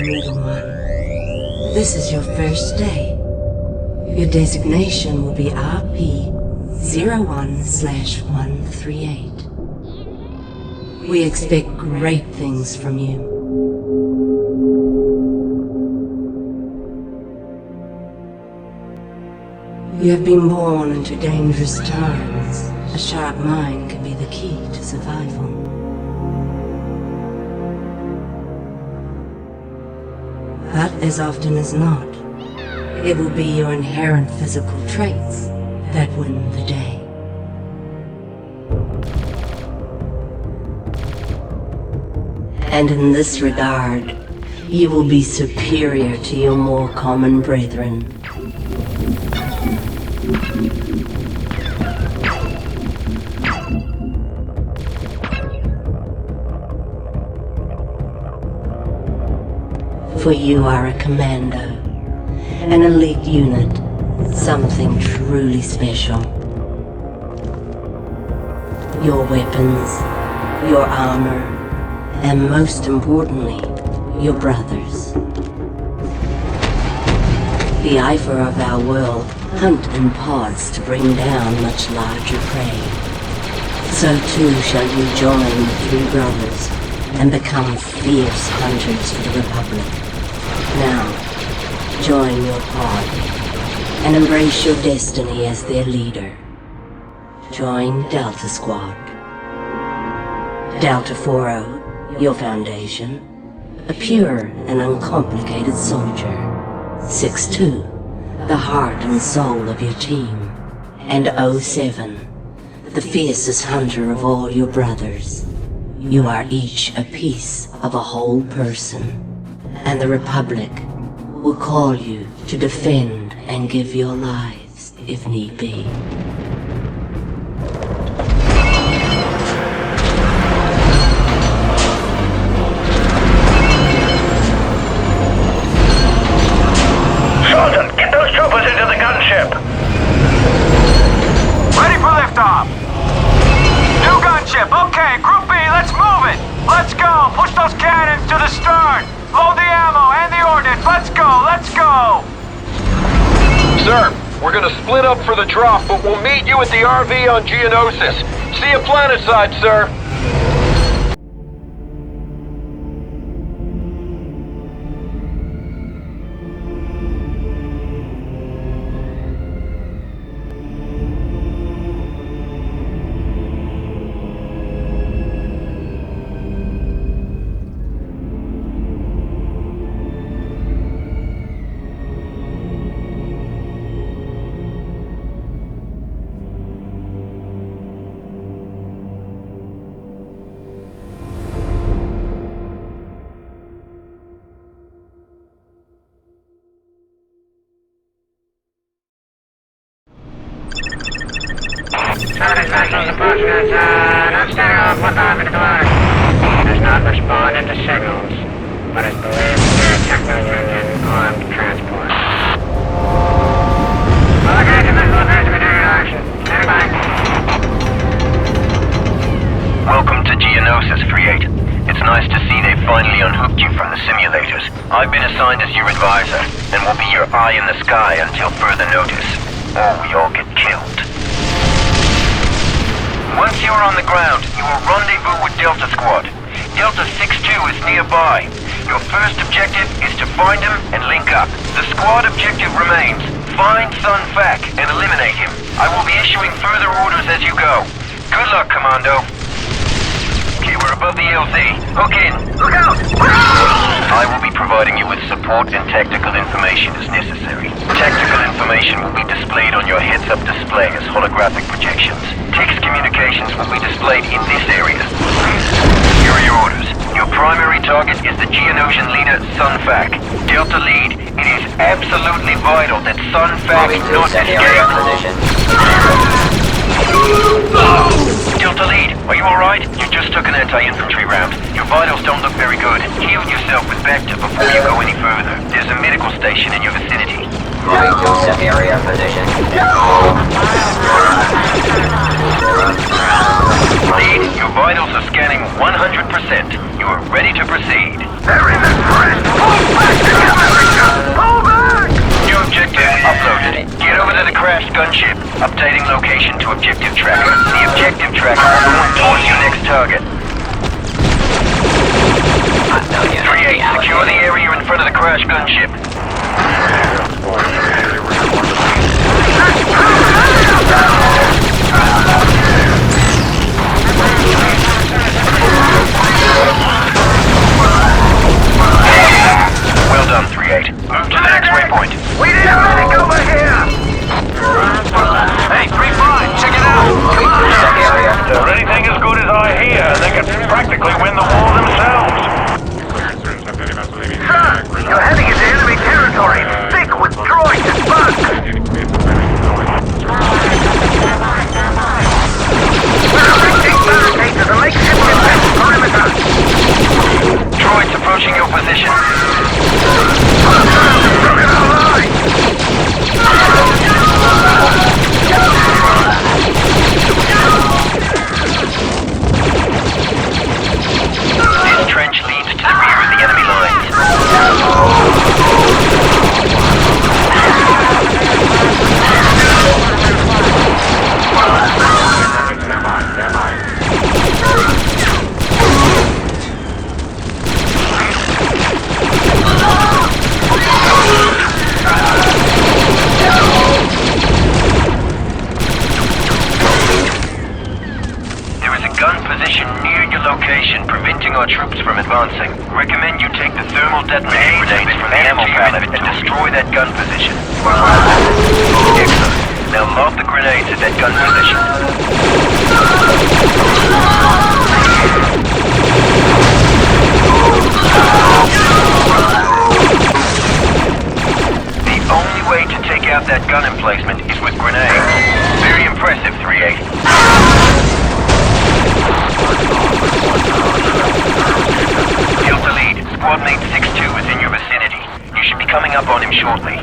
little one. This is your first day. Your designation will be RP-01/138. We expect great things from you. You have been born into dangerous times. A sharp mind can be the key to survival. But as often as not, it will be your inherent physical traits that win the day. And in this regard, you will be superior to your more common brethren. For you are a commando, an elite unit, something truly special. Your weapons, your armor, and most importantly, your brothers. The Ifer of our world hunt in pods to bring down much larger prey. So too shall you join the three brothers and become fierce hunters for the Republic. Now, join your pod and embrace your destiny as their leader. Join Delta Squad. Delta 4-0, your foundation, a pure and uncomplicated soldier. 6-2, the heart and soul of your team. And 0-7, the fiercest hunter of all your brothers. You are each a piece of a whole person. And the Republic will call you to defend and give your lives if need be. Sergeant, get those troopers into the gunship! Ready for liftoff! New gunship, okay, Group B, let's move it! Let's go, push those cannons to the stern! Load the ammo and the ordnance, let's go, let's go! Sir, we're gonna split up for the drop, but we'll meet you at the RV on Geonosis. See you planetside, sir! Somebody's vessels approaching us, don't stare off 1,000 kilometers. Has not responded to signals, but is believed to be a techno-union armed transport. Location missile appears to be taking action. Stand by. Welcome to Geonosis, 3-8. It's nice to see they've finally unhooked you from the simulators. I've been assigned as your advisor, and will be your eye in the sky until further notice. Or we all get killed. Once you are on the ground, you will rendezvous with Delta Squad. Delta 6-2 is nearby. Your first objective is to find him and link up. The squad objective remains: find Sun Fac and eliminate him. I will be issuing further orders as you go. Good luck, Commando. Okay, we're above the LZ. Hook in. Look out! I will be providing you with support and tactical information as necessary. Tactical information will be displayed on your heads-up display as holographic projections. Text communications will be displayed in this area. Here are your orders. Your primary target is the Geonosian leader, Sun Fac. Delta lead, it is absolutely vital that Sun Fac not escape. Delta lead, are you alright? You just took an anti-infantry round. Your vitals don't look very good. Heal yourself with Vector before you go any further. There's a medical station in your vicinity. Moving to set area position. Lead, your vitals are scanning 100%. You are ready to proceed. They're in the forest! Pull back together, Richard! Pull back! New objective uploaded. Get over to the crashed gunship. Updating location to objective tracker. The objective tracker will point towards your next target. 3-8, secure the area in front of the crashed gunship. Well done, 3-8. Move to the next waypoint. We need a medic over here! Hey, 3-5, check it out! Come on! If anything as good as I hear, they can practically win the war themselves. Sir, you're heading into enemy territory, thick with droids and bugs! We're erecting barricades at the makeshift defense perimeter! Droids approaching your position. Broken our line! This trench leads to the rear of the enemy lines. There is a gun position near your location, preventing our troops from advancing. Recommend you take the thermal detonator grenades from the ammo pallet and destroy that gun position. Excellent. Now lob the grenades at that gun position. The only way to take out that gun emplacement is with grenades. Very impressive, 3-8. Delta lead, squad mate 6-2 is in your vicinity. You should be coming up on him shortly.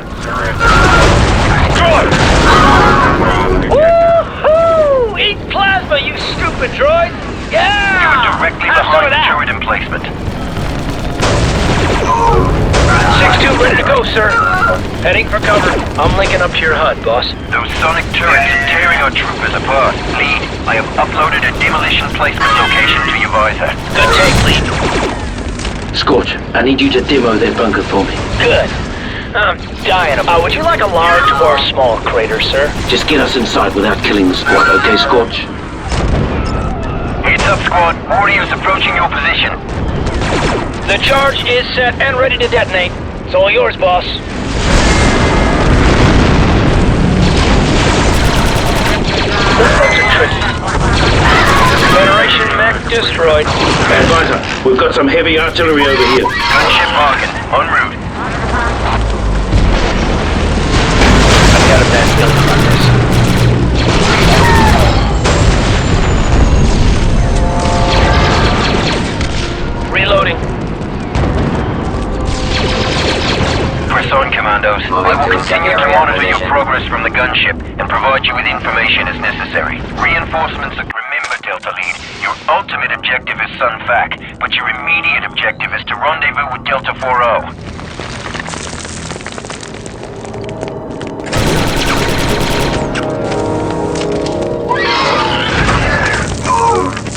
Woohoo! Eat plasma, you stupid droid! Yeah! You are directly Have some behind of the that. turret emplacement. 6-2 ready to go, sir. Heading for cover. I'm linking up to your HUD, boss. Those sonic turrets are tearing our troopers apart. Lead, I have uploaded a demolition placement location to your visor. Good take, lead. Scorch, I need you to demo their bunker for me. Good. I'm dying. Would you like a large or a small crater, sir? Just get us inside without killing the squad, okay, Scorch? Heads up, squad. Warriors approaching your position. The charge is set and ready to detonate. It's all yours, boss. Those things are tricky. Federation mech destroyed. Advisor, we've got some heavy artillery over here. Gunship marking. En route. I've got a bad feeling about this. Reloading. Press on, Commandos. I will continue to monitor your progress from the gunship and provide you with information as necessary. Reinforcements are... Remember, Delta Lead, your ultimate objective is Sun Fac, but your immediate objective is to rendezvous with Delta 4-0.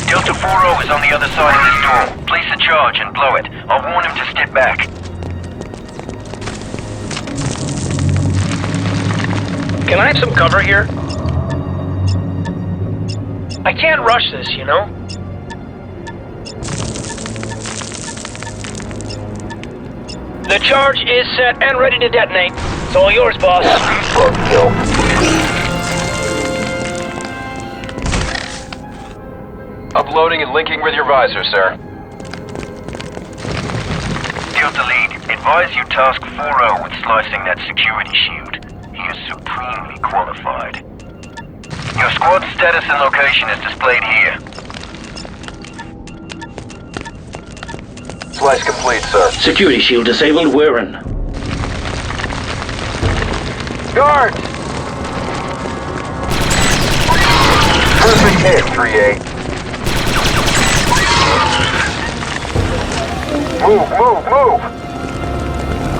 Delta 4-0 is on the other side of this door. Place a charge and blow it. I'll warn him to step back. Can I have some cover here? I can't rush this, you know? The charge is set and ready to detonate. It's all yours, boss. Uploading and linking with your visor, sir. Delta Lead, advise you task 4-0 with slicing that security shield. He is supremely qualified. Your squad status and location is displayed here. Slice complete, sir. Security shield disabled, we're in. Guards! Perfect hit, 3-8. Move!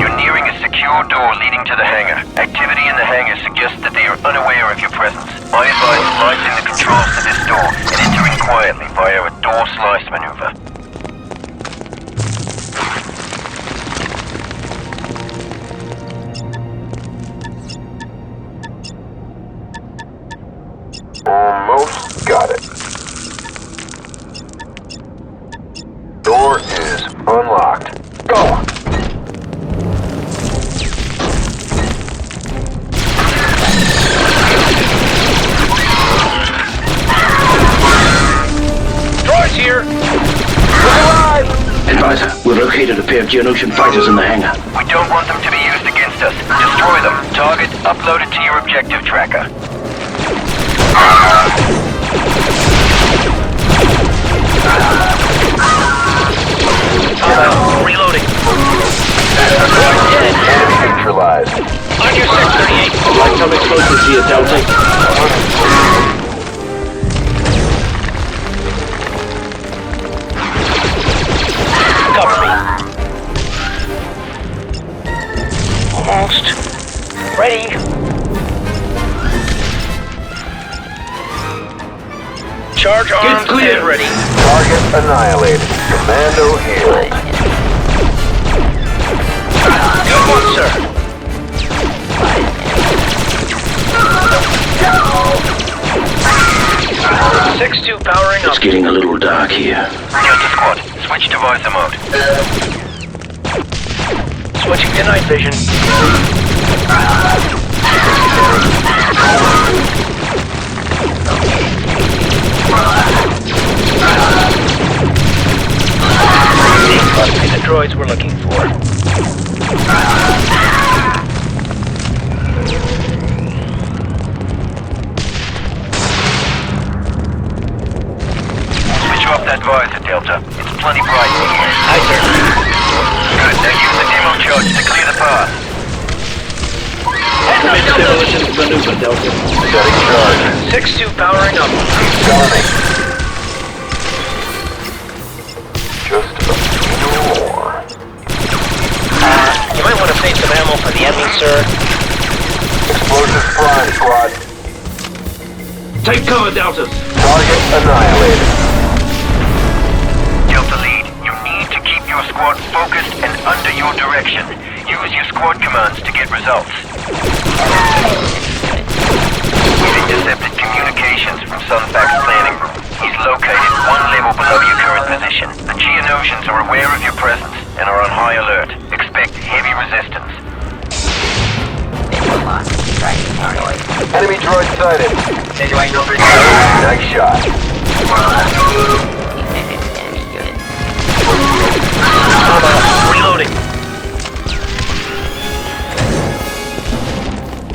You're nearing a secure door leading to the hangar. Activity in the hangar suggests that they are unaware of your presence. I advise slicing the controls to this door and entering quietly via a door slice maneuver. Almost got it. Door is unlocked. Go! Droids here! Advisor, we've located a pair of Geonosian fighters in the hangar. We don't want them to be used against us. Destroy them. Target uploaded to your objective tracker. Reloading. Enemy neutralized. On your 638. Light some explosives here, Delta. Cover me. Almost. Ready. Charge arms clear. and ready. Target annihilated. Commando healed. Good one, sir. 6-2 powering up. It's getting a little dark here. Delta Squad, switch to visor mode. Switching to night vision. These must be the droids we're looking for. Switch off that visor, Delta. It's plenty bright in here. Aye, sir. Good, now use the demo charge to clear the path. Commit demolition maneuver, Delta. Setting charge. 6-2 powering up. Gunning. Just a few more. You might want to save some ammo for the enemy, sir. Explosive prime, squad. Take cover, Deltas. Target annihilated. Delta Lead, you need to keep your squad focused and under your direction. Use your squad commands to get results. We've intercepted communications from Sunfac's planning room. He's located one level below your current position. The Geonosians are aware of your presence and are on high alert. Expect heavy resistance. Enemy droid sighted. Nice shot. Reloading.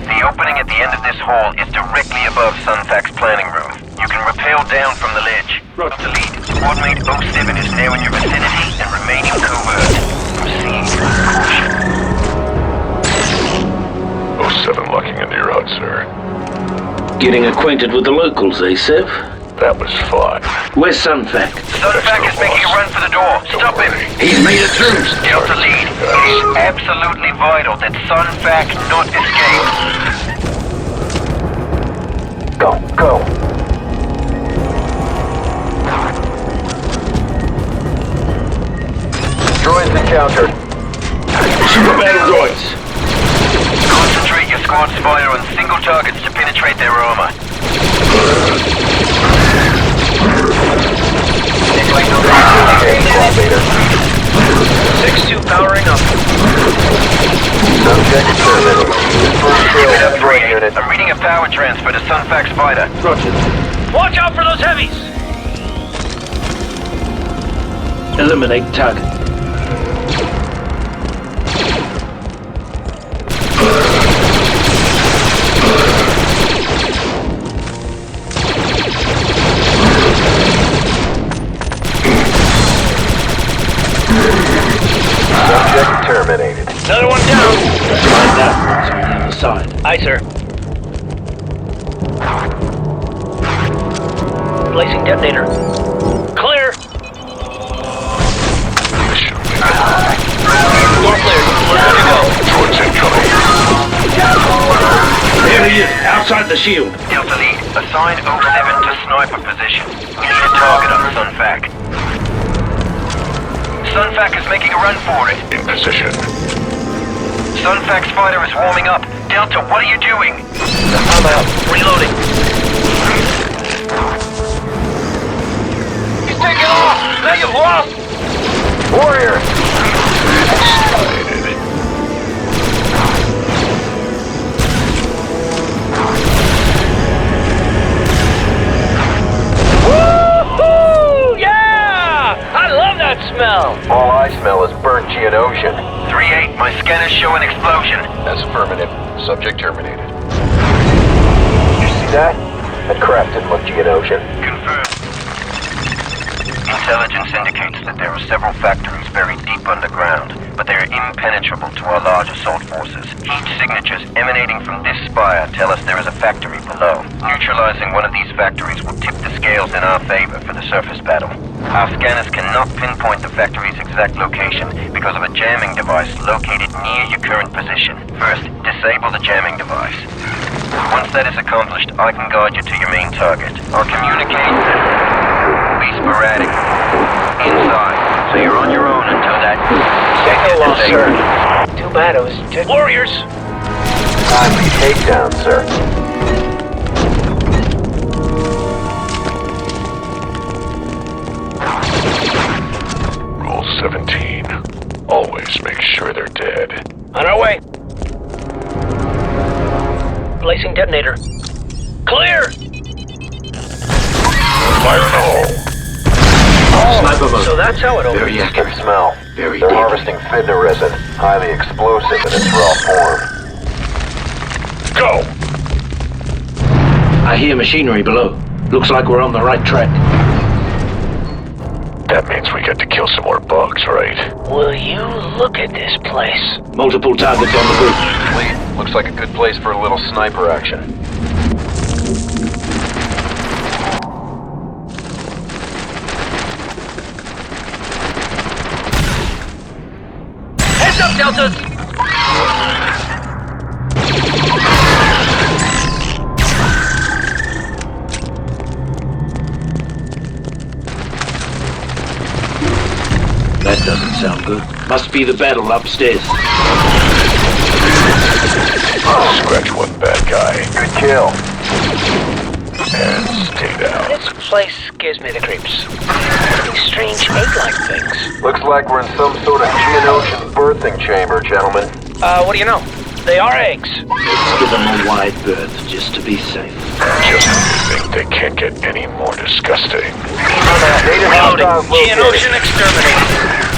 The opening at the end of this hall is directly above Sunfac's planning room. You can rappel down from the ledge. Delta Lead, Squad Mate 07 is now in your vicinity and remaining covert. Proceed with caution. 07 locking into your hut, sir. Getting acquainted with the locals, eh, Sev? That was fun. Where's Sunfac? Sunfac is making a run for the door. Stop him! He's made it through. Delta Lead, it is absolutely vital that Sunfac not escape. Go. Droids encountered. Super battle droids. Concentrate your squad's fire on single targets to penetrate their armor. 6-2 powering up. Subject terminated. Keep it up, 3-8. I'm reading a power transfer to Sunfac's fighter. Roger. Watch out for those heavies! Eliminate target. Subject terminated. Another one down. Find out what's on the other outside. Aye, sir. Placing detonator. Clear! Door clear. We're good to go. Droids incoming. There he is, outside the shield. Delta Lead, assign 07 to sniper position. We need a target on Sunfac. Sunfac is making a run for it. In position. Sunfac's fighter is warming up. Delta, what are you doing? I'm out. Reloading. He's taking off! Now you've lost! Warrior! Excited. Woo-hoo! Yeah! I love that smell! All I smell is burnt Geonosian. 3-8, my scanners show an explosion. That's affirmative. Subject terminated. You see that? That crap didn't look Geonosian. Confirmed. Intelligence indicates that there are several factories buried deep underground, but they are impenetrable to our large assault forces. Heat signatures emanating from this spire tell us there is a factory below. Neutralizing one of these factories will tip the scales in our favor for the surface battle. Our scanners cannot pinpoint the factory's exact location because of a jamming device located near your current position. First, disable the jamming device. Once that is accomplished, I can guide you to your main target. Our communicate will be sporadic. Inside, so you're on your own until that... Signal lost, sir. Too bad it was just... Warriors! Time for takedown, sir. Rule 17. Always make sure they're dead. On our way. Placing detonator. Clear! Fire in the hole. Sniper mode. So that's how it opens. Very Can accurate. smell. Very They're deep. harvesting fidna resin, highly explosive in its raw form. Go! I hear machinery below. Looks like we're on the right track. That means we get to kill some more bugs, right? Will you look at this place? Multiple targets on the group. Sweet. Looks like a good place for a little sniper action. Heads up, Deltas! That doesn't sound good. Must be the battle upstairs. Scratch one bad guy. Good kill. And stay down. This place gives me the creeps. These strange egg-like things. Looks like we're in some sort of Geonosian birthing chamber, gentlemen. What do you know? They are eggs. Let's give them a wide berth just to be safe. Just when you think they can't get any more disgusting. Reloading. Geonosian exterminated.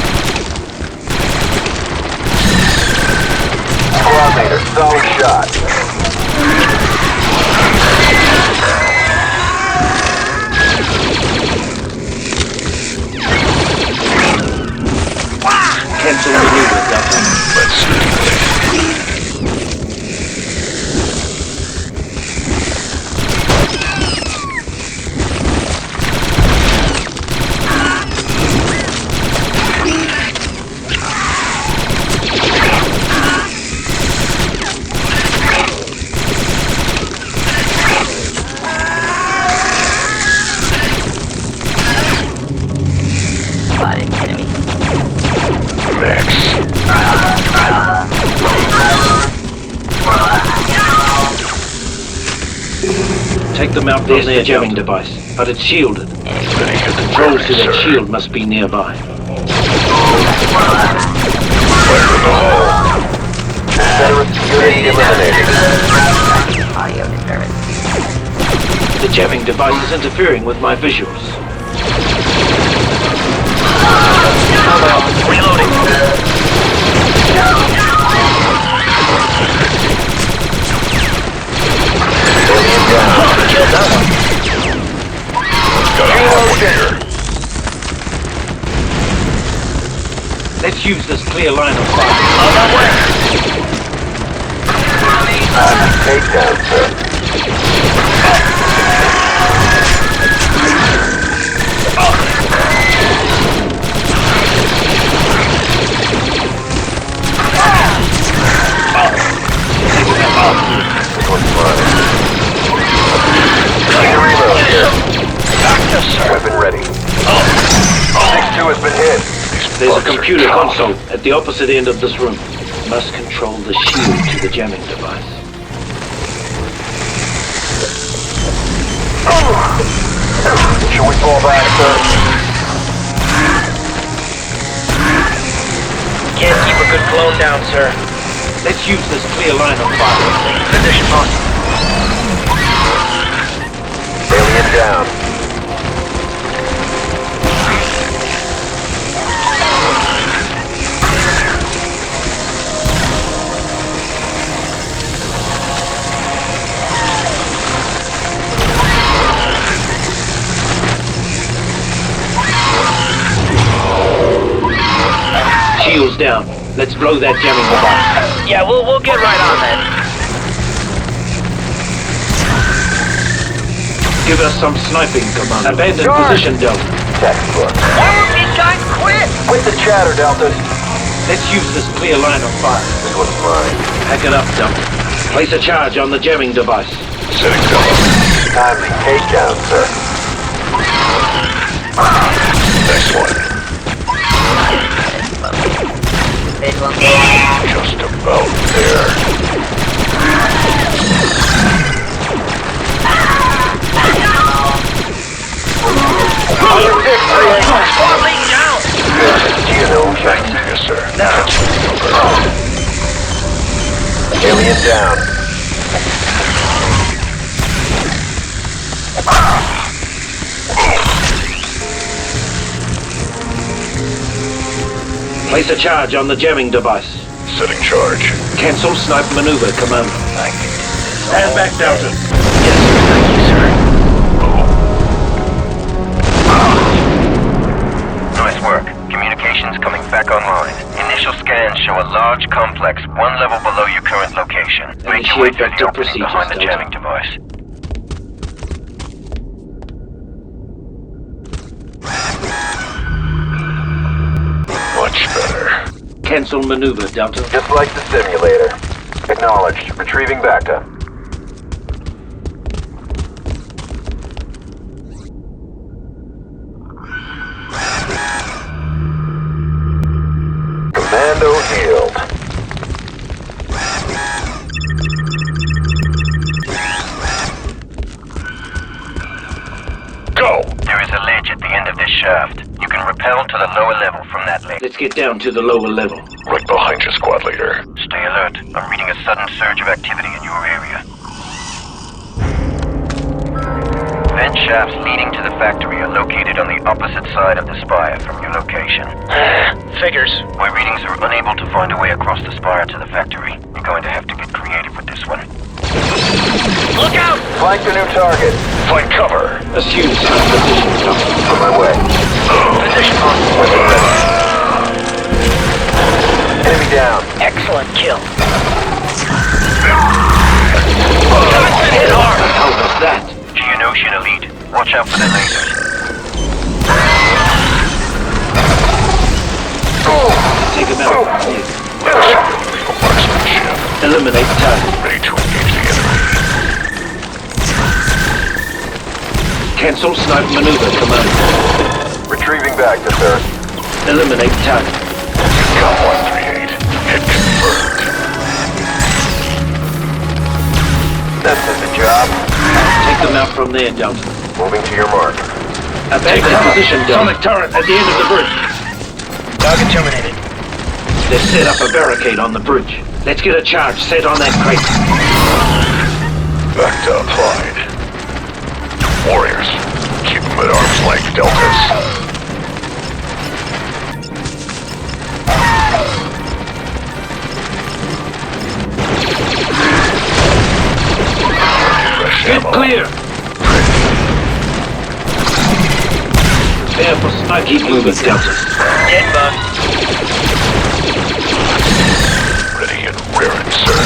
Commando, solid shot. Cancel the maneuver, Delta. Let's stimulate. Take them out from their jamming device, but it's shielded. Controls to that shield must be nearby. Fire in the hole. Confederate unit eliminated. The jamming device is interfering with my visuals. Reloading. Killed that one. Got a hot one here. Let's use this clear line of fire. On my way. Takedown, sir. This one's fine. Need a reload here. Weapon ready. 6-2 has been hit. There's a computer console at the opposite end of this room. Must control the shield to the jamming device. Should we fall back, sir? Can't keep a good clone down, sir. Let's use this clear line of fire. Position, boss. Alien down. Shields down. Let's blow that jamming device. Yeah, we'll get right on that. Give us some sniping, Commando. Abandon position, Delta. Textbook. Why won't these guys quit? With the chatter, Delta. Let's use this clear line of fire. This one's fine. Pack it up, Delta. Place a charge on the jamming device. Setting Delta. Timely takedown, sir. Next one. Just about there. Squad lead down. Yes, sir. Now. Alien down. Place a charge on the jamming device. Setting charge. Cancel snipe maneuver, Commando. Stand back, Delta. Nice work. Communications coming back online. Initial scans show a large complex one level below your current location. Make your way through the opening behind the jamming device. Much better. Cancel maneuver, Delta. Just like the simulator. Acknowledged. Retrieving Bacta. Commando healed. Go! There is a ledge at the end of this shaft. You can rappel to the lower level from that ledge. Let's get down to the lower level. Right behind you, squad leader. Stay alert. I'm reading a sudden surge of activity in your area. Vent shafts leading to the factory are located on the opposite side of the spire from your location. Figures. My readings are unable to find a way across the spire to the factory. You're going to have to get creative with this one. Look out! Flank the new target. Find cover. Assume some position, Delta. On my way. Position on. Weapon ready. Enemy down. Excellent kill. Hit hard. How was that? Geonosian elite. Watch out for the lasers. Take him out. Eliminate target. Ready to engage the enemy. Cancel snipe maneuver, Commando. Retrieving back to sir. Eliminate target. Got 138. Hit confirmed. That's the job. Take them out from there, Delta. Moving to your mark. Abandon position, Delta. Sonic turret at the end of the bridge. Target terminated. They've set up a barricade on the bridge. Let's get a charge set on that crate. Bacta applied. Warriors, keep them at arm's length, Deltas. Get clear! Prepare for snipe. Keep moving, Deltas. Dead bug. Ready and rearing, sir.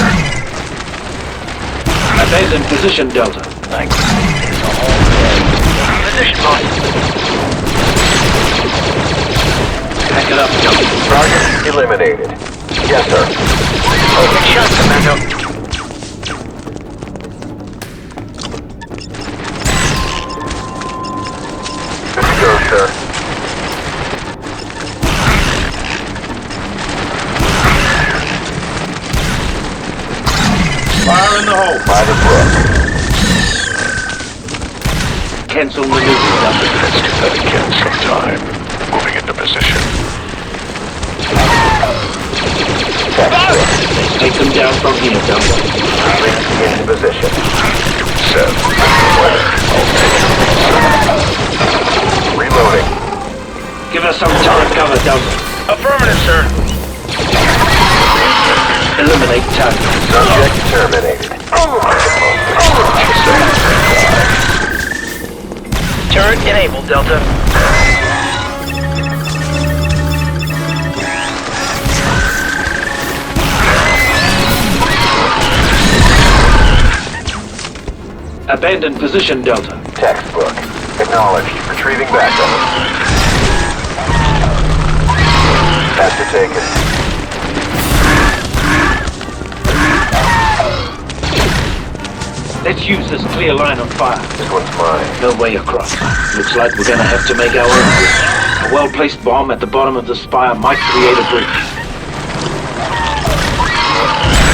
Abandon position, Delta. Thanks. It's a whole thing. Position, boss. Pack it up, Delta. Target eliminated. Yes, sir. Good shot, Commando. Good to go, sir. Fire in the hole. By the book. Cancel maneuver, Delta. Let's do that again sometime. Moving into position. Let's take them down from here, Delta. In position. 7. Reloading. Give us some time cover, Delta. Affirmative, sir. Eliminate target. Subject terminated. Turret enabled, Delta. Abandon position, Delta. Textbook. Acknowledged. Retrieving backup. Pastor taken. Let's use this clear line of fire. This one's mine. No way across. Looks like we're gonna have to make our own bridge. A well-placed bomb at the bottom of the spire might create a bridge.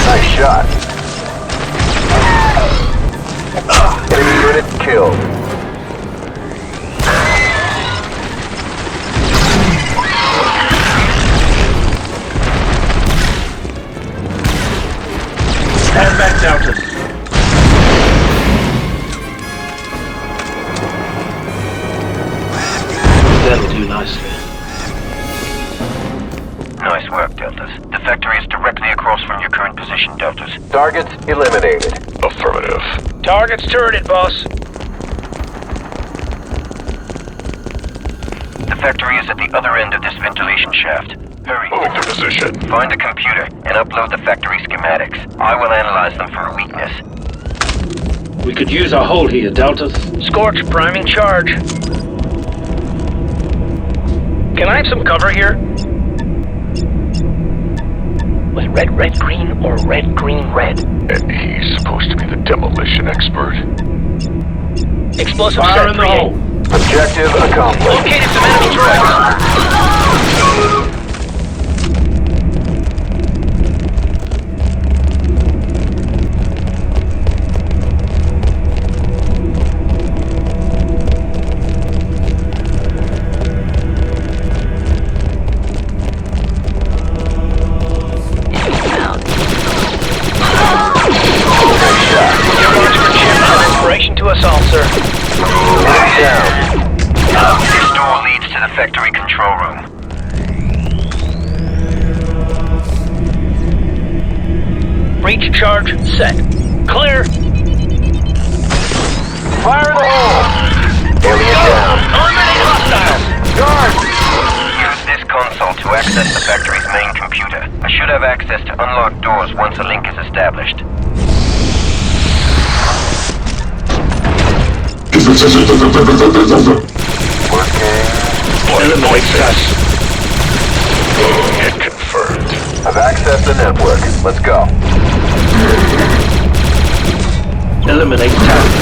Nice shot. Enemy unit killed. Stand back, Delta. That'll do nicely. Nice work, Deltas. The factory is directly across from your current position, Deltas. Targets eliminated. Affirmative. Target's turreted, boss. The factory is at the other end of this ventilation shaft. Hurry. Moving to position. Find a computer and upload the factory schematics. I will analyze them for a weakness. We could use our hold here, Delta. Scorch, priming charge. Can I have some cover here? Was red, green, or red, green, red? And he's supposed to be the demolition expert. Explosive Fire set in the hole. Objective accomplished. Located some enemy droids. To us all, sir. Down. This door leads to the factory control room. Breach charge set. Clear. Fire in the hole. Alien down. Eliminate hostiles. Guard. Use this console to access the factory's main computer. I should have access to unlock doors once a link is established. Eliminate us. Hit confirmed. I've accessed the network. Let's go. Eliminate target.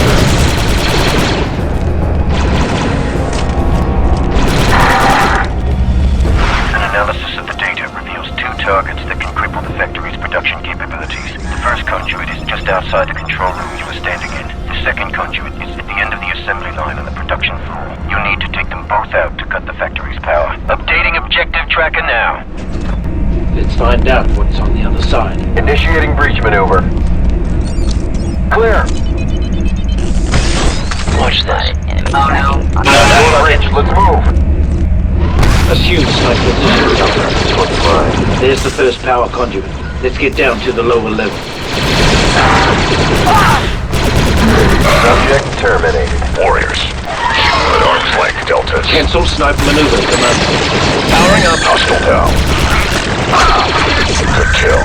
An analysis of the data reveals 2 targets that can cripple the factory's production capabilities. The first conduit is just outside the control room you are standing in. The second conduit is at the end of the assembly line on the production floor. You'll need to take them both out to cut the factory's power. Updating objective tracker now. Let's find out what's on the other side. Initiating breach maneuver. Clear. Watch this. Bridge. Let's move. Assume sniper position, Delta. This one's mine. There's the first power conduit. Let's get down to the lower level. Subject terminated. Warriors. Shoot at arm's length, Delta. Cancel sniper maneuver, Commando. Powering up. Hostile down. Good kill.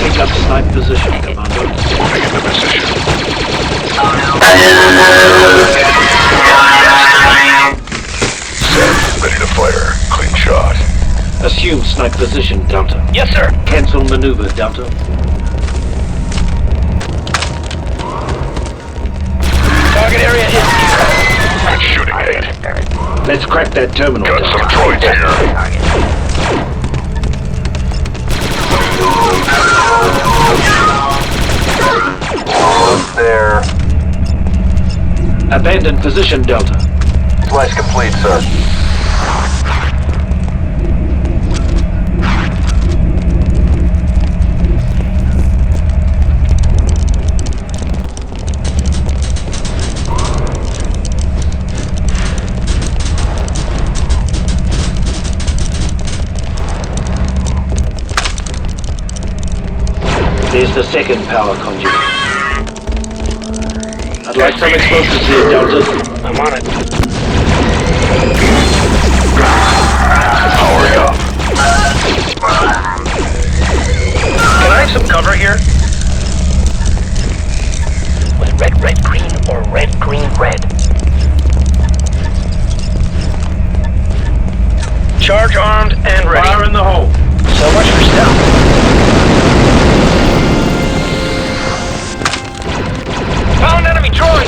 Take Ready to fire. Clean shot. Assume snipe position, Delta. Yes, sir. Cancel maneuver, Delta. Target area is... Good shooting, mate. Let's crack that terminal. Got some Delta. droids here. Almost there. Abandon position, Delta. Slice complete, sir. There's the second power conduit. I'd like some explosives here, Delta. I'm on it. Power up. Can I have some cover here? Was red, red, green, or red, green, red? Charge armed and ready. Fire in the hole. So much for stealth. Found enemy droid!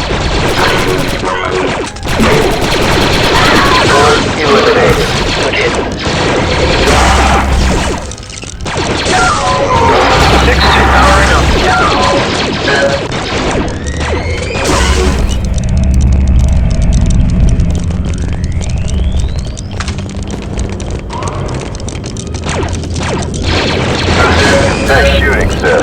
Eliminated. Good hit. 6-2 powering up. Nice shooting, sir.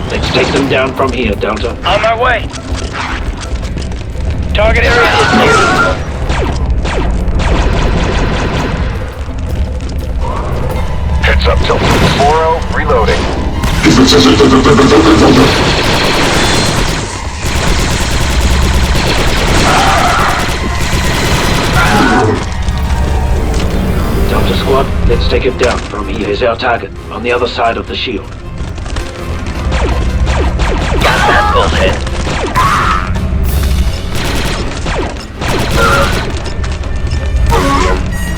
Let's take them down from here, Delta. On my way. Target area is near. Heads up, Delta. 4-0, reloading. Delta Squad, let's take it down from here. Here's our target, on the other side of the shield. Got that bullhead.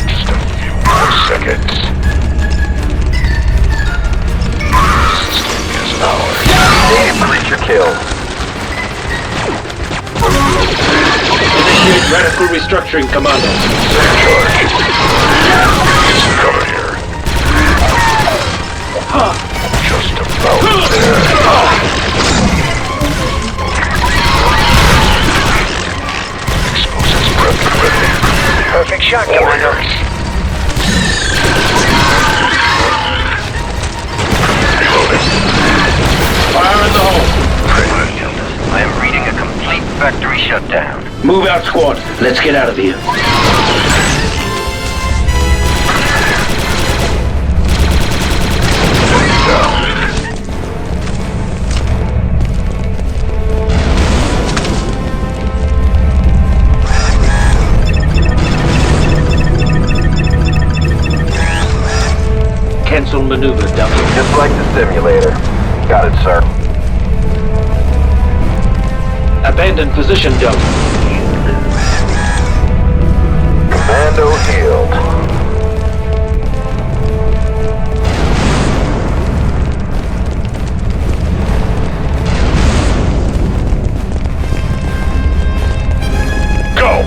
Just a few more seconds. System is ours. Native creature killed. Initiate radical restructuring, Commando. Same charge. Get some cover here. Just about there. Explosives prepped and ready. Perfect shot, Commando. Reloading. Fire in the hole. I am reading a complete factory shutdown. Move out, squad. Let's get out of here. Cancel maneuver, Delta. Just like the simulator. Got it, sir. Abandon position, Delta. Commando healed. Go!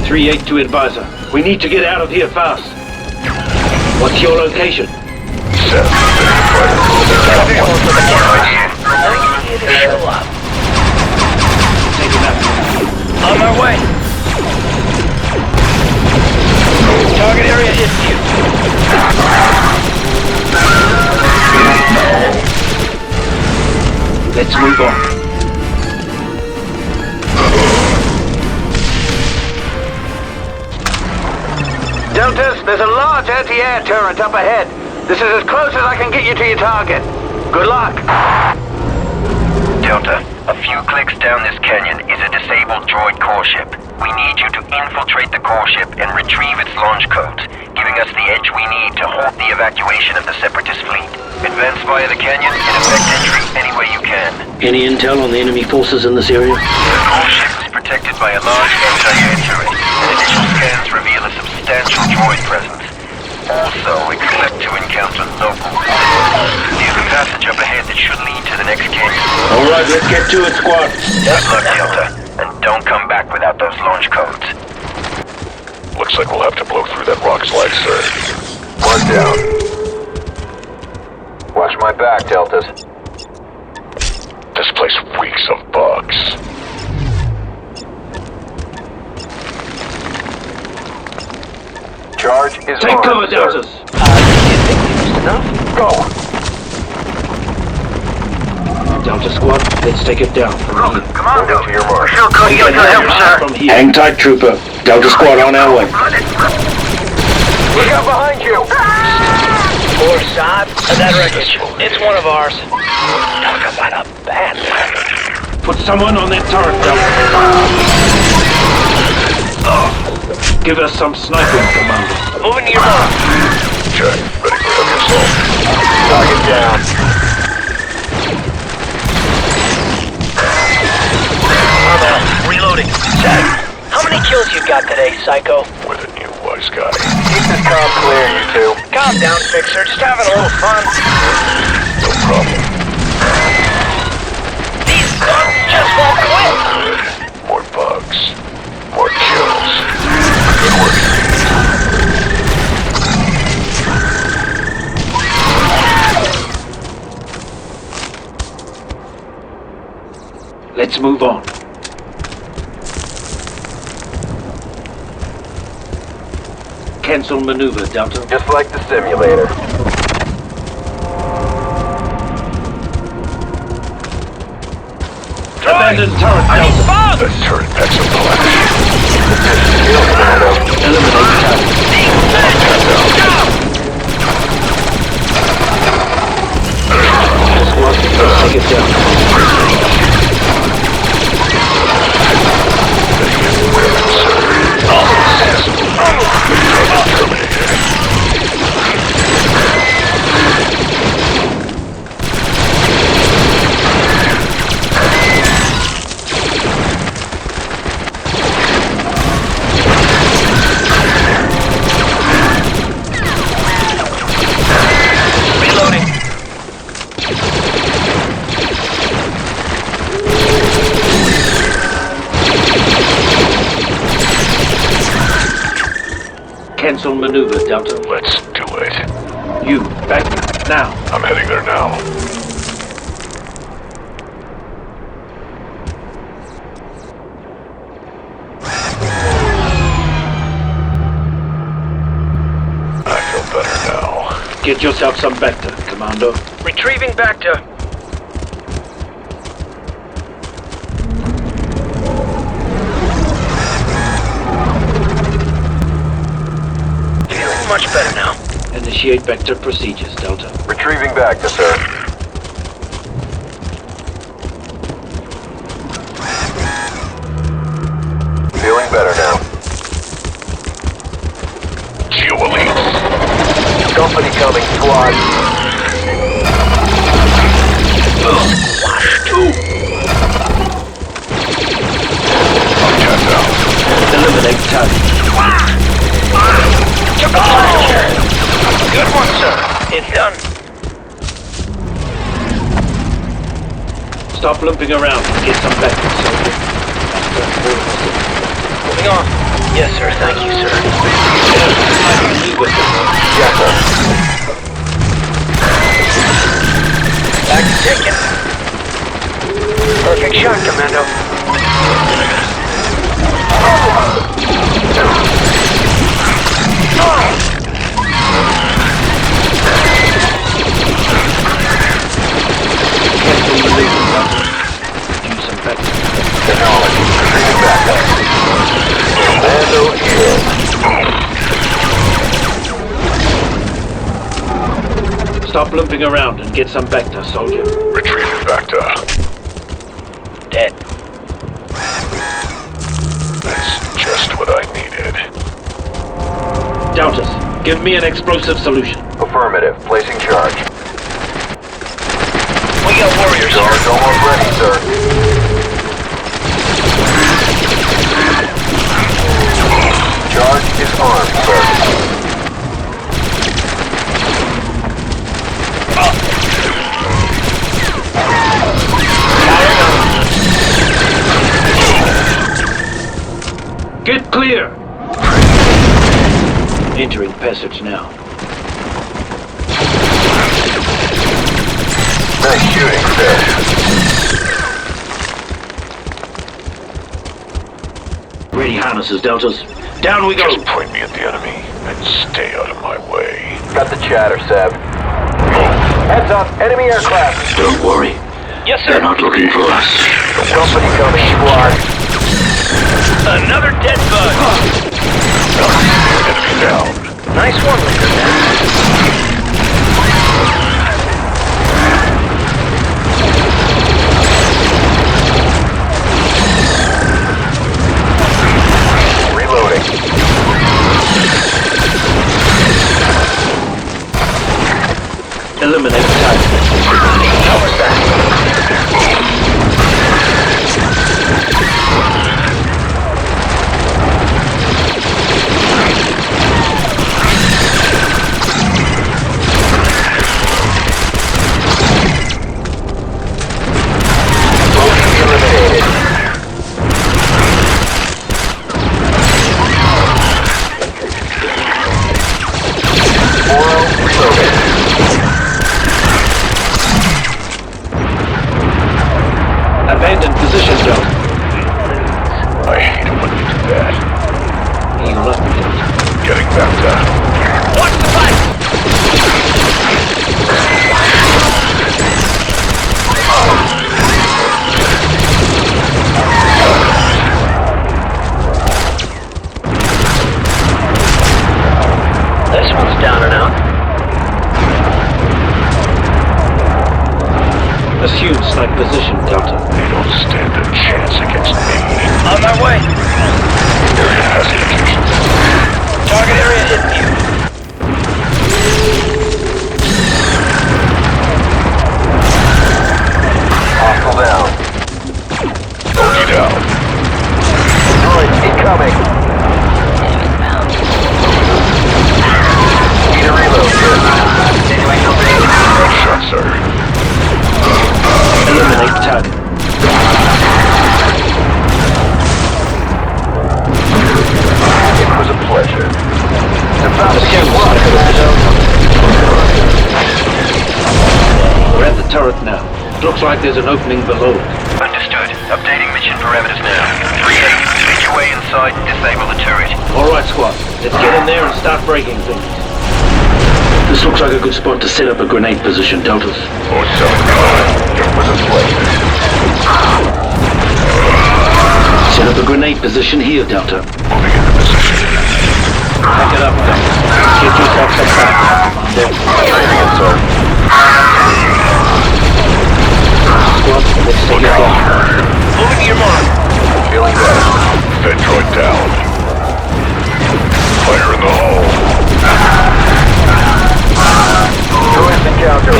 3-8 to advisor. We need to get out of here fast. What's your location? 7. Show up. Take him out. On my way. Target area is new. Let's move on. Deltas, there's a large anti-air turret up ahead. This is as close as I can get you to your target. Good luck. Delta, A few clicks down this canyon is a disabled droid core ship. We need you to infiltrate the core ship and retrieve its launch codes, giving us the edge we need to halt the evacuation of the Separatist fleet. Advance via the canyon and effect entry any way you can. Any intel on the enemy forces in this area? The core ship is protected by a large anti-air turret, and initial scans reveal a substantial droid presence. Also, expect to encounter locals. There's a passage up ahead that should lead to the next canyon. Alright, let's get to it, squad. Good luck, Delta, and don't come back without those launch codes. Looks like we'll have to blow through that rock slide, sir. One down. Watch my back, Deltas. This place reeks of bugs. Charge is Take on, cover, sir. Deltas. You think we used enough? Go! Delta squad, let's take it down from here. Commando, to your mark. From here. Hang tight, trooper. Delta squad on our way. Look out behind you! Poor sod. That wreckage. It's one of ours. Talk about a bad wreckage. Put someone on that turret, Delta. Give us some sniping, Commando. Moving to your mark. Check. Ready for heavy assault. Target down. I'm out. Reloading. Set. How many kills you got today, Psycho? With a new wise guy. Keep this comm clear, you two. Calm down, Fixer. Just having a little fun. No problem. These bugs just won't quit. More bugs. More kills. Good work. Let's move on. Cancel maneuver, Delta. Just like the simulator. Abandoned turret, Delta. The turret packs a flash. Eliminate target. Squad, let's take it down. Reloading. Cancel maneuver, Delta. Let's do it. You, back now. I'm heading there now. I feel better now. Get yourself some Vector, Commando. Retrieving back to... Feeling much better now. Initiate Vector procedures, Delta. Retrieving back to sir. Feeling better now. Geo elites. Company coming, squad. Eliminate target. Good one, sir. It's done. Stop limping around and get some Vector, soldier. Moving on. Yes, sir. Thank you, sir. Yes, sir. Back to taking. Perfect shot, Commando. Cancel maneuver, Delta. Use some Vector. Technology. Bring back up. Commando here. Stop limping around and get some Vector, soldier. Retrieving Vector. dead. That's just what I needed. Deltas, give me an explosive solution. Affirmative. Placing charge. We got warriors here. Charge almost ready, sir. Charge is armed, sir. Get clear! Entering passage now. Nice shooting, sir. Ready harnesses, Deltas. Down we go! Just point me at the enemy and stay out of my way. Got the chatter, Seb. Heads up, enemy aircraft. Don't worry. Yes, sir. They're not looking for us. Company coming, squad. Another dead bug. Enemy down. Nice one, Lieutenant. Reloading. Eliminate the target. How was that? Abandoned position, Delta. I hate it when you do that. You left me, Delta. Getting back down. Watch the fight! This one's down and out. Assume snipe position, Delta. They don't stand a chance against me. On my way. Area has indications. Target area hit view. Hostile down. Bogey down. Droid incoming. Need a reload, sir. Nice shot, sir. Eliminate the target. It was a pleasure. Assume snipe position. We're at the turret now. Looks like there's an opening below. Understood. Updating mission parameters now. 3-8. Make your way inside and disable the turret. Alright, squad. Let's get in there and start breaking things. This looks like a good spot to set up a grenade position, Deltas. 479. It was a pleasure. Set up a grenade position here, Delta. Moving into position. Pack it up, Delta. Get yourself some back. Training it, sir. Squad, let's take it off. Moving to your mark. Feeling better. Fed droid down. Fire in the hole. Droids encounter.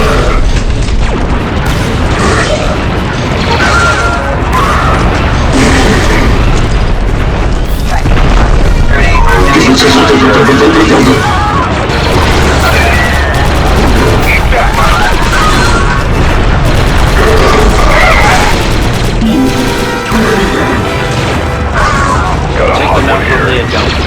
Take them out from there, Delta.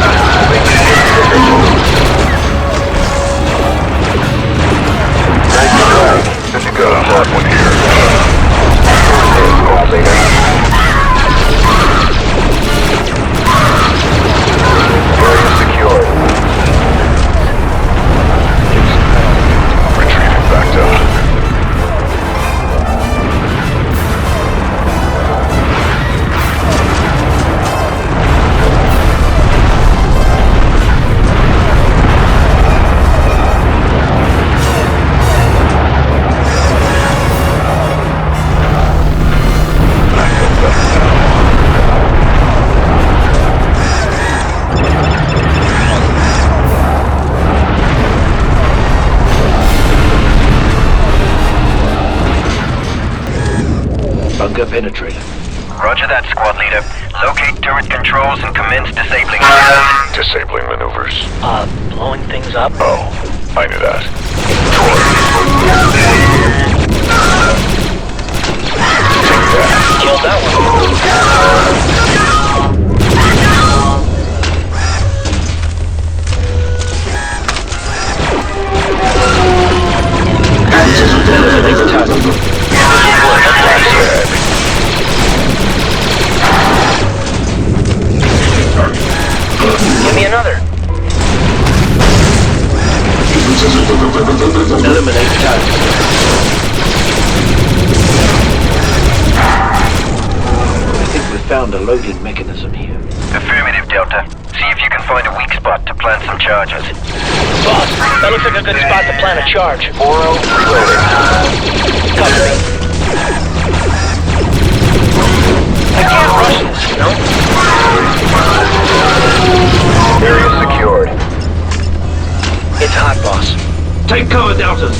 Trigger penetrator. Roger that, squad leader. Locate turret controls and commence disabling. Disabling maneuvers. Blowing things up? Oh, I knew that. Killed that one. Eliminate target. Give me another. Eliminate target. I think we found a loading mechanism here. Affirmative, Delta. See if you can find a weak spot to plant some charges. Boss, that looks like a good spot to plant a charge. 4-0 reloading. Cover me. I can't rush this, you know? Area secured. It's hot, boss. Take cover, Deltas.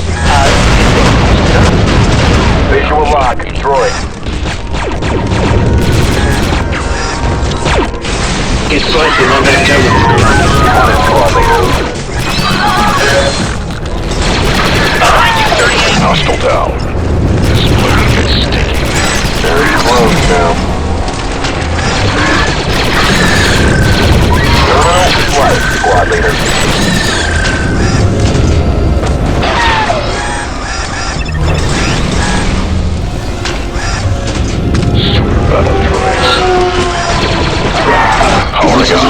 Visual lock. Droid. Get slicing on that terminal. On it, squad leader. Behind you, 38. Hostile down. This place is sticky. Very close now. Terminal flight, squad leader. Super battle droids. Power gun.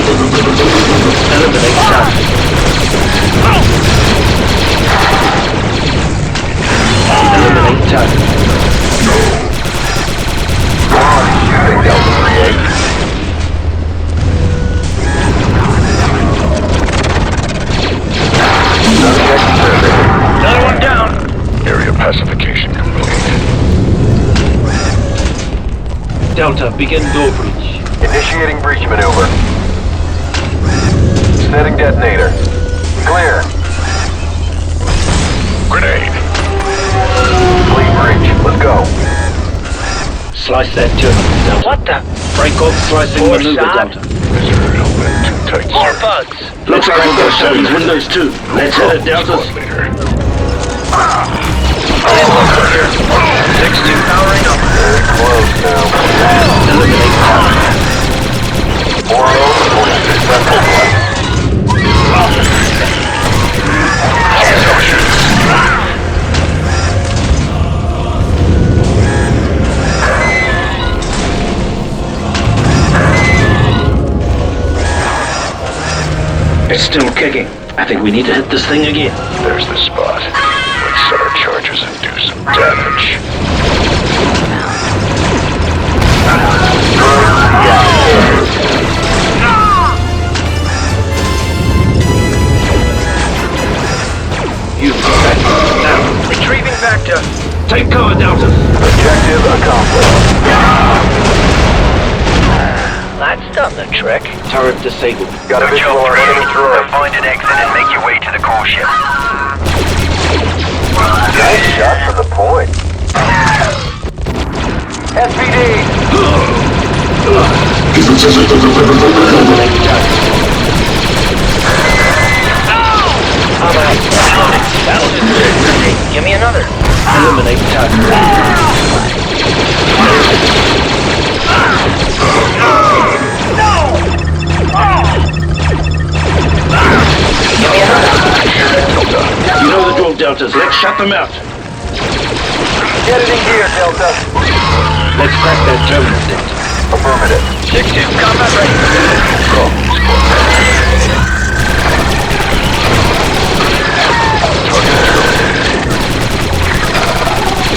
Eliminate target. Eliminate target. Shooting Delta 38. Another one down. Area pacification complete. Delta, begin door breach. Initiating breach maneuver. Setting detonator. Clear. Grenade. Fleet breach. Let's go. Slice that terminal, Delta. What the? Break off slicing More maneuver, shot. Delta. Visitor helmet too tight. More bugs. Let's crank those sevens windows too. Let's hit it, Deltas. Squad leader. Over here. 6-2 powering up. Very close now. Eliminate target. 4-0 for successful flight. It's still kicking. I think we need to hit this thing again. There's the spot. Let's set our charges and do some damage. You back now. Retrieving Vector. Take cover, Delta. Objective accomplished. That's done the trick. Turret disabled. Got a Good visual job, on enemy Now droid. find an exit and make your way to the core ship. Nice shot from the point. SPD! Eliminate target. Alright, that was good. Give me another. Eliminate target. Give me another. You know the drill, Deltas. Let's shut them out. Get it in gear, Delta. Let's crack that terminal, Delta. Affirmative. 6-2 combat ready. Go, squad.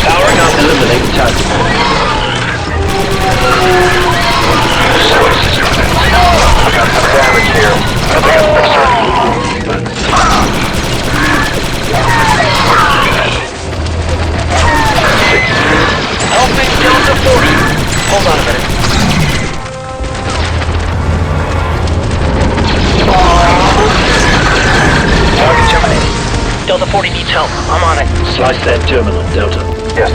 Powering up. Eliminate target. We got some damage here. I think it's fixed. Helping Delta 40. Hold on a minute. Target terminated. Delta 40 needs help. I'm on it. Slice that terminal, Delta. Yes,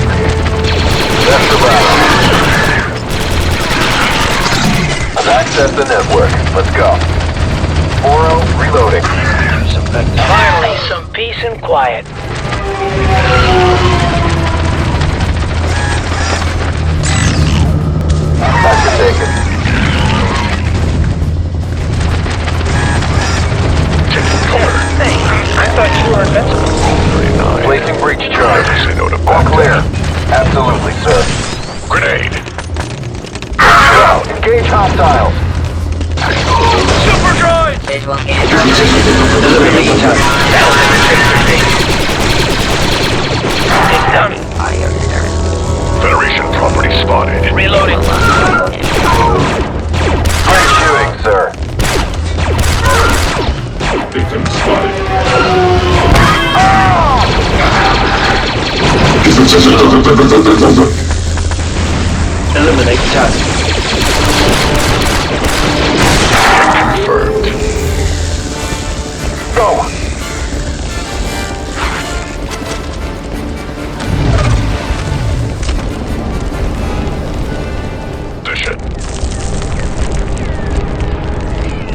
that's the battle. Access the network. Let's go. 4-0, reloading. Finally, some peace and quiet. Sector taken. Hey, I thought you were invincible. Placing breach charge. All clear. Absolutely, sir. Grenade. Well, engage hostiles. Super droids! Visual scan. It's done. Audio disturbance. Federation property spotted. Reloading. Great shooting, sir. Victim spotted. Eliminate target. Confirmed. Go. Position.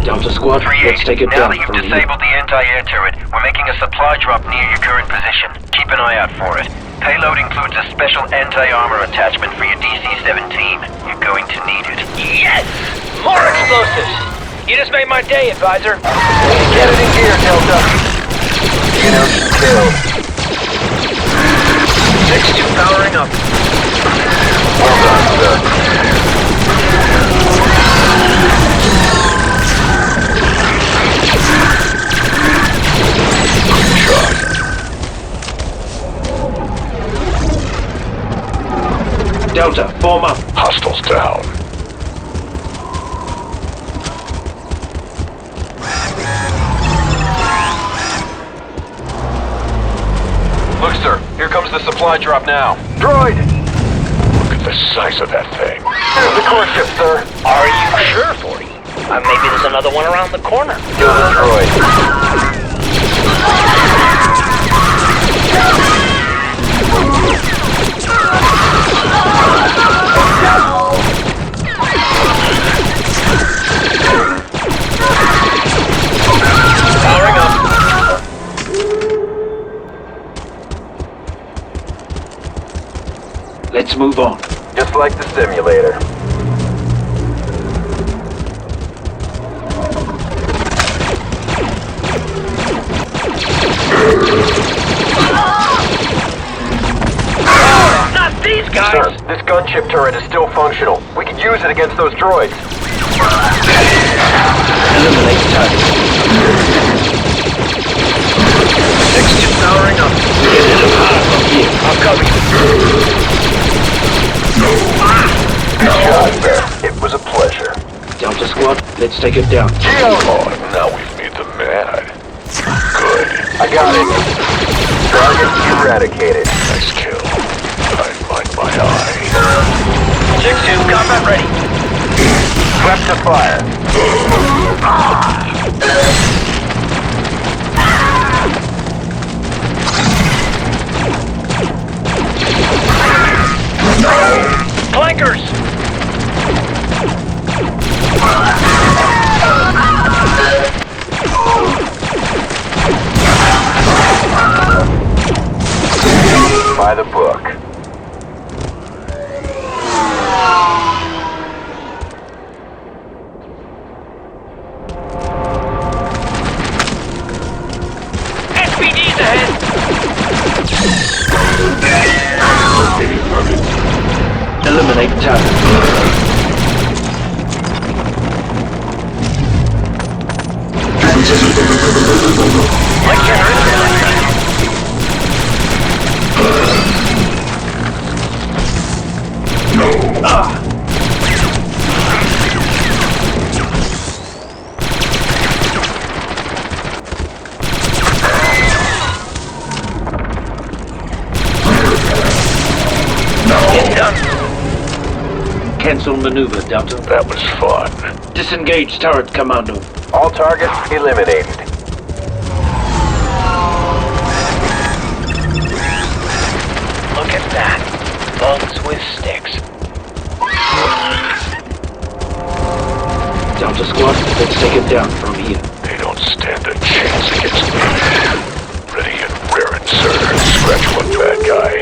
Delta Squad, 3-8. let's take it Now down that you've from here. disabled the anti-air turret, we're making a supply drop near your current position. Keep an eye out for it. Payload includes a special anti-armor attachment for your DC-17. You're going to need it. Yes! More explosives! You just made my day, advisor. Get it in gear, Delta. Killed. 6-2 powering up. Well done, sir. Delta, form up. Hostiles down. Look, sir. Here comes the supply drop now. Droid! Look at the size of that thing. Here's the core ship, sir. Are you sure, 40? Maybe there's another one around the corner. Kill the droid. Powering up. Let's move on. Just like the simulator. Not these guys! Sir, this gunship turret is still functional. We could use it against those droids. Eliminate target. 6-2 powering up. Get in the power from here. I'll cover you. Good job, sir. It was a pleasure. Delta Squad, let's take it down. Oh, now we've made them mad. Good. I got it. Target eradicated. Nice kill. I like my eye. 6-2, combat ready. Prep to fire. Clankers! By the book. SPD's ahead! Eliminate target. Like Get done. Cancel maneuver, Delta. That was fun. Disengage turret, Commando. All targets eliminated. Look at that. Bugs with sticks. Let's take it down from here. They don't stand a chance against me. Ready and raring, sir. Scratch one bad guy.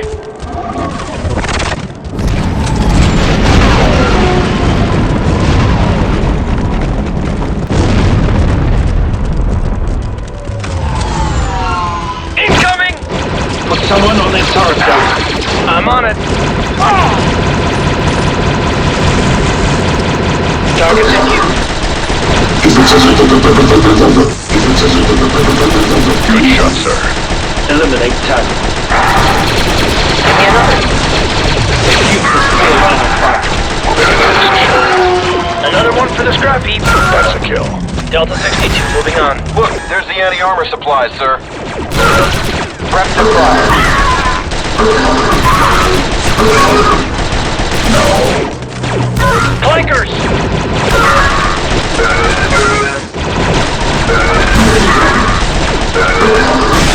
Incoming! Put someone on that turret, Delta. I'm on it. Target's in view. Good shot, sir. Eliminate target. Give me another. Keep the spear line of fire. Another one for the scrap heap. That's a kill. Delta 62, moving on. Look, there's the anti-armor supplies, sir. Prep for fire. Clankers!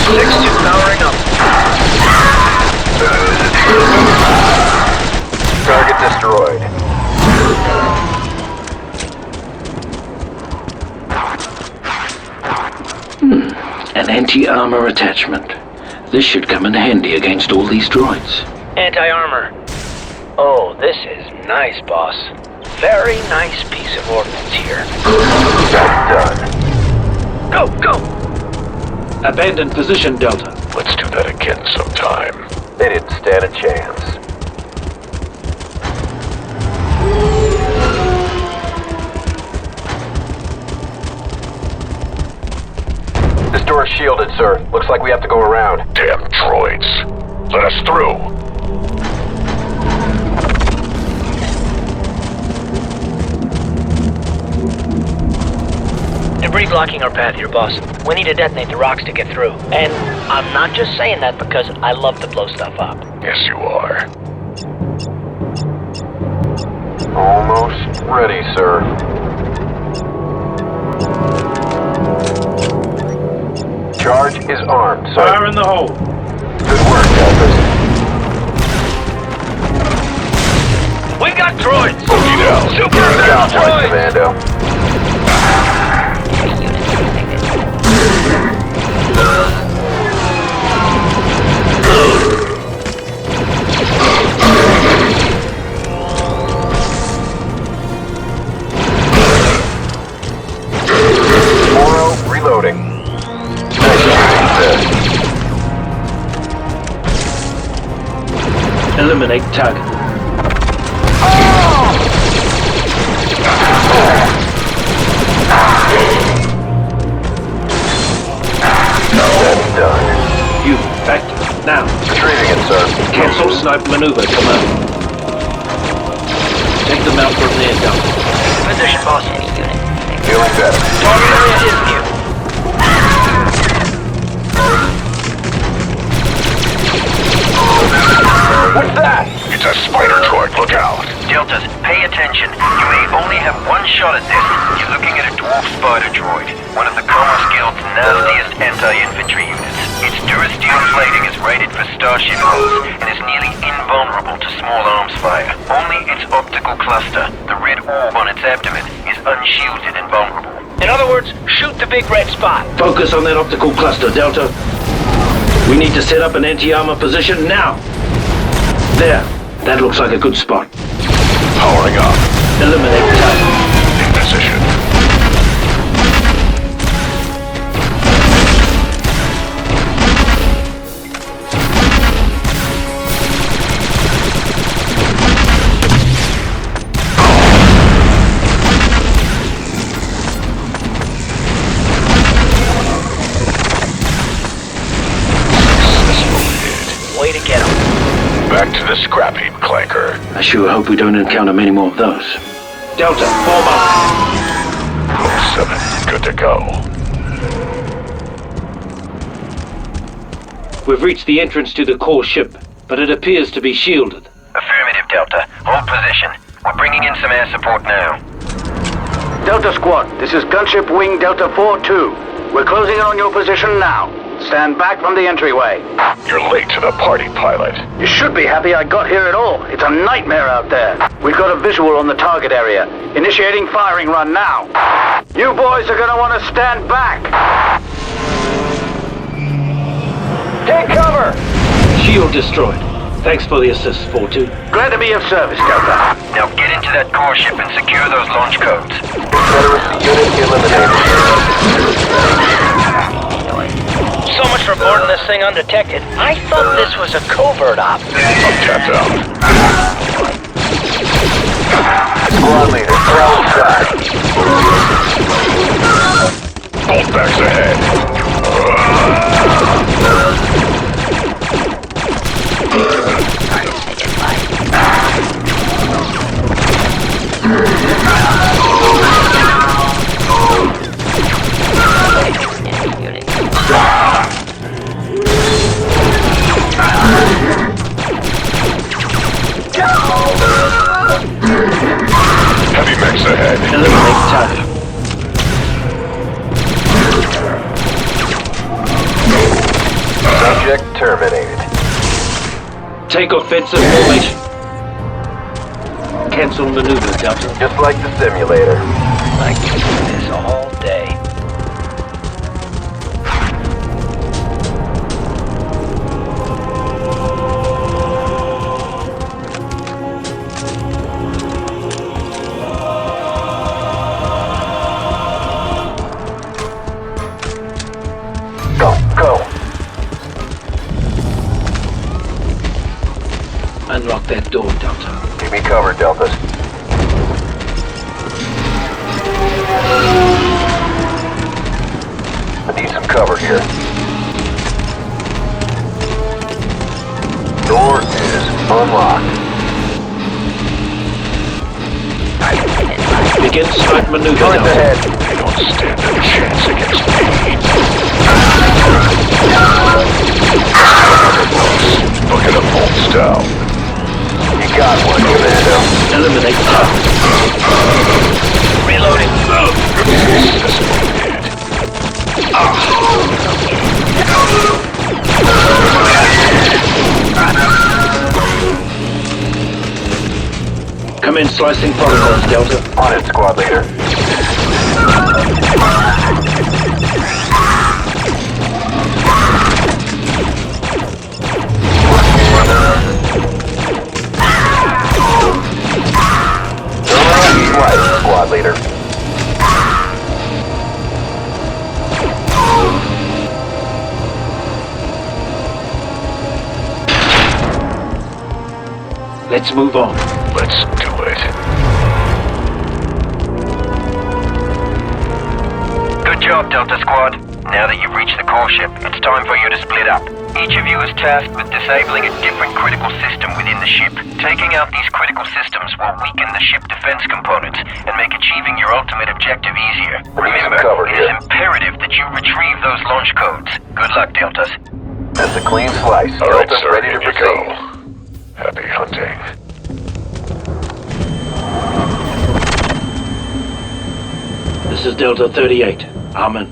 6-2 powering up. Target destroyed. An anti-armor attachment. This should come in handy against all these droids. Anti-armor. Oh, this is nice, boss. Very nice piece of ordnance here. That's done. Go, go! Abandon position, Delta. Let's do that again sometime. They didn't stand a chance. This door is shielded, sir. Looks like we have to go around. Damn droids. Let us through. Debris blocking our path here, boss. We need to detonate the rocks to get through. And I'm not just saying that because I love to blow stuff up. Yes, you are. Almost ready, sir. Charge is armed, sir. Fire in the hole. Good work, Deltas. We got droids! Boogie down. Super Got fast one, droids! Commando. Reloading. Eliminate target. That's done. You, back now. Retrieving it, sir. Cancel snipe maneuver, Commando. Take them out from there, Delta. Position, boss. Feeling better. Target area is view. What's that? It's a spider droid. Look out. Deltas, pay attention. You may only have one shot at this. You're looking at a dwarf spider droid, one of the Commerce Guild's nastiest anti-infantry units. Its durasteel plating is rated for starship hulls and is nearly invulnerable to small arms fire. Only its optical cluster, the red orb on its abdomen, is unshielded and vulnerable. In other words, shoot the big red spot. Focus on that optical cluster, Delta. We need to set up an anti-armor position now. There. That looks like a good spot. Powering up. Eliminate target. In position. Way to get him. Back to the scrap heap, Clanker. I sure hope we don't encounter many more of those. Delta, form up. 07, good to go. We've reached the entrance to the core ship, but it appears to be shielded. Affirmative, Delta. Hold position. We're bringing in some air support now. Delta Squad, this is Gunship Wing Delta 4-2. We're closing in on your position now. Stand back from the entryway. You're late to the party, pilot. You should be happy I got here at all. It's a nightmare out there. We've got a visual on the target area. Initiating firing run now. You boys are gonna want to stand back. Take cover! Shield destroyed. Thanks for the assist, 4-2. Glad to be of service, Delta. Now get into that core ship and secure those launch codes. So much for boarding this thing undetected. I thought this was a covert op. I'm tapped out. Squad leader, throw inside. Bolt backs ahead. Heavy mechs ahead. Eliminate target. Subject terminated. Take offensive formation. Cancel maneuver, Delta. Just like the simulator. I can do this all day. Go. Unlock that door, Delta. Keep me covered, Deltas. I need some cover here. Door is unlocked. Begin snipe maneuver, Join Delta. ahead. They don't stand a chance against me. Bucket of bolts down. You got one, Commando. Eliminate target. Reloading. Come in, slicing protocols, Delta. On it, squad leader. Right, squad leader. Let's move on. Let's do it. Good job, Delta Squad. Now that you've reached the core ship, it's time for you to split up. Each of you is tasked with disabling a different critical system within the ship. Taking out these critical systems will weaken the ship defense components and make achieving your ultimate objective easier. Remember, cover it here. is imperative that you retrieve those launch codes. Good luck, Deltas. That's a clean slice. All right, Delta's sir, ready to here we proceed. go. Happy hunting. This is Delta 38. Amen.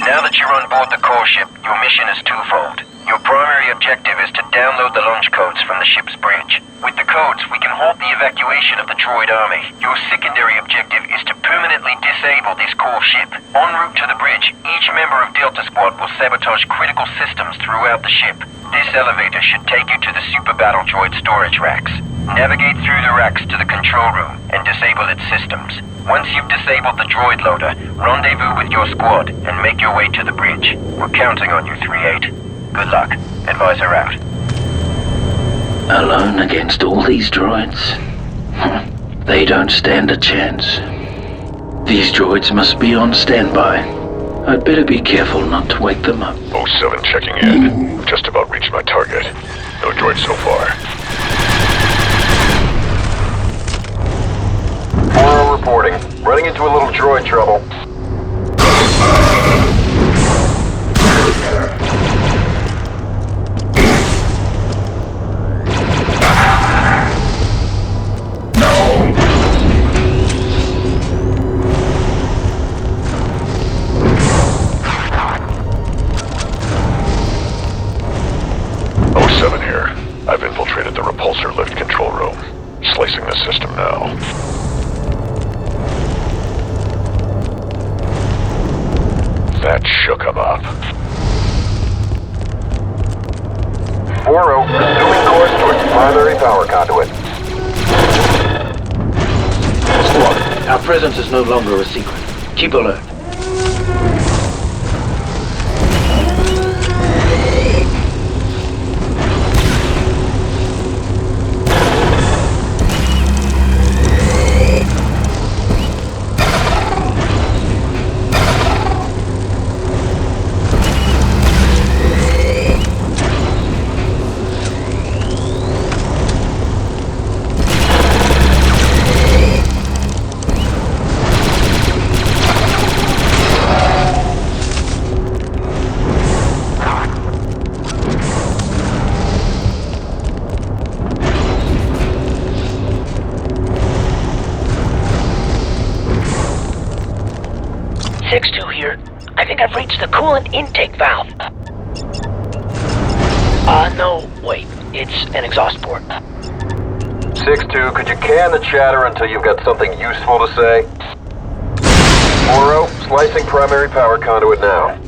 Now that you're on board the core ship, your mission is twofold. Your primary objective is to download the launch codes from the ship's bridge. With the codes, we can halt the evacuation of the droid army. Your secondary objective is to permanently disable this core ship. En route to the bridge, each member of Delta Squad will sabotage critical systems throughout the ship. This elevator should take you to the Super Battle Droid storage racks. Navigate through the racks to the control room and disable its systems. Once you've disabled the droid loader, rendezvous with your squad and make your way to the bridge. We're counting on you, 3-8. Good luck. Advisor out. Alone against all these droids? They don't stand a chance. These droids must be on standby. I'd better be careful not to wake them up. 07 checking in. Just about reached my target. No droids so far. 4 reporting. Running into a little droid trouble. Placing the system now. That shook him up. 4-0, resuming course towards primary power conduit. Squad, our presence is no longer a secret. Keep alert. I think I've reached the coolant intake valve. No, wait. It's an exhaust port. 6-2, could you can the chatter until you've got something useful to say? 4-0, slicing primary power conduit now.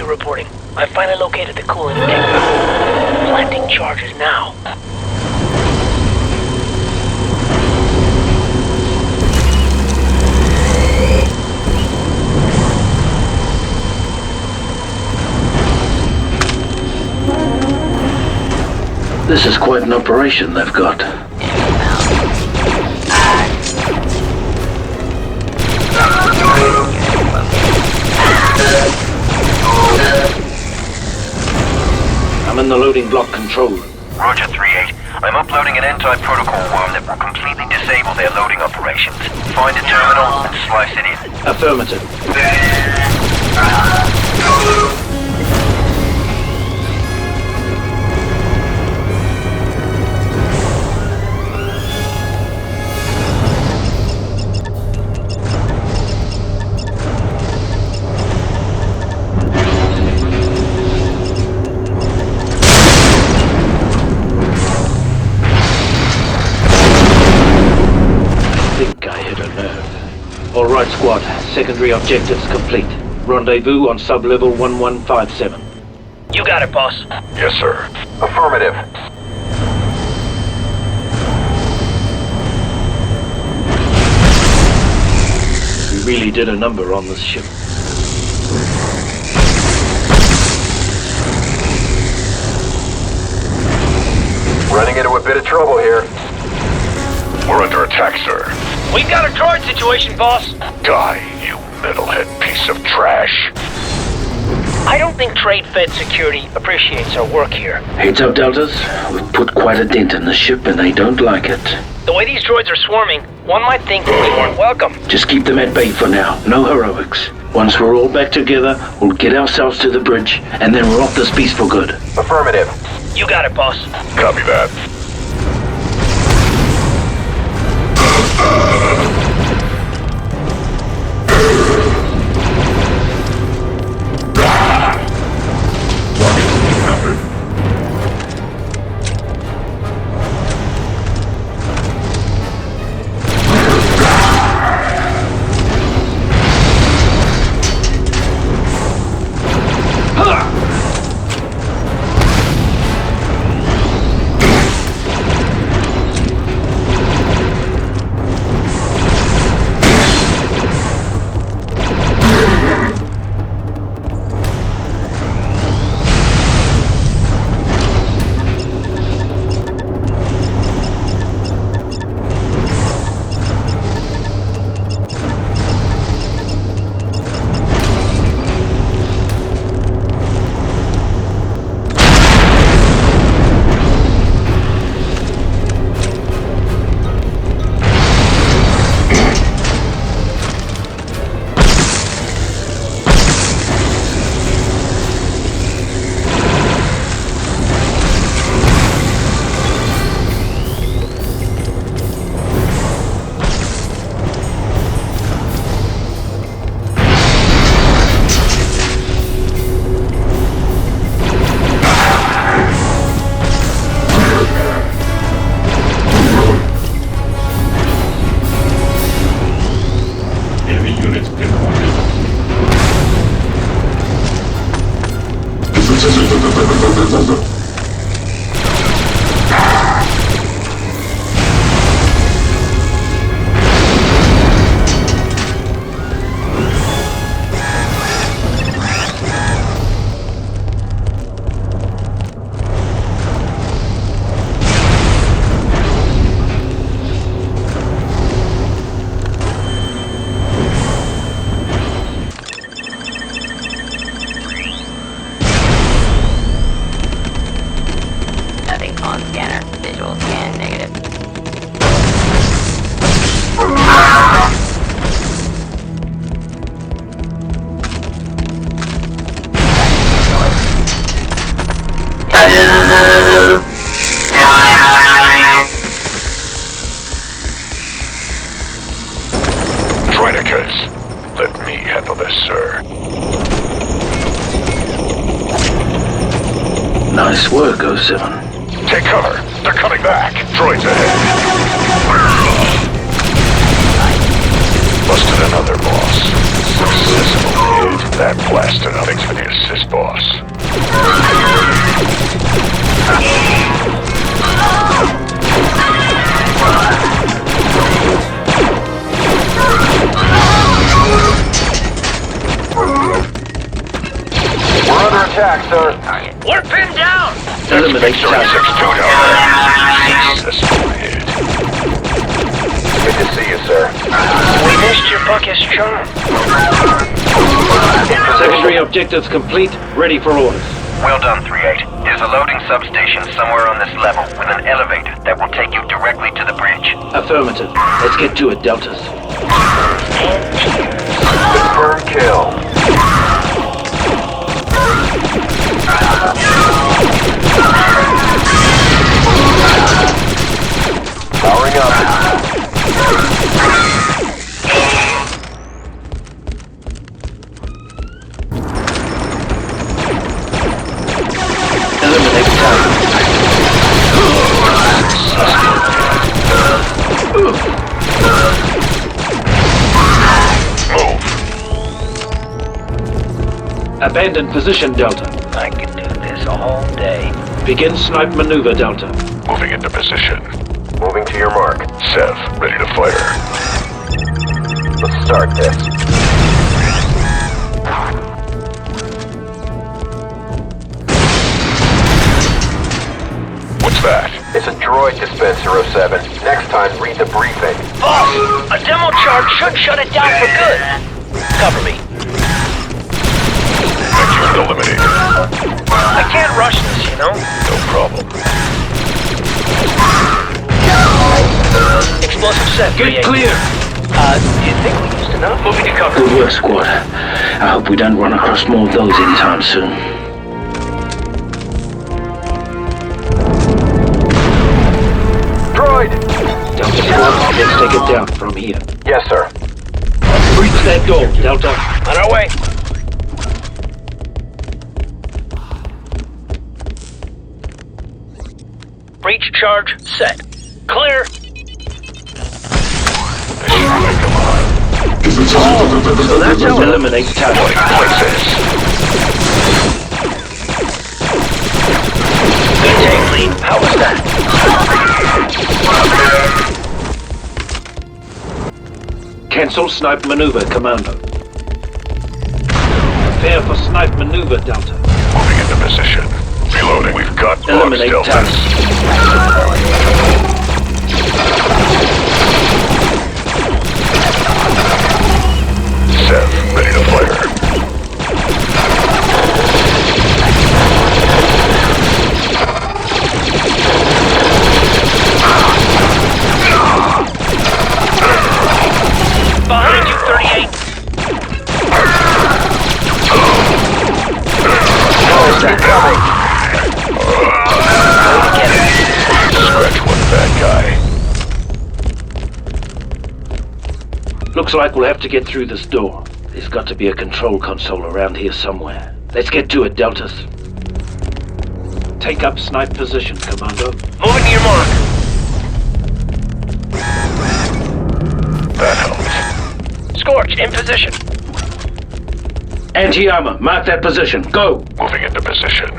Reporting. I finally located the coolant intake valve. Planting charges now. This is quite an operation they've got. I'm in the loading block control room. Roger, 3-8. I'm uploading an anti-protocol worm that will completely disable their loading operations. Find a terminal and slice it in. Affirmative. All right, squad. Secondary objectives complete. Rendezvous on sub-level 1157. You got it, boss. Yes, sir. Affirmative. We really did a number on this ship. Running into a bit of trouble here. We're under attack, sir. We've got a droid situation, boss. Die, you metalhead piece of trash. I don't think Trade-Fed Security appreciates our work here. Heads up, Deltas. We've put quite a dent in the ship and they don't like it. The way these droids are swarming, one might think that we weren't welcome. Just keep them at bay for now. No heroics. Once we're all back together, we'll get ourselves to the bridge and then we're off this beast for good. Affirmative. You got it, boss. Copy that. Droidicas. Let me handle this, sir. Nice work, 07. Take cover. They're coming back. Droids ahead. Busted another boss. Successful hit. That blaster. Thanks for the assist, boss. We're under attack, sir. We're pinned down! Eliminate target. 6-2 down there. Successful hit. Good to see you, sir. We missed your buckish charm. Secondary objectives complete. Ready for orders. Well done, 3-8. There's a loading substation somewhere on this level with an elevator that will take you directly to the bridge. Affirmative. Let's get to it, Deltas. Confirm kill. Powering up. Eliminate target. Move. Abandon position, Delta. I could do this all day. Begin snipe maneuver, Delta. Moving into position. Moving to your mark. Seth, ready to fire. Let's start this. What's that? It's a droid dispenser, 07. Next time, read the briefing. Boss! A demo charge should shut it down for good. Cover me. Extra eliminated. I can't rush this, you know? No problem. Explosive set. Get clear! Do you think we used enough? Moving to cover. Good work, squad. I hope we don't run across more of those anytime soon. Droid! Delta squad, let's take it down from here. Yes, sir. Breach that door, Delta. On our way. Breach charge set. Clear. So that's how eliminate target. Good take, lead. How was that? Cancel snipe maneuver, Commando. Prepare for snipe maneuver, Delta. Moving into position. Reloading. We've got Eliminate box target. Seth, ready to fire. Behind you, 38. Scratch one bad guy. Looks like we'll have to get through this door. There's got to be a control console around here somewhere. Let's get to it, Deltas. Take up snipe position, Commando. Moving to your mark. That helps. Scorch, in position. Anti-armor, mark that position. Go! Moving into position.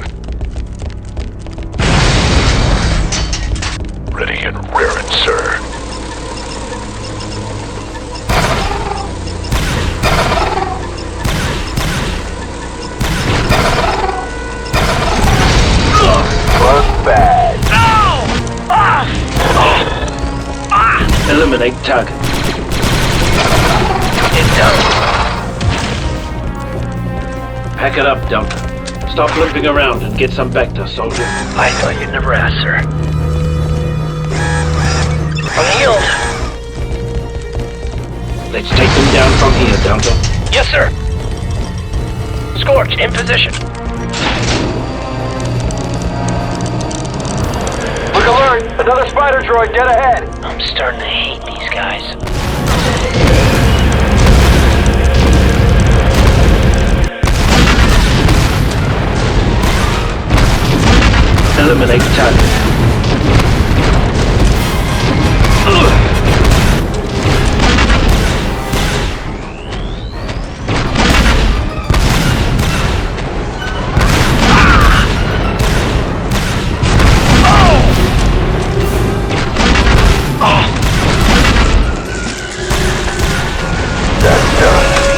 Ready and rearing, sir. Was bad. Eliminate target. It's done. Pack it up, Delta. Stop limping around and get some Vector, soldier. I thought you'd never ask, sir. I'm healed. Let's take them down from here, Delta. Yes, sir. Scorch, in position. Look alert! Another spider droid, get ahead! I'm starting to hate these guys. Eliminate target.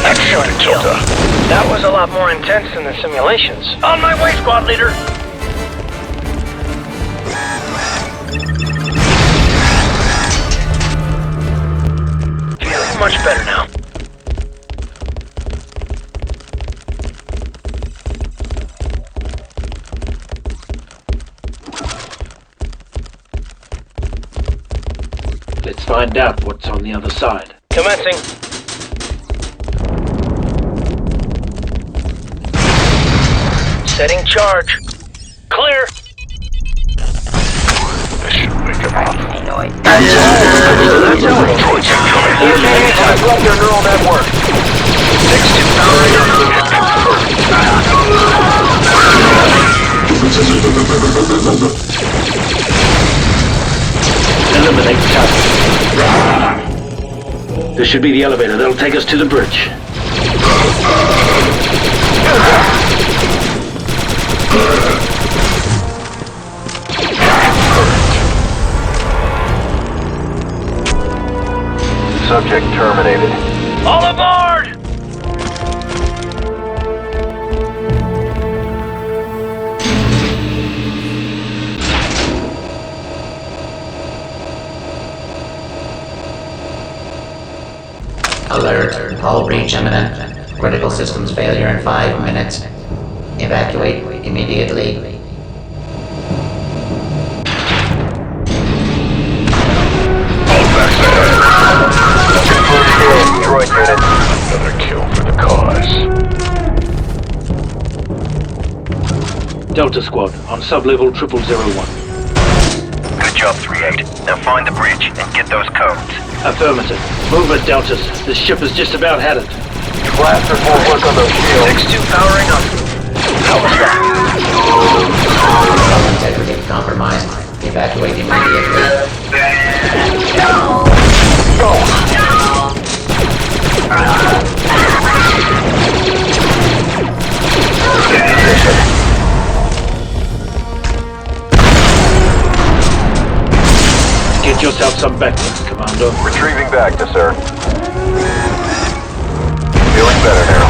Excellent kill. That was a lot more intense than the simulations. On my way, squad leader. Feeling much better now. Let's find out what's on the other side. Commencing. Setting charge. Clear. This should wake him up. That's left your neural network. 6-2 powering Eliminate target. This should be the elevator. That'll take us to the bridge. Subject terminated. All aboard! Alert. Hull breach imminent. Critical systems failure in 5 minutes. Evacuate immediately. Droid unit. Another kill for the cause. Delta Squad, on sub-level 0001. Good job, 3-8. Now find the bridge and get those codes. Affirmative. Movement, Deltas. This ship has just about had it. Blasters won't work on those shields. 6-2 powering up. How was that? Hull integrity compromised. Evacuate immediately. Get yourself some backup, Commando. Retrieving back to sir. Feeling better now.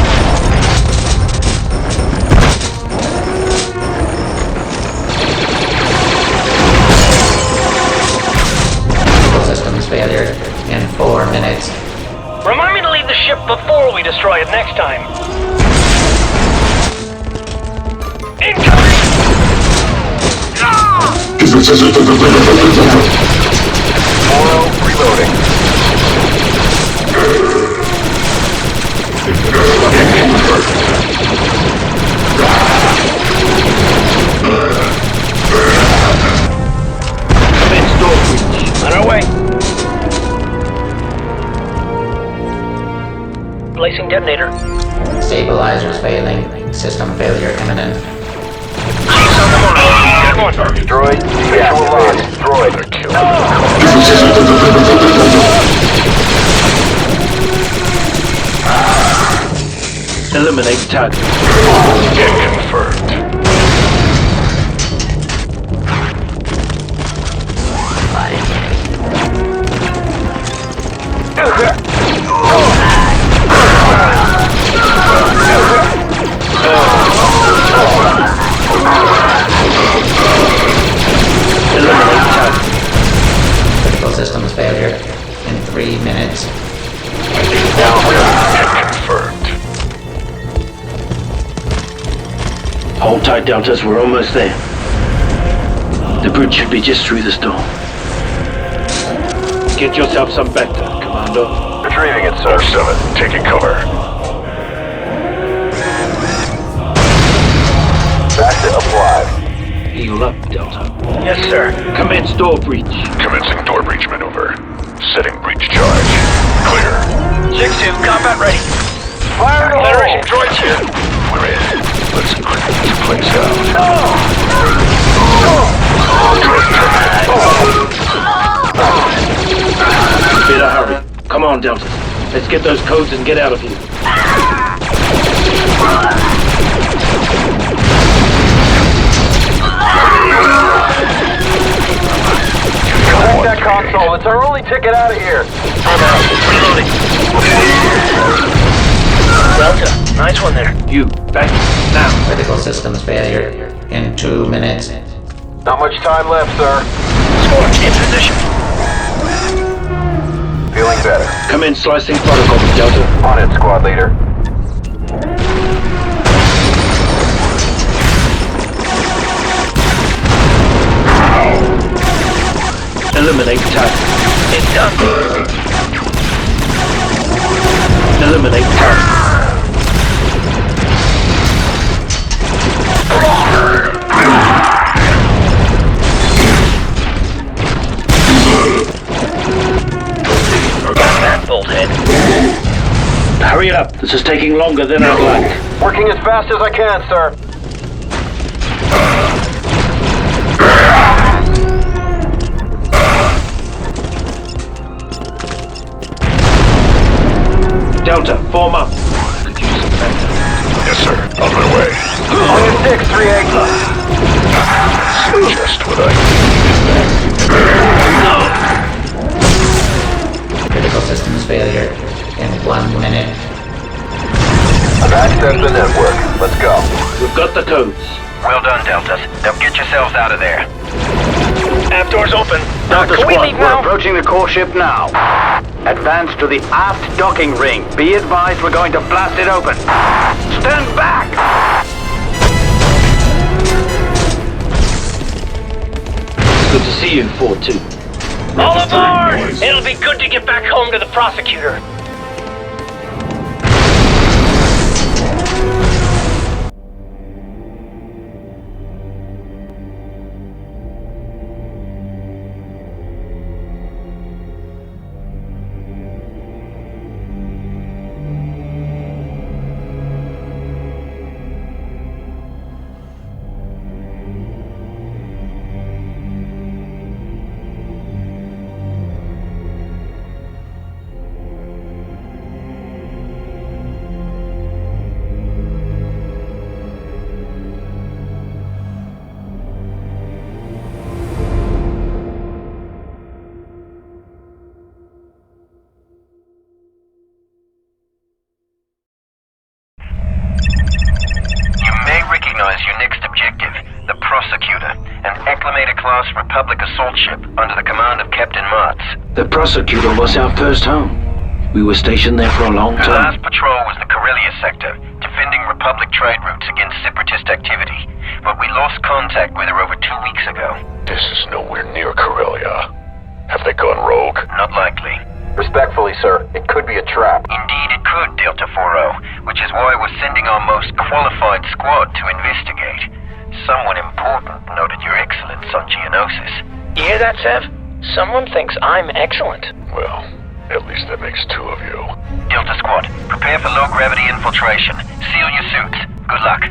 Systems failure in 4 minutes. Remind me to leave the ship before we destroy it next time. Incoming! Moro reloading. Commence door breach. On our way. Placing detonator. Stabilizers failing. System failure imminent. Chief's on the mark. Good one. Droid, visual lost. Droid. Another kill. Eliminate target. Get confirmed. Eliminate target. Critical systems failure in 3 minutes. Get confirmed. Hold tight, Deltas. We're almost there. The bridge should be just through this door. Get yourself some backup, Commando. Retrieving it, sir. 7, taking cover. Facet applied. Heal up, Delta. Yes, sir. Commence door breach. Commencing door breach maneuver. Setting breach charge. Clear. 6-2, combat ready. Fire in the Federation hole. droids here. We're in. Let's clear this place out. Come on, Delta. Let's get those codes and get out of here. Collect that console. It's our only ticket out of here. I'm out. Reloading. Delta, nice one there. You, back now. Critical systems failure in 2 minutes. Not much time left, sir. Scorch, in position. Feeling better. Come in, slicing protocol, Delta. On it, squad leader. Eliminate target. It's done. Eliminate target. Got that, bolthead. Hurry up. This is taking longer than I'd like. Working as fast as I can, sir. Delta, form up. Yes, sir. On my way. On your 6-3-8. Just what I Critical systems failure in 1 minute. I've accessed the network. Let's go. We've got the codes. Well done, Deltas. Now get yourselves out of there. Aft door's open. Delta Can we Squad, leave we're now? approaching the core ship now. Advance to the aft docking ring. Be advised we're going to blast it open. Stand back! It's good to see you, 4-2. All aboard! It'll be good to get back home to the prosecutor. Your next objective, the Prosecutor, an acclimated class Republic assault ship under the command of Captain Martz. The Prosecutor was our first home. We were stationed there for a long Her time. last patrol was the Corellia sector, defending Republic trade routes against separatist activity. But we lost contact with her over 2 weeks ago. This is nowhere near Corellia. Have they gone rogue? Not likely. Respectfully, sir, it could be a trap. Indeed it could, Delta 4-0, which is why we're sending our most qualified squad to investigate. Someone important noted your excellence on Geonosis. You hear that, Sev? Someone thinks I'm excellent. Well, at least that makes 2 of you. Delta Squad, prepare for low-gravity infiltration. Seal your suits. Good luck.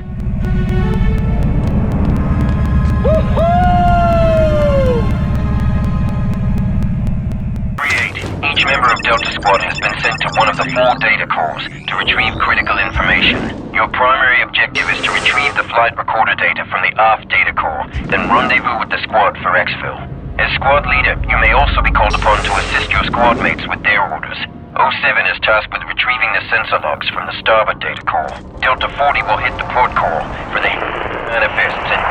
Each member of Delta Squad has been sent to one of the 4 data cores to retrieve critical information. Your primary objective is to retrieve the flight recorder data from the aft data core, then rendezvous with the squad for exfil. As squad leader, you may also be called upon to assist your squad mates with their orders. 07 is tasked with retrieving the sensor logs from the starboard data core. Delta 40 will hit the port core for the manifests and...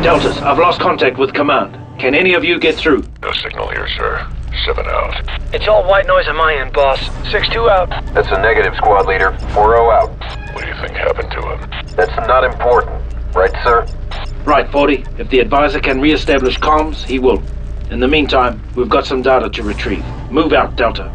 Deltas, I've lost contact with Command. Can any of you get through? No signal here, sir. 7 out. It's all white noise on my end, boss. 6-2 out. That's a negative, squad leader. 4-0 out. What do you think happened to him? That's not important. Right, sir? Right, 40. If the advisor can re-establish comms, he will. In the meantime, we've got some data to retrieve. Move out, Delta.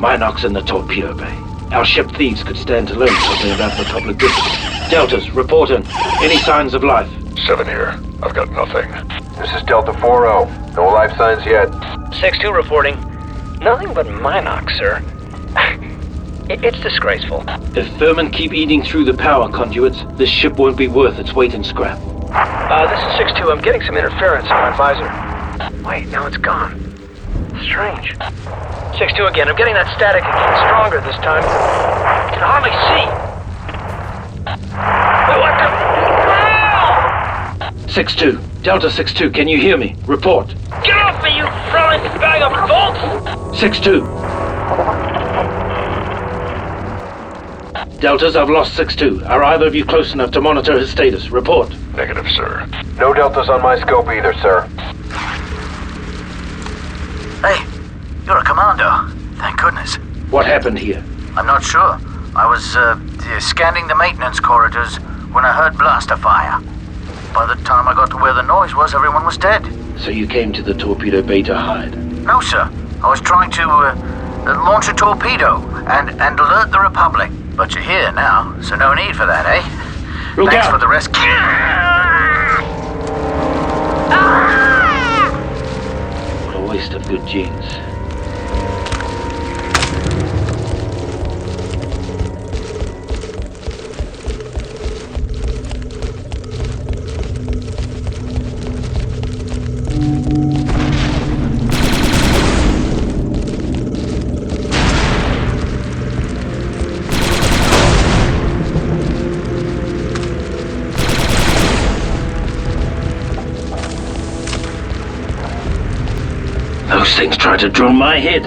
Minox in the torpedo bay. Our ship thieves could stand to learn something about Republic business. Deltas, report in. Any signs of life? 7 here. I've got nothing. This is Delta 4-0. No life signs yet. 6-2 reporting. Nothing but Minox, sir. It's disgraceful. If vermin keep eating through the power conduits, this ship won't be worth its weight in scrap. This is 6-2. I'm getting some interference on my visor. Wait, now it's gone. Strange. 6-2 again. I'm getting that static again. Stronger this time. I can hardly see. What the? 6-2. Delta 6-2, can you hear me? Report. Get off me, you throwing bag of bolts! 6-2. Deltas, I've lost 6-2. Are either of you close enough to monitor his status? Report. Negative, sir. No deltas on my scope either, sir. Hey, you're a commando. Thank goodness. What happened here? I'm not sure. I was scanning the maintenance corridors when I heard blaster fire. By the time I got to where the noise was, everyone was dead. So you came to the torpedo bay to hide? No, sir. I was trying to launch a torpedo and alert the Republic. But you're here now, so no need for that, eh? Look Thanks out. for the rescue. What a waste of good genes. Those things tried to drill my head.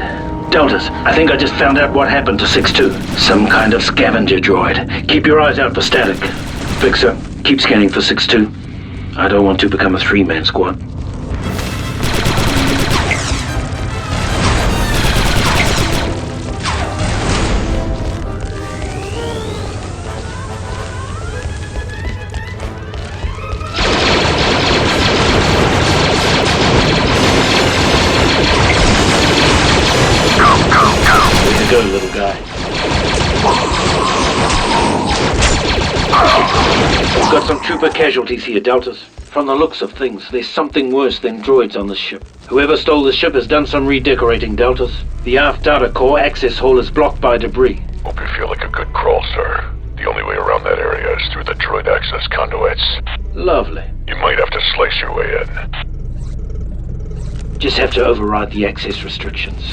Deltas, I think I just found out what happened to 6-2. Some kind of scavenger droid. Keep your eyes out for static. Fixer, keep scanning for 6-2. I don't want to become a three-man squad. Go, little guy. We've got some trooper casualties here, Deltas. From the looks of things, there's something worse than droids on this ship. Whoever stole the ship has done some redecorating, Deltas. The aft data core access hole is blocked by debris. Hope you feel like a good crawl, sir. The only way around that area is through the droid access conduits. Lovely. You might have to slice your way in. Just have to override the access restrictions.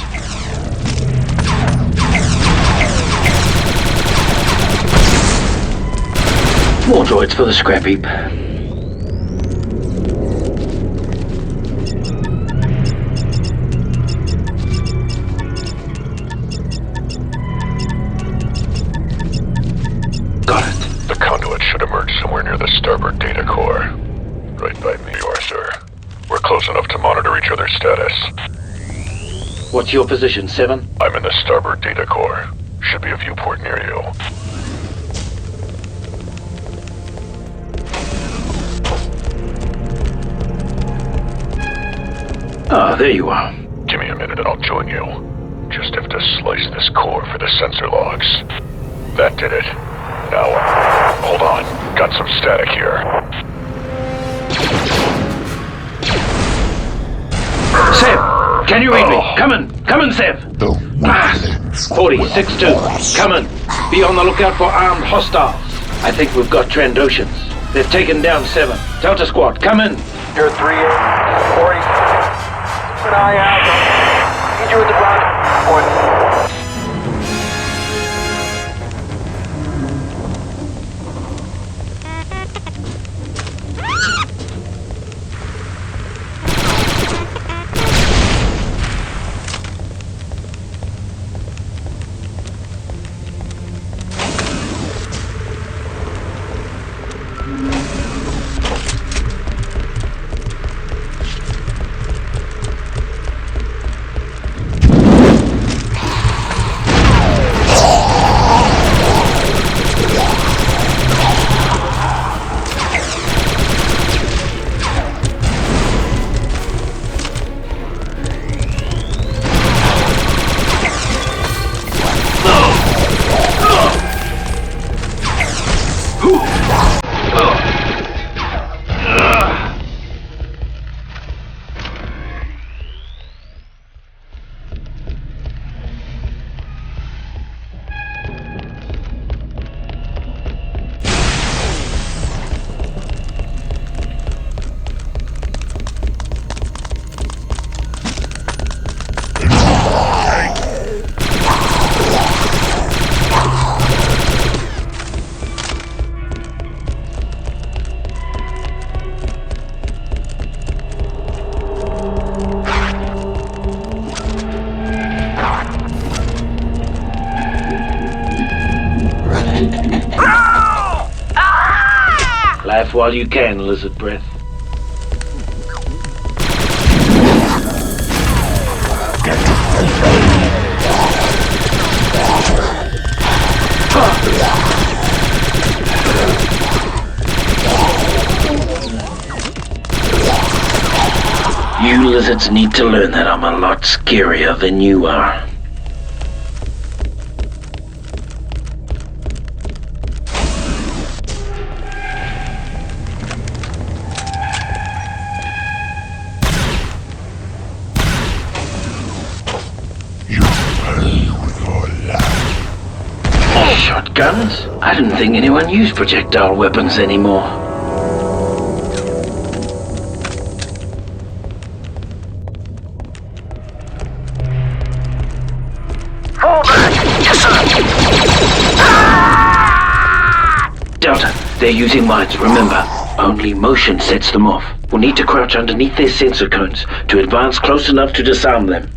More droids for the scrap heap. Got it. The conduit should emerge somewhere near the starboard data core. Right by me, you are, sir. We're close enough to monitor each other's status. What's your position, 7? I'm in the starboard data core. Should be a viewport near you. Ah, there you are. Give me a minute and I'll join you. Just have to slice this core for the sensor logs. That did it. Now, hold on. Got some static here. Seb, can you read me? Come in, Seb. 40-6-2, come in. Be on the lookout for armed hostiles. I think we've got Trandoshans. They've taken down 7. Delta Squad, come in. You're 3-8, 40. Keep an eye out. Need you at the front. One. off while you can, Lizard Breath. You lizards need to learn that I'm a lot scarier than you are. Shotguns? I didn't think anyone used projectile weapons anymore. Fall back! Yes, sir! Delta, they're using mines, remember. Only motion sets them off. We'll need to crouch underneath their sensor cones to advance close enough to disarm them.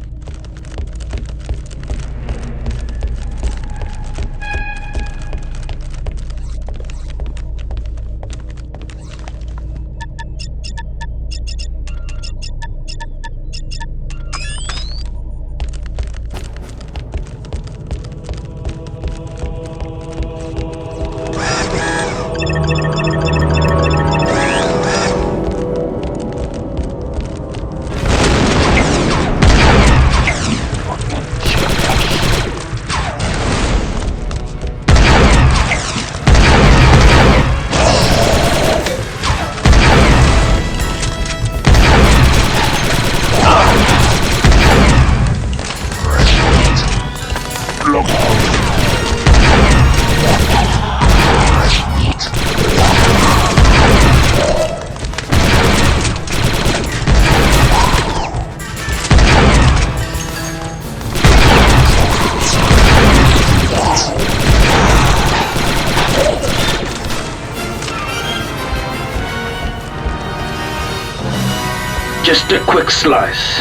Just a quick slice.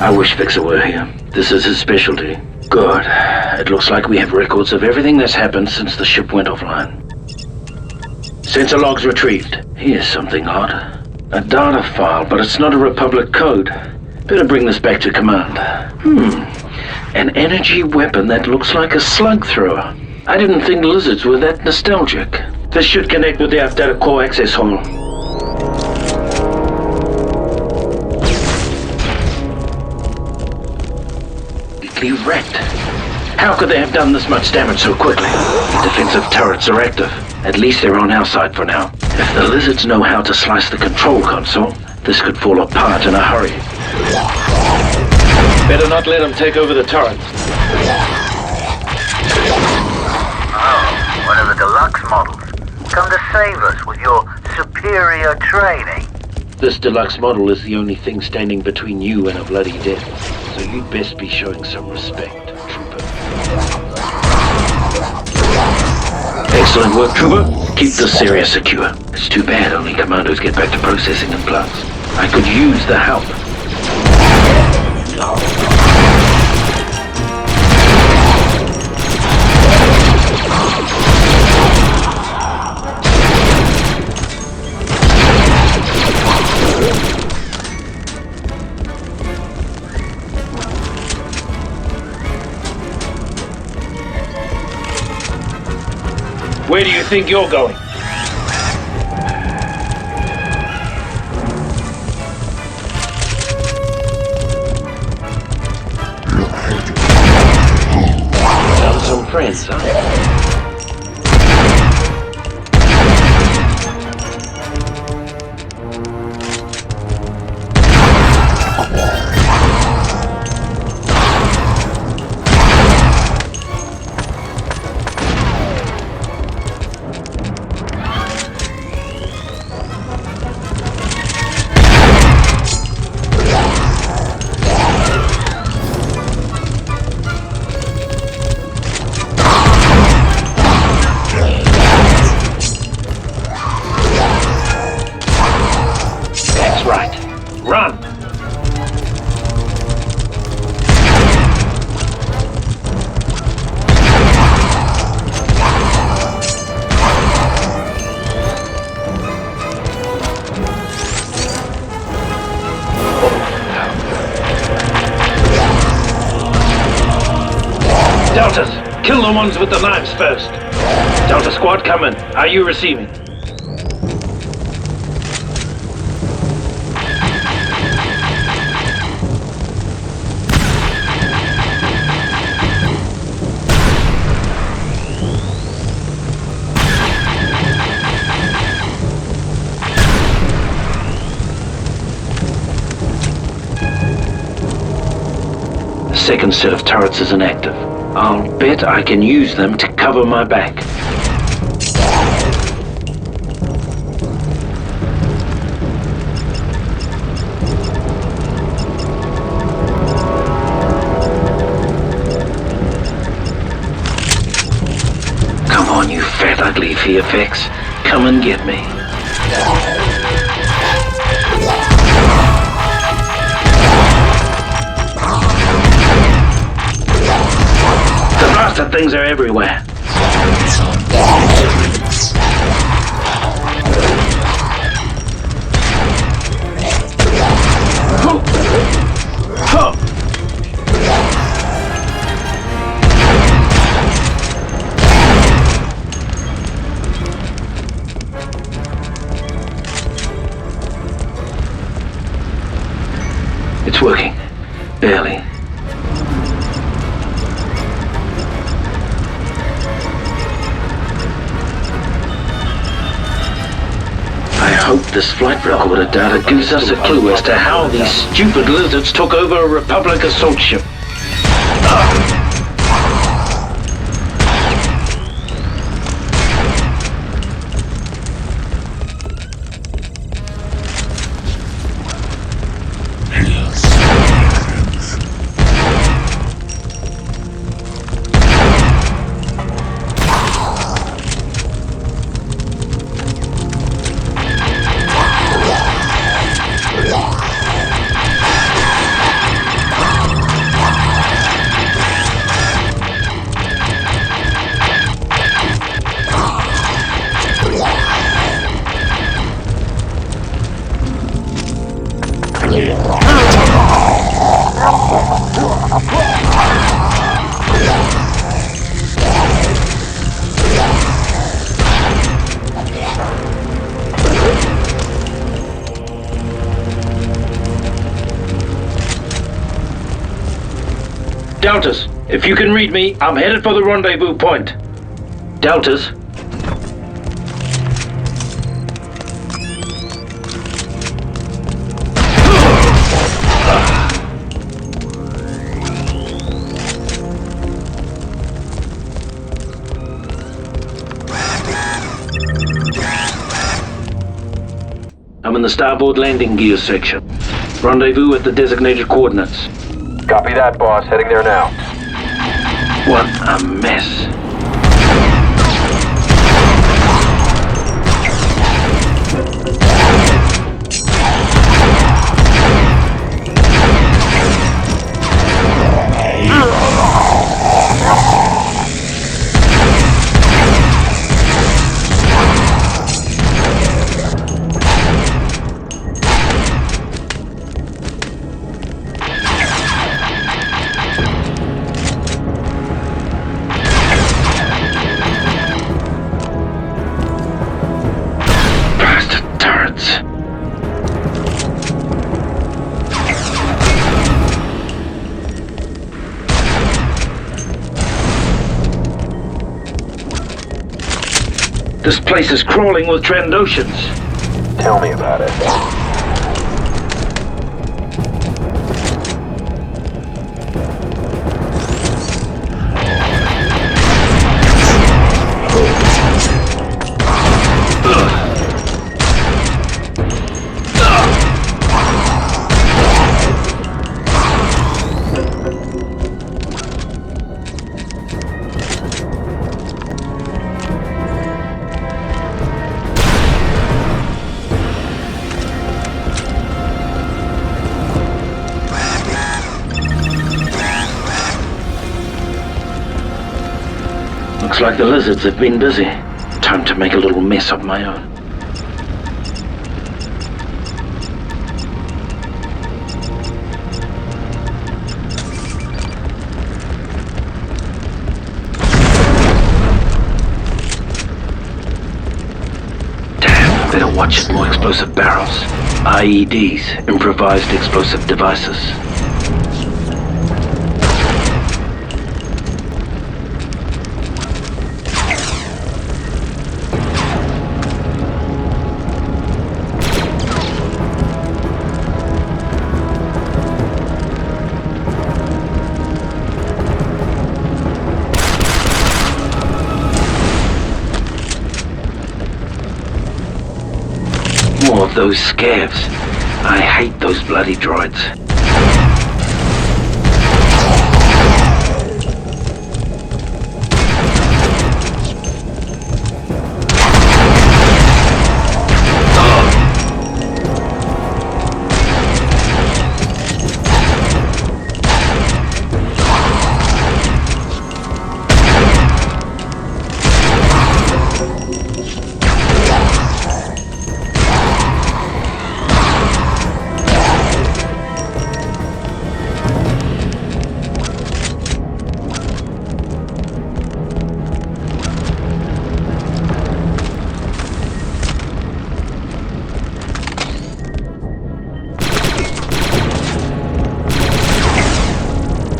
I wish Fixer were here. This is his specialty. Good. It looks like we have records of everything that's happened since the ship went offline. Sensor logs retrieved. Here's something odd. A data file, but it's not a Republic code. Better bring this back to command. An energy weapon that looks like a slug thrower. I didn't think lizards were that nostalgic. This should connect with the data core access hall. Wrecked. How could they have done this much damage so quickly? Defensive turrets are active. At least they're on our side for now. If the lizards know how to slice the control console, this could fall apart in a hurry. Better not let them take over the turrets. Oh, one of the deluxe models. Come to save us with your superior training. This deluxe model is the only thing standing between you and a bloody death. So you'd best be showing some respect, Trooper. Excellent work, Trooper. Keep this area secure. It's too bad only commandos get back to processing implants. I could use the help. Where do you think you're going? Found some friends, huh? Kill the ones with the knives first. Delta Squad coming. Are you receiving? The second set of turrets is inactive. I'll bet I can use them to cover my back. Come on, you fat, ugly VFX. Come and get me. The blasted things are everywhere. It's working. Barely. I hope this flight recorder data gives us a clue as to how these stupid lizards took over a Republic assault ship. Deltas, if you can read me, I'm headed for the rendezvous point. Deltas. I'm in the starboard landing gear section. Rendezvous at the designated coordinates. Copy that, boss. Heading there now. What a mess. This place is crawling with Trandoshans. Tell me about it. Looks like the lizards have been busy. Time to make a little mess of my own. Better watch it, more explosive barrels. IEDs, improvised explosive devices. More of those scavs. I hate those bloody droids.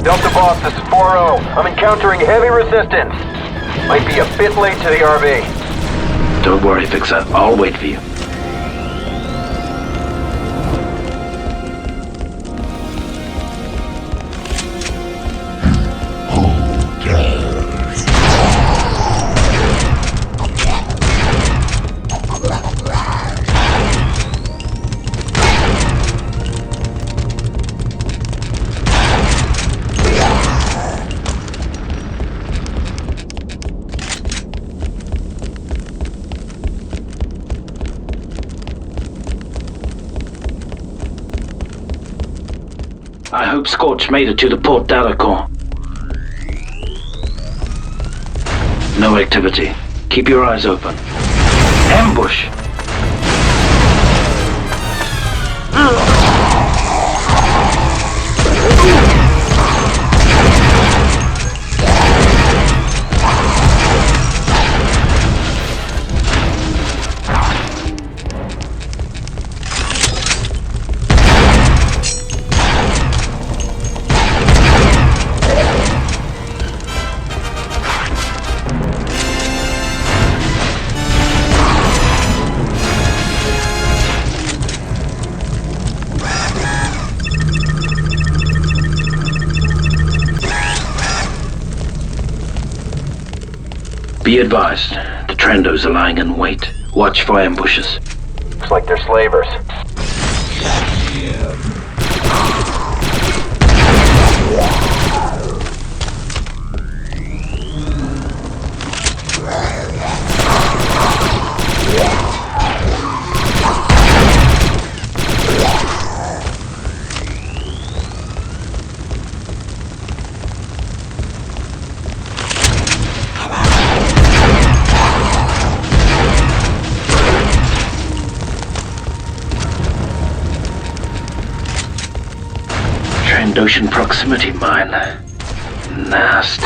Delta Boss, this is 4-0. I'm encountering heavy resistance. Might be a bit late to the RV. Don't worry, Fixer. I'll wait for you. I hope Scorch made it to the port data core. No activity. Keep your eyes open. Ambush! Be advised, the Trandos are lying in wait. Watch for ambushes. Looks like they're slavers. Trandoshan proximity mine. Nasty.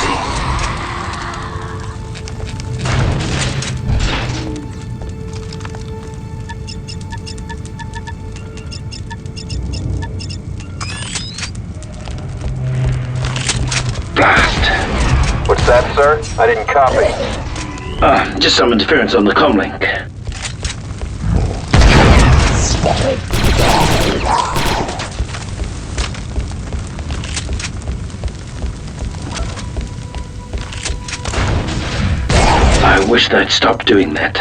Blast. What's that, sir? I didn't copy. Just some interference on the comlink. I wish they'd stop doing that.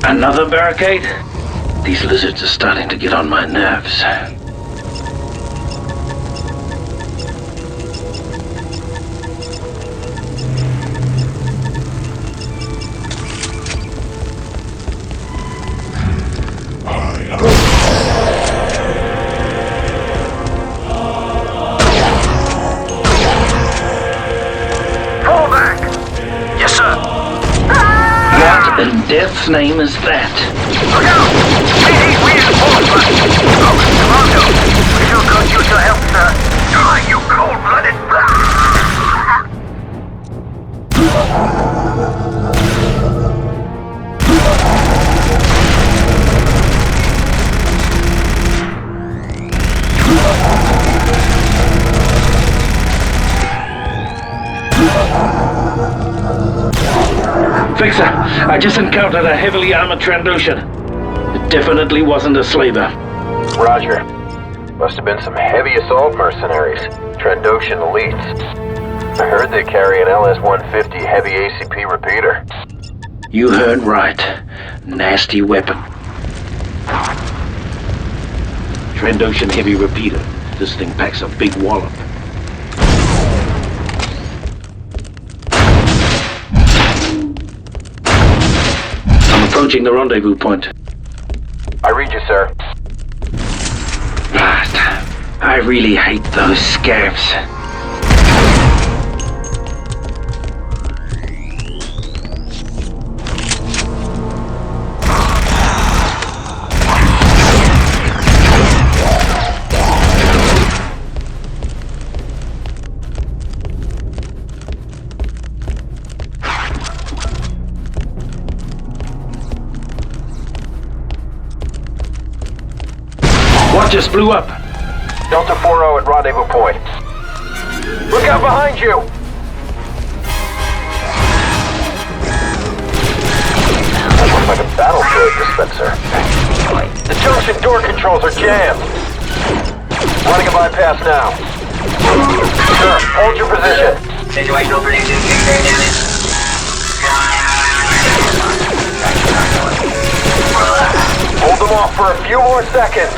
Another barricade? These lizards are starting to get on my nerves. earth's name is that? Look out! We need reinforcements! Commando, we do could use your help, sir. You cold-blooded... Fixer, I just encountered a heavily armored Trandoshan. It definitely wasn't a slaver. Roger. Must have been some heavy assault mercenaries. Trandoshan elites. I heard they carry an LS-150 heavy ACP repeater. You heard right. Nasty weapon. Trandoshan heavy repeater. This thing packs a big wallop. I'm approaching the rendezvous point. I read you, sir. I really hate those scavs. What just blew up? Delta 4-0 at rendezvous point. Look out behind you! That looks like a battle droid dispenser. The junction door controls are jammed. Running a bypass now. Sir, hold your position. Situational prediction, fixed damage. Hold them off for a few more seconds.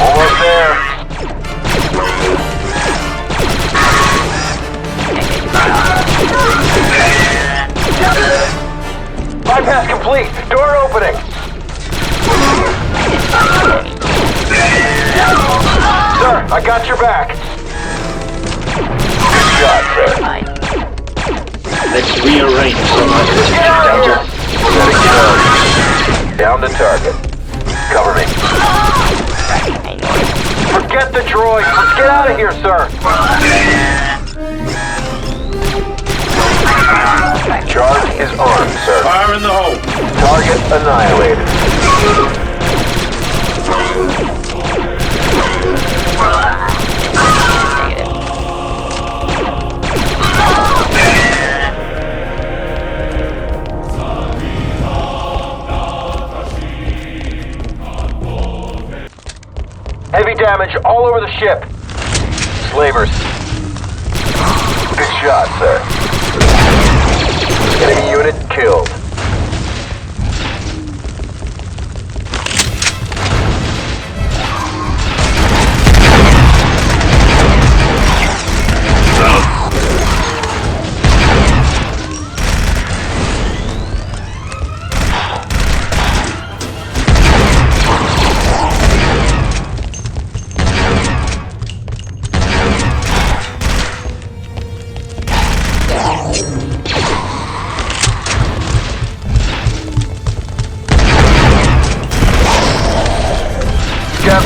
Almost there. Bypass complete. Door opening. Sir, I got your back. Good shot, sir. Let's rearrange some of this. Get out of here! Setting charge. Down to target. Cover me. Forget the droid. Let's get out of here, sir. Charge is armed, sir. Fire in the hole. Target annihilated. Heavy damage all over the ship. Slavers. Good shot, sir. Enemy unit killed.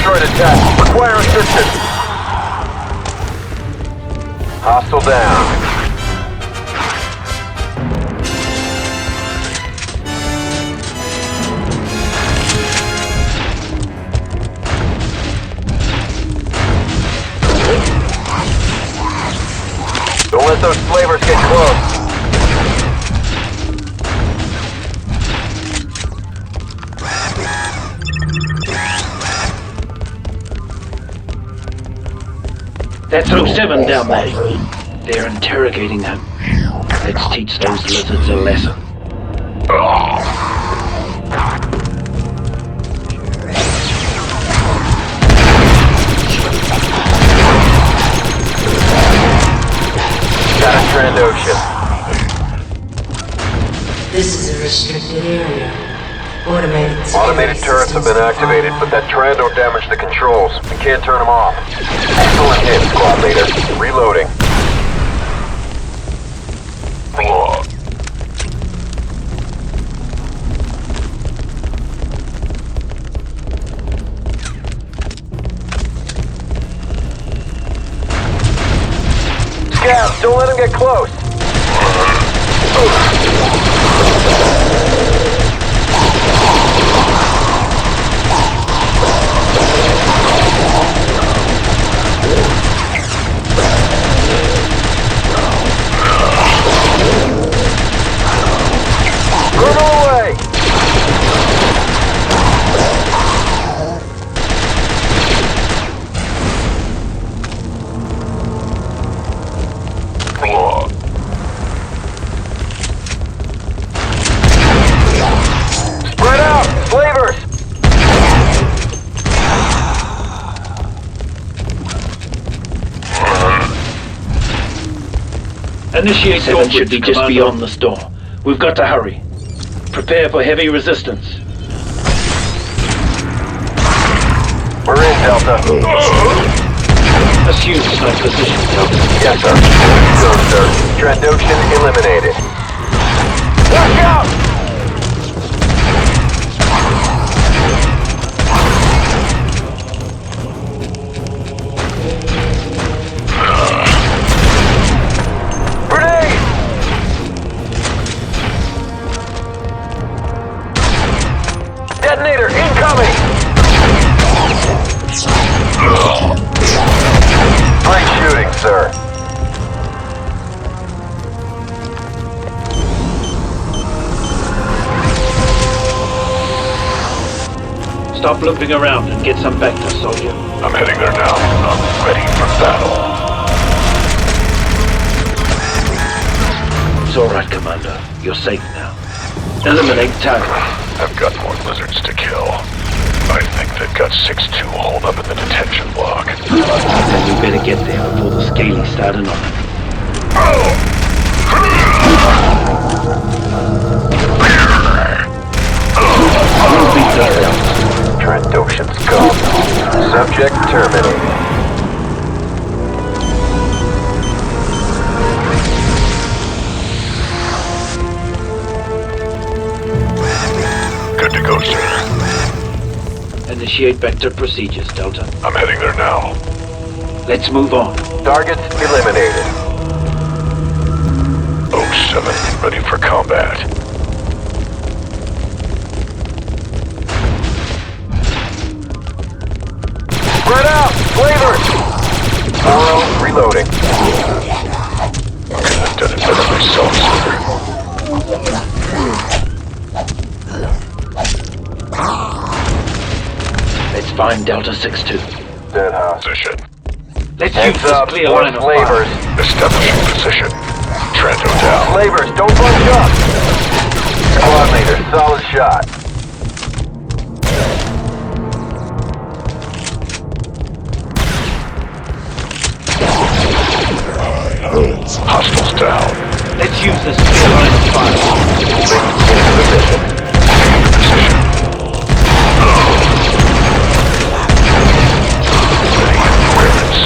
Droid attack. Require assistance. Hostile down. Don't let those slavers get close. That's 07 down there. They're interrogating her. Let's teach those lizards a lesson. Got a Trandoshan. This is a restricted area. Automated turrets have been activated, but that Trando damaged the controls. We can't turn them off. Excellent hit, squad leader. Reloading. Scavs, don't let him get close. Run away! Spread out! Slavers! Initiate 7 should be just beyond the store. We've got to hurry. Prepare for heavy resistance. We're in, Delta. Assume snipe position, Delta. Yes, sir. Go, sir. Trandoshan eliminated. Watch out! Grenade! Detonator incoming! Great shooting, sir. Stop looping around and get some vector, soldier. I'm heading there now. I'm ready for battle. It's all right, Commando. You're safe now. Eliminate target. I've got more lizards to kill. I think they've got 6-2 holed up in the detention block. Then we better get there before the scaly start on it. We'll beat those out. Trandoshan's gone. Subject terminated. Good to go, sir. Initiate vector procedures, Delta. I'm heading there now. Let's move on. Targets eliminated. 07, ready for combat. Spread out! Flavors! Burrow reloading. Couldn't have done it better myself, sir. Let's find Delta 6-2. Dead house. Position. Let's Heads use this up, clear more line of flavors. fire. Establishing position. Trando down. Flavors, don't bunch up! Squad leader, solid shot. Hostiles down. Let's use this clear line of fire. Position.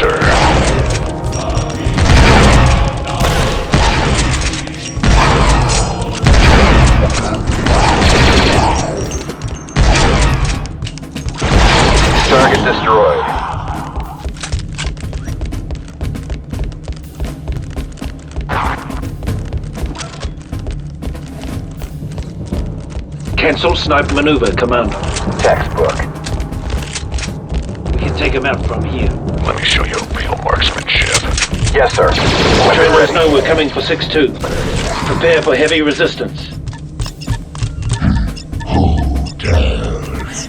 Sir. Target destroyed. Cancel snipe maneuver, Commando. Textbook. We can take him out from here. Let me show you real marksmanship. Yes, sir. Weapon Let us ready. know we're coming for 6-2. Prepare for heavy resistance. Who dares?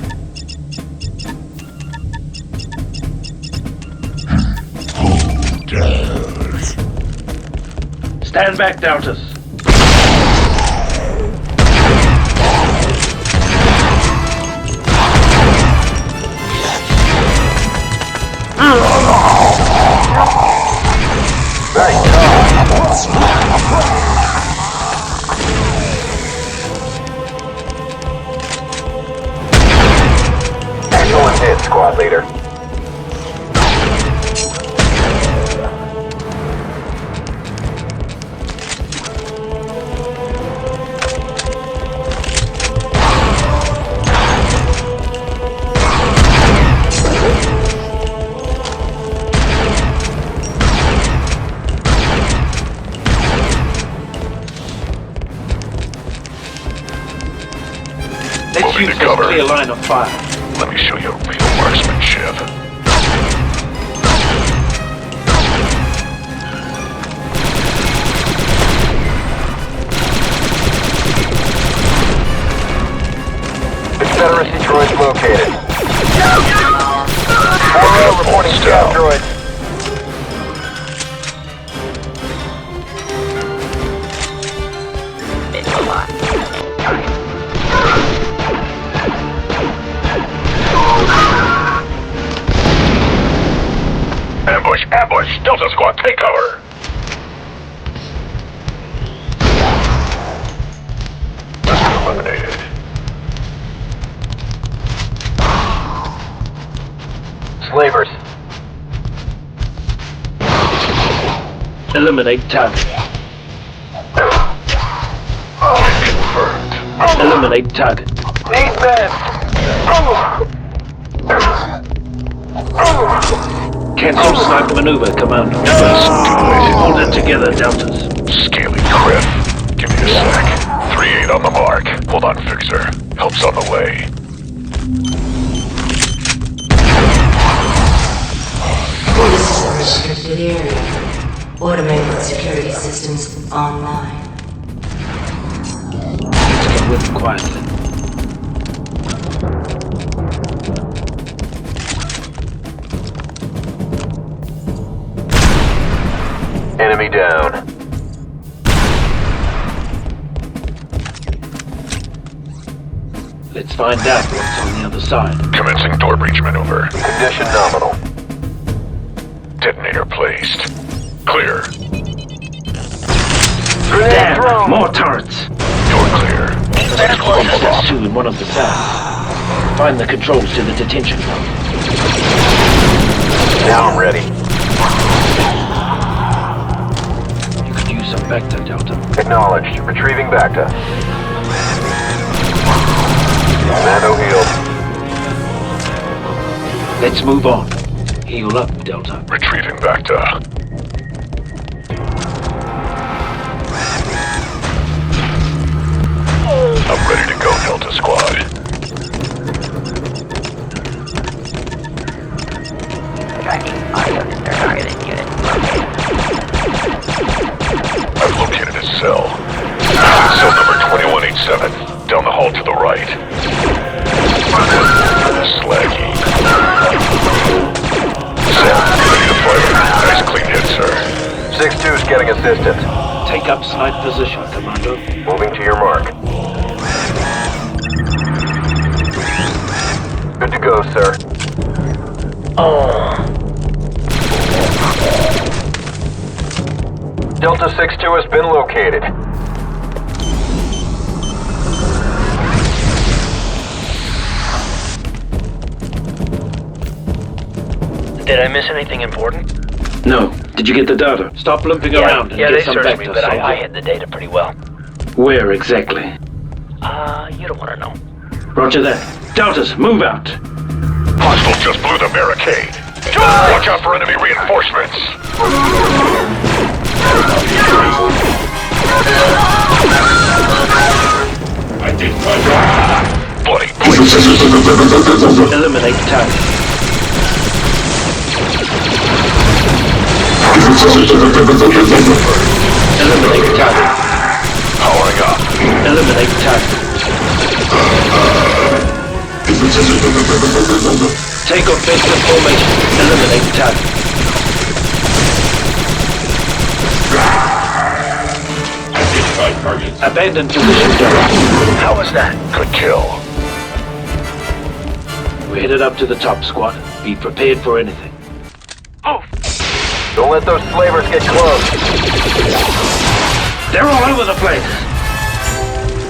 Who dares? Stand back, Deltas. Very tough. me Use to cover. clear line of fire. Let me show you real marksmanship. Confederacy droids located. 4-0 reporting scout droids. Ambush! Ambush! Delta Squad, take cover! Eliminated. Slavers. Eliminate target. Confirmed. Eliminate target. Need men. Cancel sniper maneuver, Commando. Let's do it. Hold it together, Deltas. Scaly Criff. Give me a sec. 3-8 on the mark. Hold on, Fixer. Help's on the way. This is a restricted area. Automated security systems online. Let's go with it quietly. Enemy down. Let's find out what's on the other side. Commencing door breach maneuver. Condition nominal. Detonator placed. Clear. Grenade Damn! thrown. More turrets! Door clear. Let's close them That's off. two in one of the cells. Find the controls to the detention zone. Now I'm ready. You could use some Bacta, Delta. Acknowledged. Retrieving Bacta. Commando healed. Let's move on. Heal up, Delta. Retrieving Bacta. I'm ready to go, Delta Squad. I've located a cell. Cell number 2187. Down the hall to the right. Slaggy. Cell, ready to fire. Nice clean hit, sir. 6-2's getting assistance. Take up snipe position, Commando. Moving to your mark. Good to go, sir. Delta 6-2 has been located. Did I miss anything important? No. Did you get the data? Stop limping around and yeah, get they some searched me, Bacta, but I soldier. hid the data pretty well. Where exactly? You don't want to know. Roger that. Deltas, move out. Hostile just blew the barricade. Watch out for enemy reinforcements. Bloody police. Eliminate target. Eliminate target. Powering up. Eliminate target. Take offensive formation. Eliminate target. Abandon position, Delta. How was that? Good kill. We're headed up to the top, squad. Be prepared for anything. Don't let those slavers get close. They're all over the place.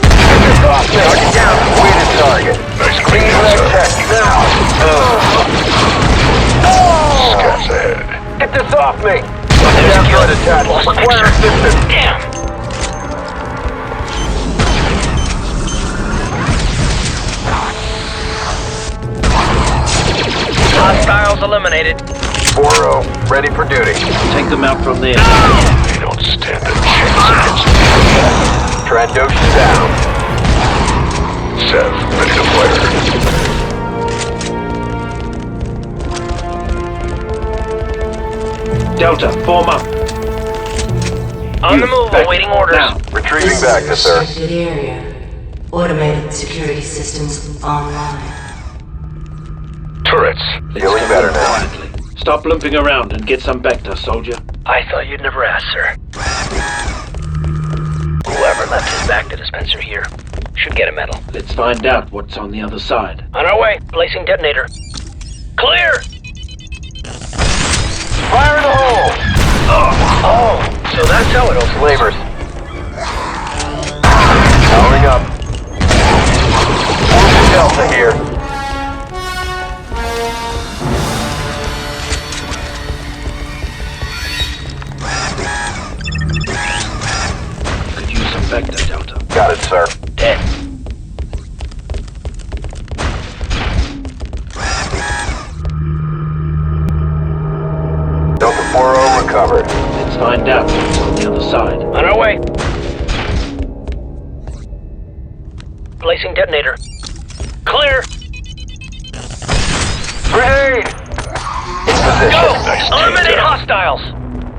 Get this off me. Target down. Weighted target. Nice clean hit, Leg sir. check now. Scats ahead. Get this off me. Down threat attached. Require assistance. Damn! Hostiles eliminated. 4-0. Ready for duty. Take them out from there. They don't stand a chance against me. Trandoshan down. Sev, ready to play. Delta, form up. On the move, awaiting orders. Now. Retrieving back to sir. Restricted area. Automated security systems online. Turrets. Feeling better now. Quietly. Stop limping around and get some Bacta, soldier. I thought you'd never ask, sir. Whoever left his Bacta dispenser here should get a medal. Let's find out what's on the other side. On our way. Placing detonator. Clear! Fire in the hole! Oh, so that's how it opens. Slavers. Powering up. Delta here. Could use some Bacta, Delta. Got it, sir. Dead. Delta 4-0 recovered. Let's find out what's on the other side. On our way. Placing detonator. Clear! Grenade! In position. Go! Eliminate hostiles!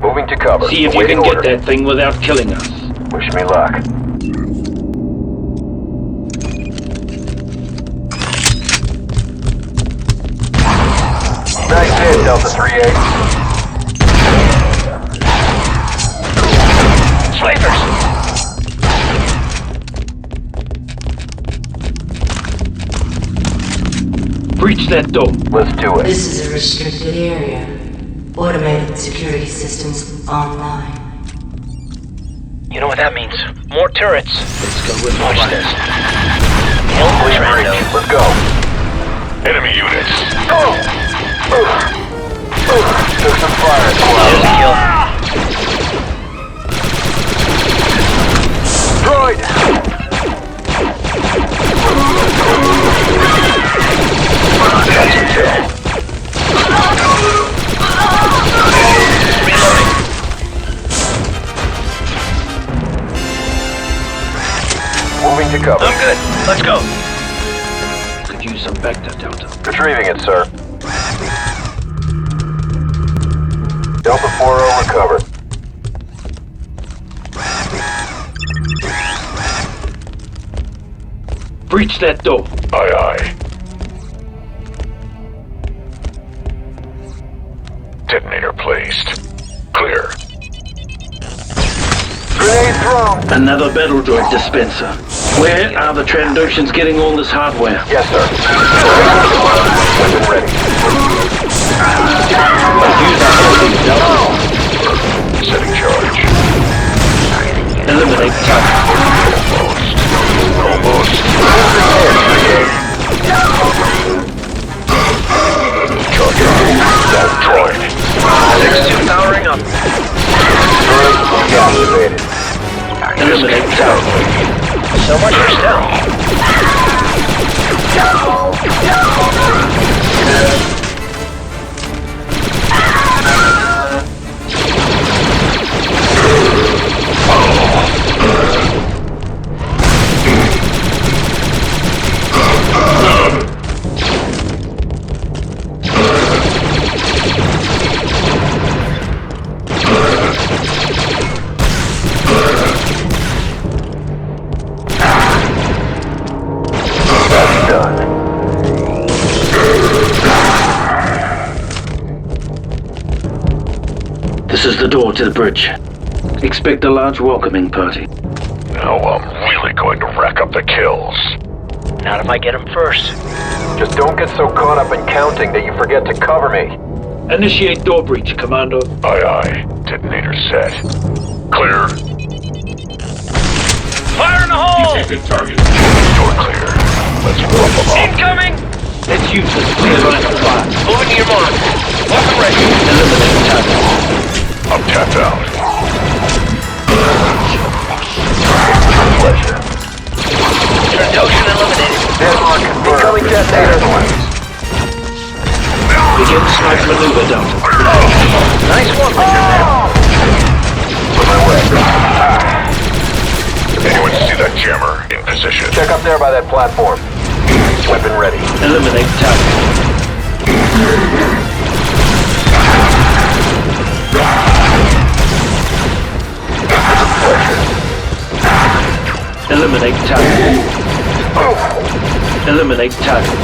Moving to cover. See if you Waiting can get order. that thing without killing us. Wish me luck. Nice hit, Delta 3-8. Slavers! Breach that door. Let's do it. This is a restricted area. Automated security systems online. You know what that means. More turrets. Let's go with Watch the this. Kill the Please Commando. breach. Let's go. Enemy units. Took some fire. There's a kill. Droid! That's a kill. Reloading. Moving to cover. I'm good. Let's go. Could use some Bacta, Delta. Retrieving it, sir. Delta 4-0 recovered. Breach that door. Aye, aye. Detonator placed. Clear. Grenade thrown! Another battle droid dispenser. Where are the Trandoshans getting all this hardware? Yes, sir. Weapon ready. Setting charge. Eliminate target. Almost. Charge. Droid. 6-2 powering up. Activated. Eliminate target. So much for stealth. This is the door to the bridge. Expect a large welcoming party. Now I'm really going to rack up the kills. Not if I get him first. Just don't get so caught up in counting that you forget to cover me. Initiate door breach, Commando. Aye, aye. Detonator set. Clear. Fire in the hole! Door clear. Let's rough them up. Incoming! Let's use this clear line of fire. Moving to your mark. Weapon ready. Eliminate target. I'm tapped out. Pleasure. Trandoshan eliminated. Deadlock confirmed. Incoming detonator. Begin snipe maneuver, Delta. Nice one, Major Man. On my way. Anyone see that jammer in position? Check up there by that platform. Weapon ready. Eliminate target. Eliminate target. Eliminate target.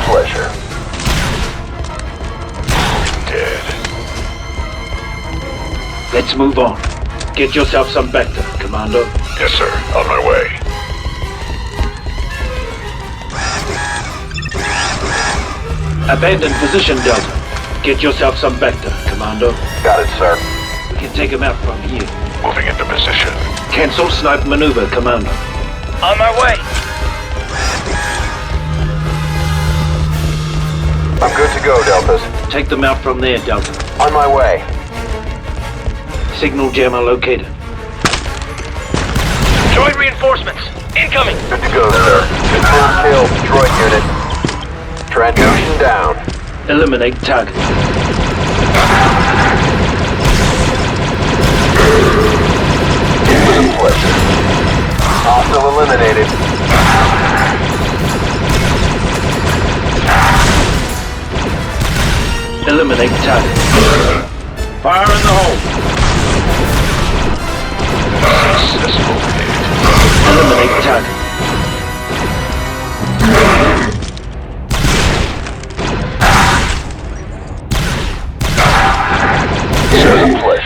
Pleasure. Dead. Let's move on. Get yourself some Bacta, Commando. Yes, sir. On my way. Abandon position, Delta. Get yourself some Bacta, Commando. Got it, sir. We can take him out from here. Moving into position. Cancel snipe maneuver, Commando. On my way. I'm good to go, Deltas. Take them out from there, Delta. On my way. Signal jammer located. Droid reinforcements. Incoming. Good to go, sir. Confirmed kill. Droid unit. Trandoshan down. Eliminate target. It was a pleasure. Hostile eliminated. Eliminate target. Fire in the hole. Eliminate target.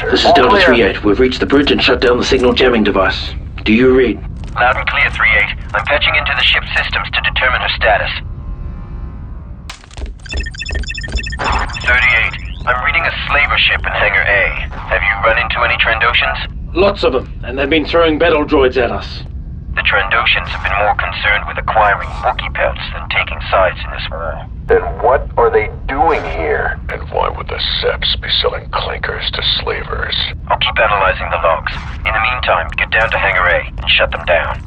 This is Delta 3-8. We've reached the bridge and shut down the signal jamming device. Do you read? Loud and clear, 3-8. I'm patching into the ship's systems to determine her status. 38. I'm reading a slaver ship in Hangar A. Have you run into any Trandoshans? Lots of them, and they've been throwing battle droids at us. The Trandoshans have been more concerned with acquiring Wookiee pelts than taking sides in this war. Then what are they doing here? And why would the Seps be selling clinkers to slavers? I'll keep analyzing the logs. In the meantime, get down to Hangar A and shut them down.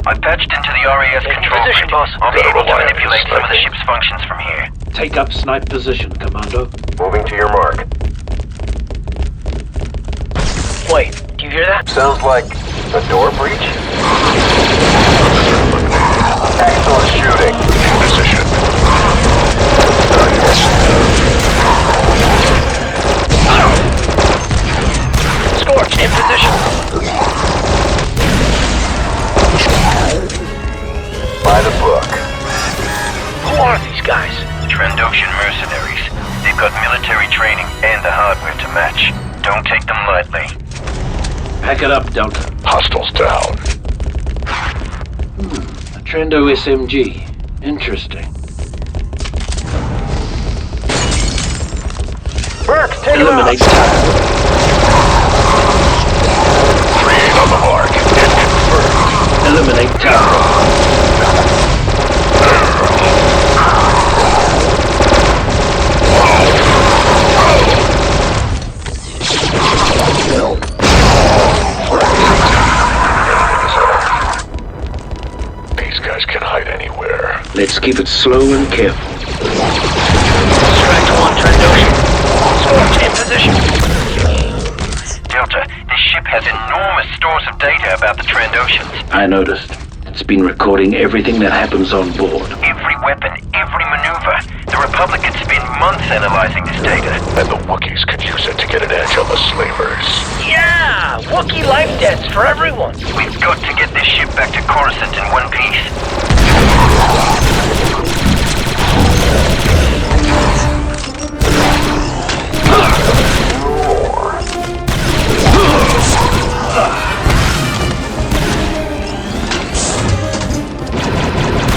I've patched into the RAS control position, grid. boss. I'll be Gotta able to rely on manipulate this some of the sniping. ship's functions from here. Take up snipe position, Commando. Moving to your mark. Wait, do you hear that? Sounds like a door breach? Excellent shooting. In position. Scorch, in position. By the book. Who are these guys? Trandoshan mercenaries. They've got military training and the hardware to match. Don't take them lightly. Pack it up, Delta. Hostiles down. A Trando SMG. Interesting. Burks, take him out! Eliminate target. 3-8 on the mark. Hit confirmed. Eliminate target. These guys can hide anywhere. Let's keep it slow and careful. Strike one, Trandoshan. Scorch, in position. Delta, this ship has enormous stores of data about the Trandoshans. I noticed. It's been recording everything that happens on board. Every weapon, every maneuver. The Republic could spend months analyzing this data. And the Wookiees could use it to get an edge on the slavers. Yeah! Wookiee life debts for everyone. We've got to get this ship back to Coruscant in one piece.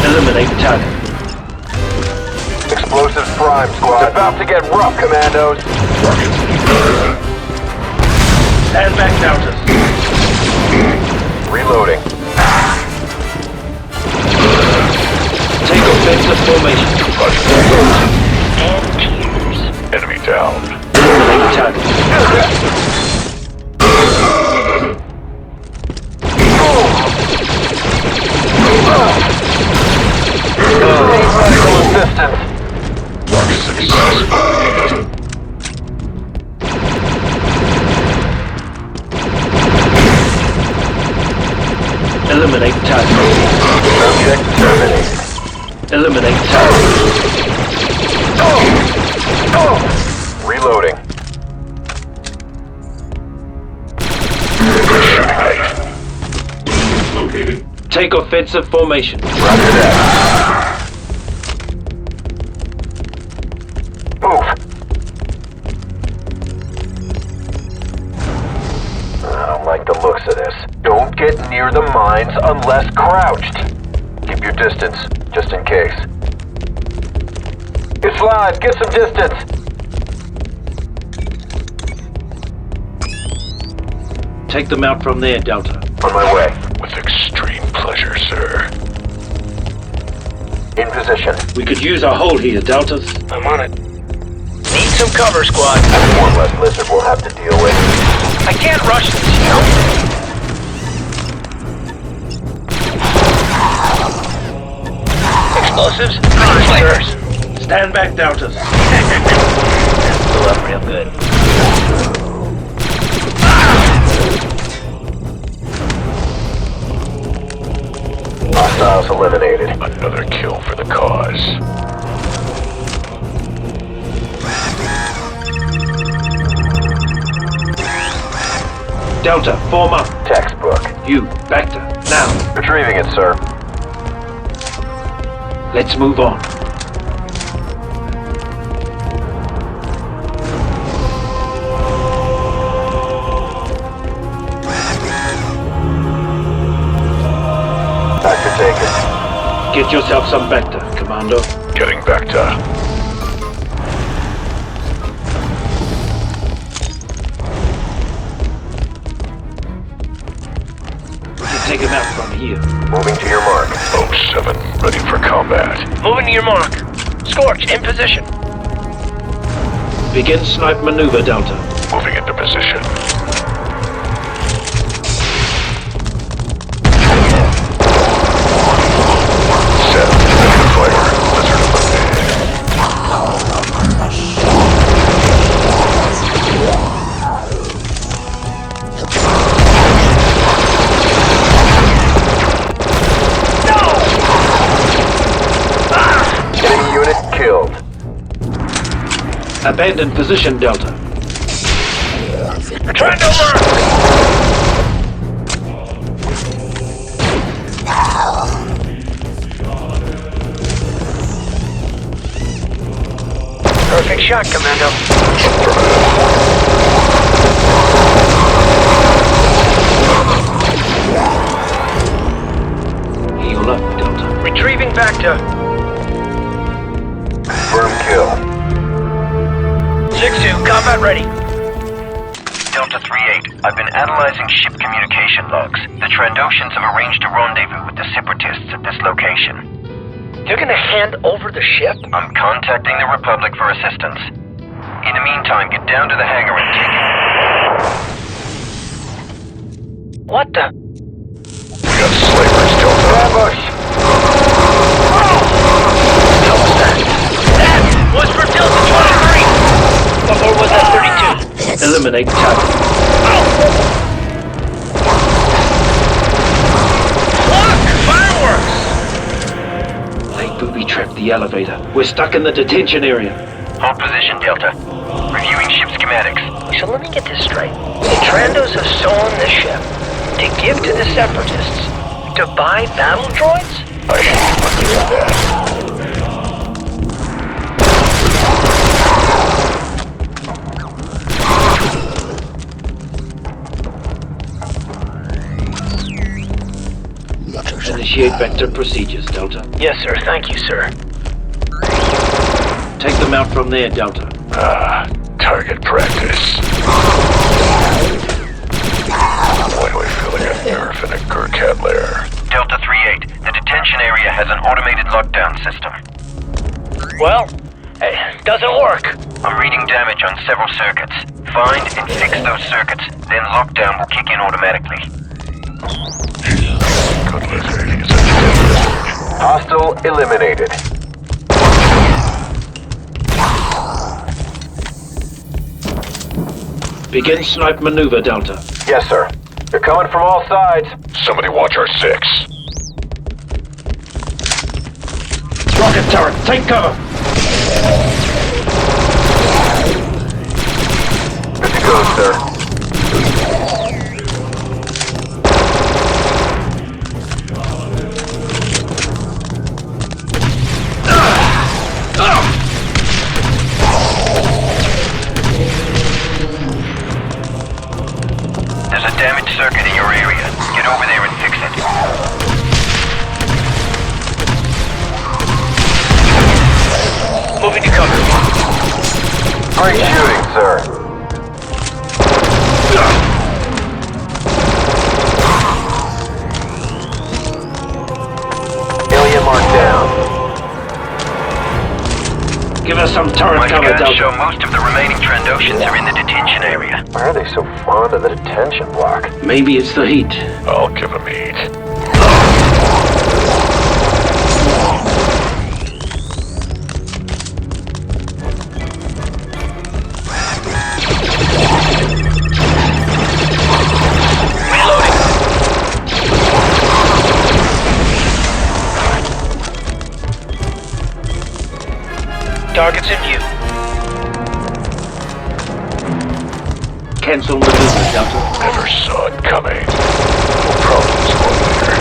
Eliminate target. Explosives prime, squad. It's about to get rough, Commandos. Stand back, Delta. Reloading. Take offensive formation. And tears. Enemy down. Eliminate target. Medical assistance. Mark success. Eliminate target. Subject terminated. Eliminate target. Reloading. Take offensive formation. Roger that. Move. I don't like the looks of this. Don't get near the mines unless crouched. Keep your distance, just in case. It's live. Get some distance. Take them out from there, Delta. On my way. With extreme pleasure, sir. In position. We could use a hold here, Deltas. I'm on it. Need some cover, squad. That's one less lizard we'll have to deal with. I can't rush this, you know? Explosives? Flares. Stand back, Deltas. Blew up real good. Hostiles eliminated. Another kill for the cause. Delta, form up. Textbook. You, Bacta, now. Retrieving it, sir. Let's move on. Factor taken. Get yourself some Bacta, Commando. Getting back to... Take him out from here. Moving to your mark. 07, ready for combat. Moving to your mark. Scorch, in position. Begin snipe maneuver, Delta. Moving into position. Set, ready to fire. Lizard eliminated. Killed. Abandon position, Delta. Trying to work! Perfect shot, Commando. Heal up, Delta. Retrieving Bacta. Firm kill. 6-2, combat ready. Delta 3-8, I've been analyzing ship communication logs. The Trandoshans have arranged a rendezvous with the Separatists at this location. They're gonna hand over the ship? I'm contacting the Republic for assistance. In the meantime, get down to the hangar and take it. What the? We got slavers, Delta. Ambush! How was that? That was for Delta 23! Or was that 32? Eliminate target. Look! Fireworks! They booby-trapped the elevator. We're stuck in the detention area. Hold position, Delta. Reviewing ship schematics. So let me get this straight. The Trandos have stolen this ship to give to the Separatists to buy battle droids? I hate when they do that. Initiate vector procedures, Delta. Yes, sir. Thank you, sir. Take them out from there, Delta. Target practice. Why do I feel like a nerf in a Gurkhat lair? Delta 3-8, the detention area has an automated lockdown system. Well, it doesn't work. I'm reading damage on several circuits. Find and fix those circuits, then lockdown will kick in automatically. Good lizard, he's a dead lizard. Hostile eliminated. Begin snipe maneuver, Delta. Yes, sir. They're coming from all sides. Somebody watch our 6. Rocket turret. Take cover. Good to go, sir. There's a damaged circuit in your area. Get over there and fix it. Moving to cover. Great shooting, sir. Alien mark down. Give us some turret My cover, scans Delta. show most of the remaining Trandoshans are in the detention area. Why are they so fond of the detention block? Maybe it's the heat. I'll give him heat. Targets in view. Cancel maneuver, Delta. Never saw it coming. No problems, coordinator.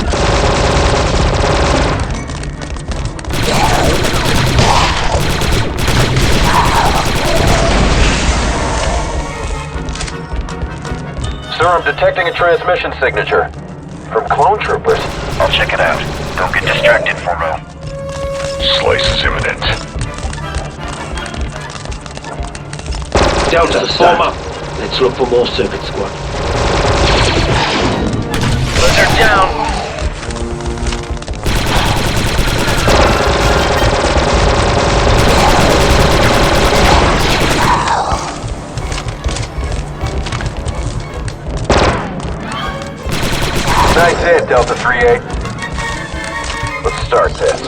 Sir, I'm detecting a transmission signature. From clone troopers. I'll check it out. Don't get distracted, Formo. Slice is imminent. Delta, form up. Let's look for more circuit squad. They're down. Nice hit, Delta 3-8. Let's start this.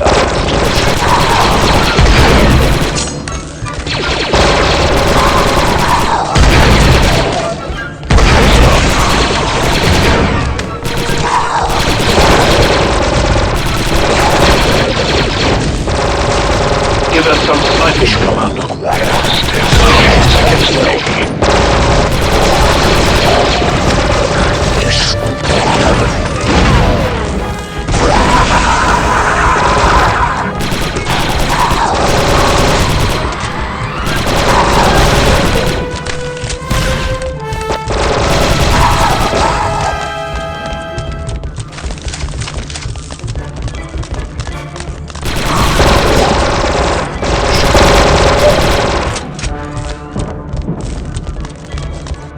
Give us some sniping, Commando.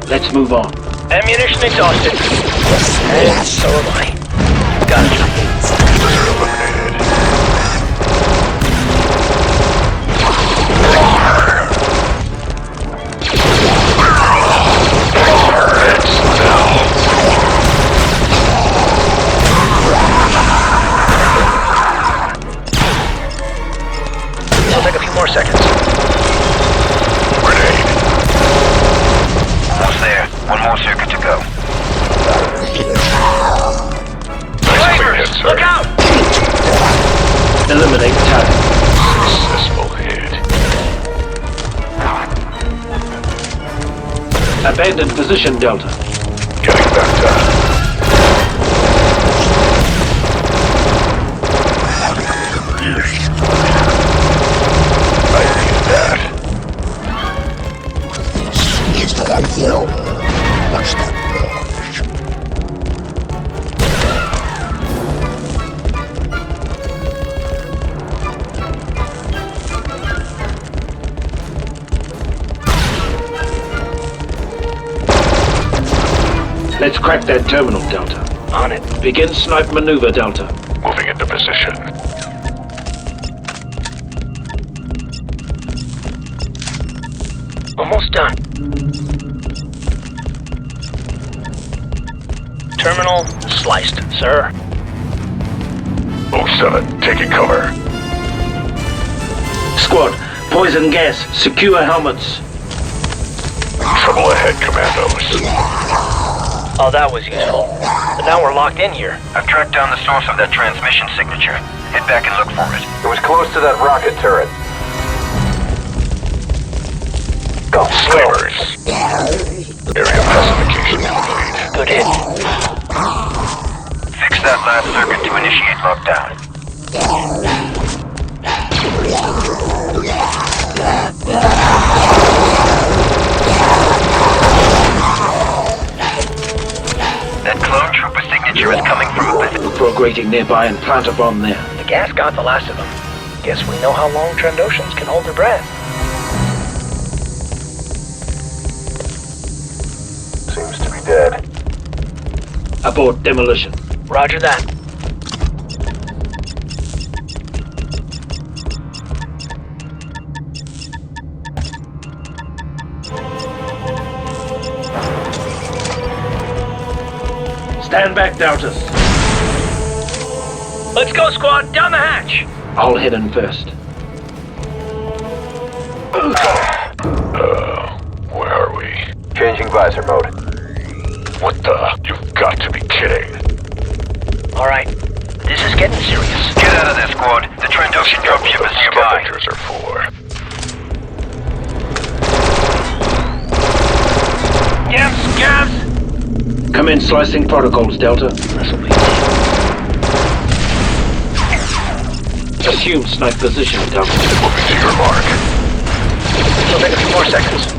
Let's move on. Ammunition exhausted. And so am I. Got it. Eliminated. It'll take a few more seconds. Grenade. Almost there. One more circuit to go. Nice clear hit, sir. Look out! Eliminate target. Successful hit. Abandoned position, Delta. Getting back down. I need that. Let's crack that terminal, Delta. On it. Begin snipe maneuver, Delta. Moving into position. Almost done. Terminal sliced, sir. 07, taking cover. Squad, poison gas. Secure helmets. Trouble ahead, Commandos. Oh, that was useful. But now we're locked in here. I've tracked down the source of that transmission signature. Head back and look for it. It was close to that rocket turret. Go, Slavers. Area pacification complete. Good hit. Fix that last circuit to initiate lockdown. That clone trooper signature is coming from a visit. Look for a grating nearby and plant a bomb there. The gas got the last of them. Guess we know how long Trandoshans can hold their breath. Seems to be dead. Abort demolition. Roger that. Stand back, Doubters. Let's go, squad. Down the hatch. I'll head in first. Where are we? Changing visor mode. What the? You've got to be kidding. All right. This is getting serious. Get out of there, squad. The Trandoshan dropship is nearby. Scavengers are for. Scavs! Come in, slicing protocols, Delta. Assume snipe position, Delta. Moving to your mark. It'll take a few more seconds.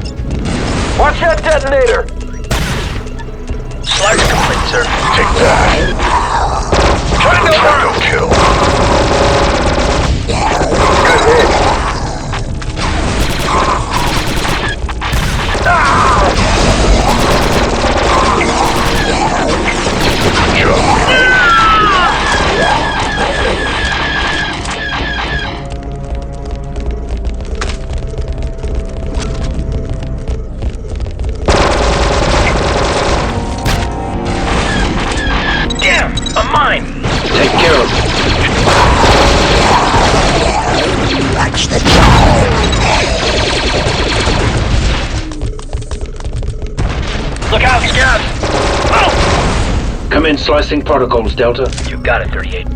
Watch that detonator! Slice complete, sir. Take that. Trando kill. Good hit. Damn! A mine! Take care of it. Watch the jaw. Look out, scabs! Oh! Come in, slicing protocols, Delta. You got it, 38.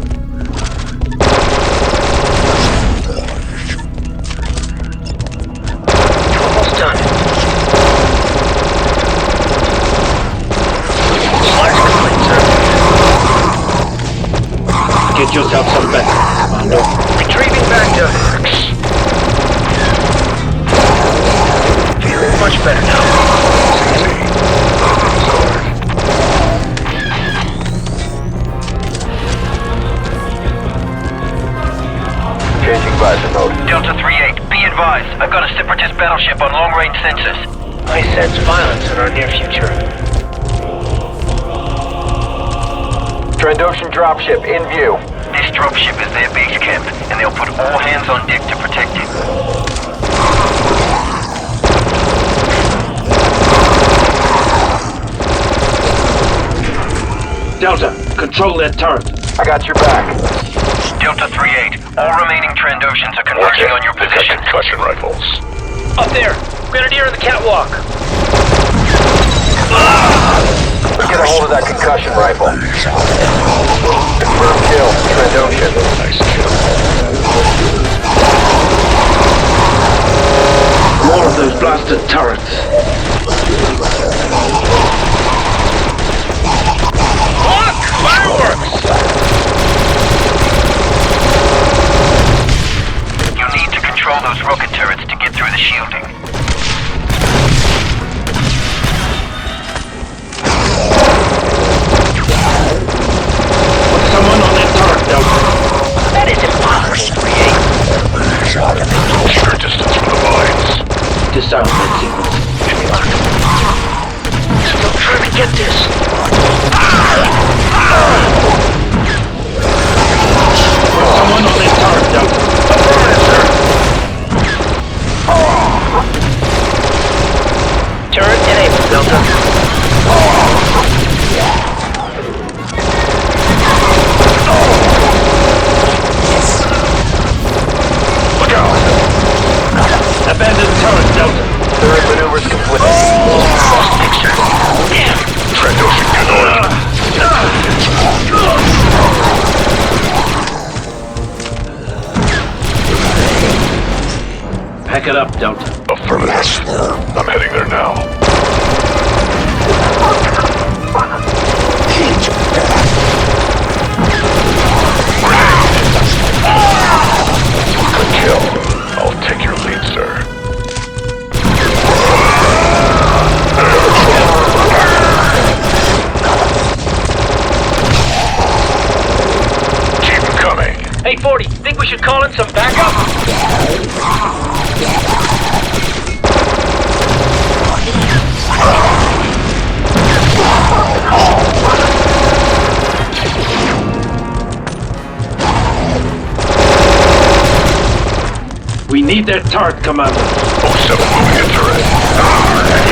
Almost done. Slice complete, sir. Get yourself some backup, Commando. Retrieving back to feeling much better now. Changing visor mode. Delta 3-8, be advised. I've got a separatist battleship on long-range sensors. I sense violence in our near future. Trandoshan dropship in view. This dropship is their base camp, and they'll put all hands on deck to protect it. Delta, control that turret. I got your back. Delta 3-8, all remaining Trandoshans are converging on your They've got position. concussion rifles. Up there! Grenadier in the catwalk! Get a hold of that concussion rifle. Confirmed kill. Trandoshan. Nice kill. More of those blasted turrets. Look! Fireworks! You need to control those rocket turrets to get through the shielding. Put someone on that turret, Delta. That is impossible, 3-8. Keep your distance from the mines. Disarm that sequence. Still trying to get this. Put someone on that turret, Delta. Affirmative, sir. Pack it up, Delta. Affirmative. I'm heading there now. Good kill. I'll take your lead, sir. Keep them coming. Hey, 40, think we should call in some backup? We need that turret, Commando. 07 moving into it.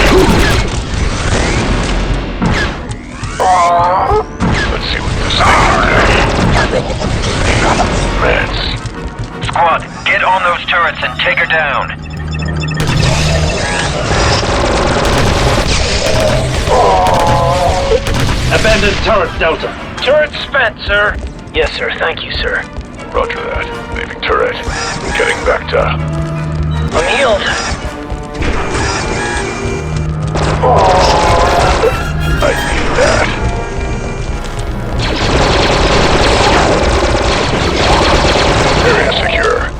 Let's see what this thing can do. Mance. Squad, get on those turrets and take her down. Abandoned turret, Delta. Turret spent, sir. Yes, sir. Thank you, sir. Roger that. Leaving turret. Getting back to... Unhealed. I need that. Area secure.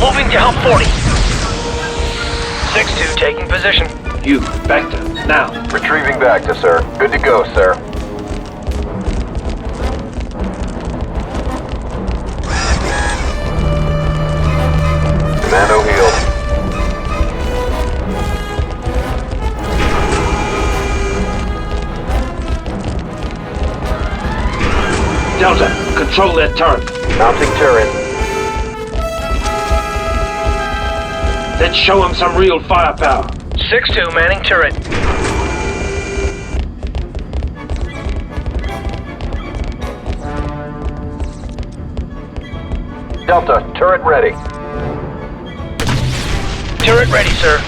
Moving to help 40. 6-2 taking position. You, Bacta, now. Retrieving back to sir. Good to go, sir. Commando healed. Delta, control that turret. Mounting turret. Let's show him some real firepower. 6-2 manning turret. Delta, turret ready. Turret ready, sir.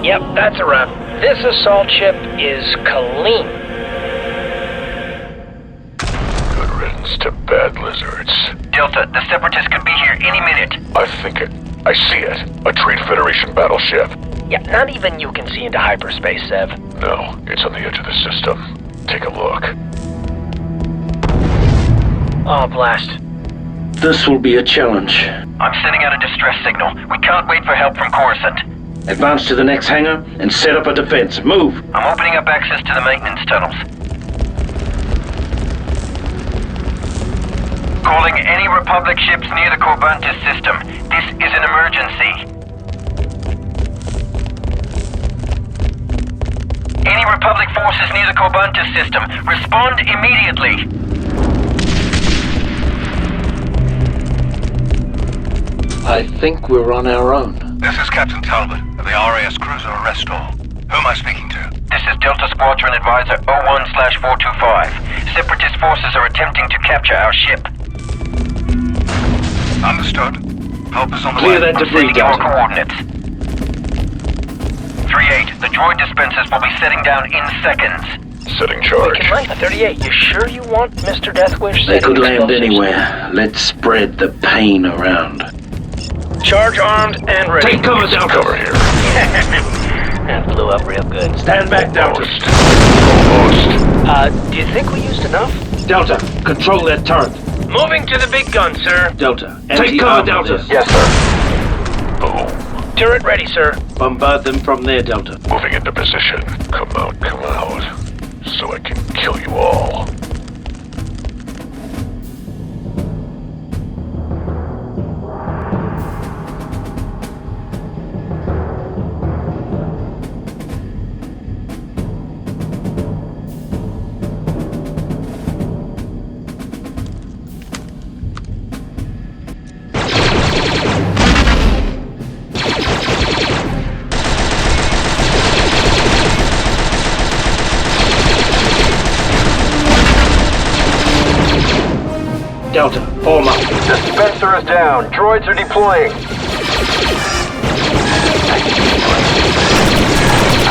Yep, that's a wrap. This assault ship is clean. Good riddance to bad lizards. Delta, the Separatists could be here any minute. I think it. I see it. A Trade Federation battleship. Yeah, not even you can see into hyperspace, Sev. No, it's on the edge of the system. Take a look. Oh, blast. This will be a challenge. I'm sending out a distress signal. We can't wait for help from Coruscant. Advance to the next hangar and set up a defense. Move! I'm opening up access to the maintenance tunnels. Calling any Republic ships near the Commando system. This is an emergency. Any Republic forces near the Commando system, respond immediately. I think we're on our own. This is Captain Talbot of the RAS cruiser Restore. Who am I speaking to? This is Delta Squadron Advisor 01/425. Separatist forces are attempting to capture our ship. Understood. Help is on the Clear way. that debris, Sending your Delta. coordinates. 3-8, the droid dispensers will be setting down in seconds. Setting We charge. can land a 38. You sure you want Mr. Deathwish? They setting could land explosives? anywhere. Let's spread the pain around. Charge armed and ready. Take cover, Some Delta. cover here. That blew up real good. Stand back, Delta. Almost. Do you think we used enough? Delta, control that turret. Moving to the big gun, sir. Delta, take cover, Delta. Yes, sir. Boom. Turret ready, sir. Bombard them from there, Delta. Moving into position. Come out. So I can kill you all. Delta, form up. Dispenser is down. Droids are deploying.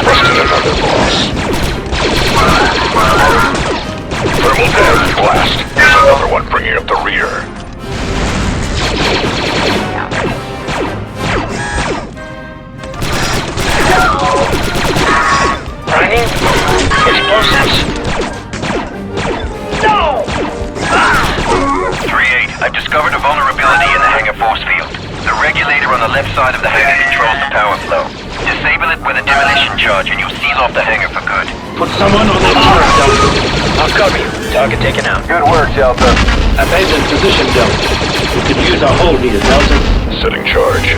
Busted another boss. Thermal damage blast. Here's another one bringing up the rear. Grinding? Explosives? No! 3-8, I've discovered a vulnerability in the hangar force field. The regulator on the left side of the hangar controls the power flow. Disable it with a demolition charge and you'll seal off the hangar for good. Put someone on that turret, Delta. I'll cover you. Target taken out. Good work, Delta. Abandon position, Delta. We could use our hold here, Delta. Setting charge.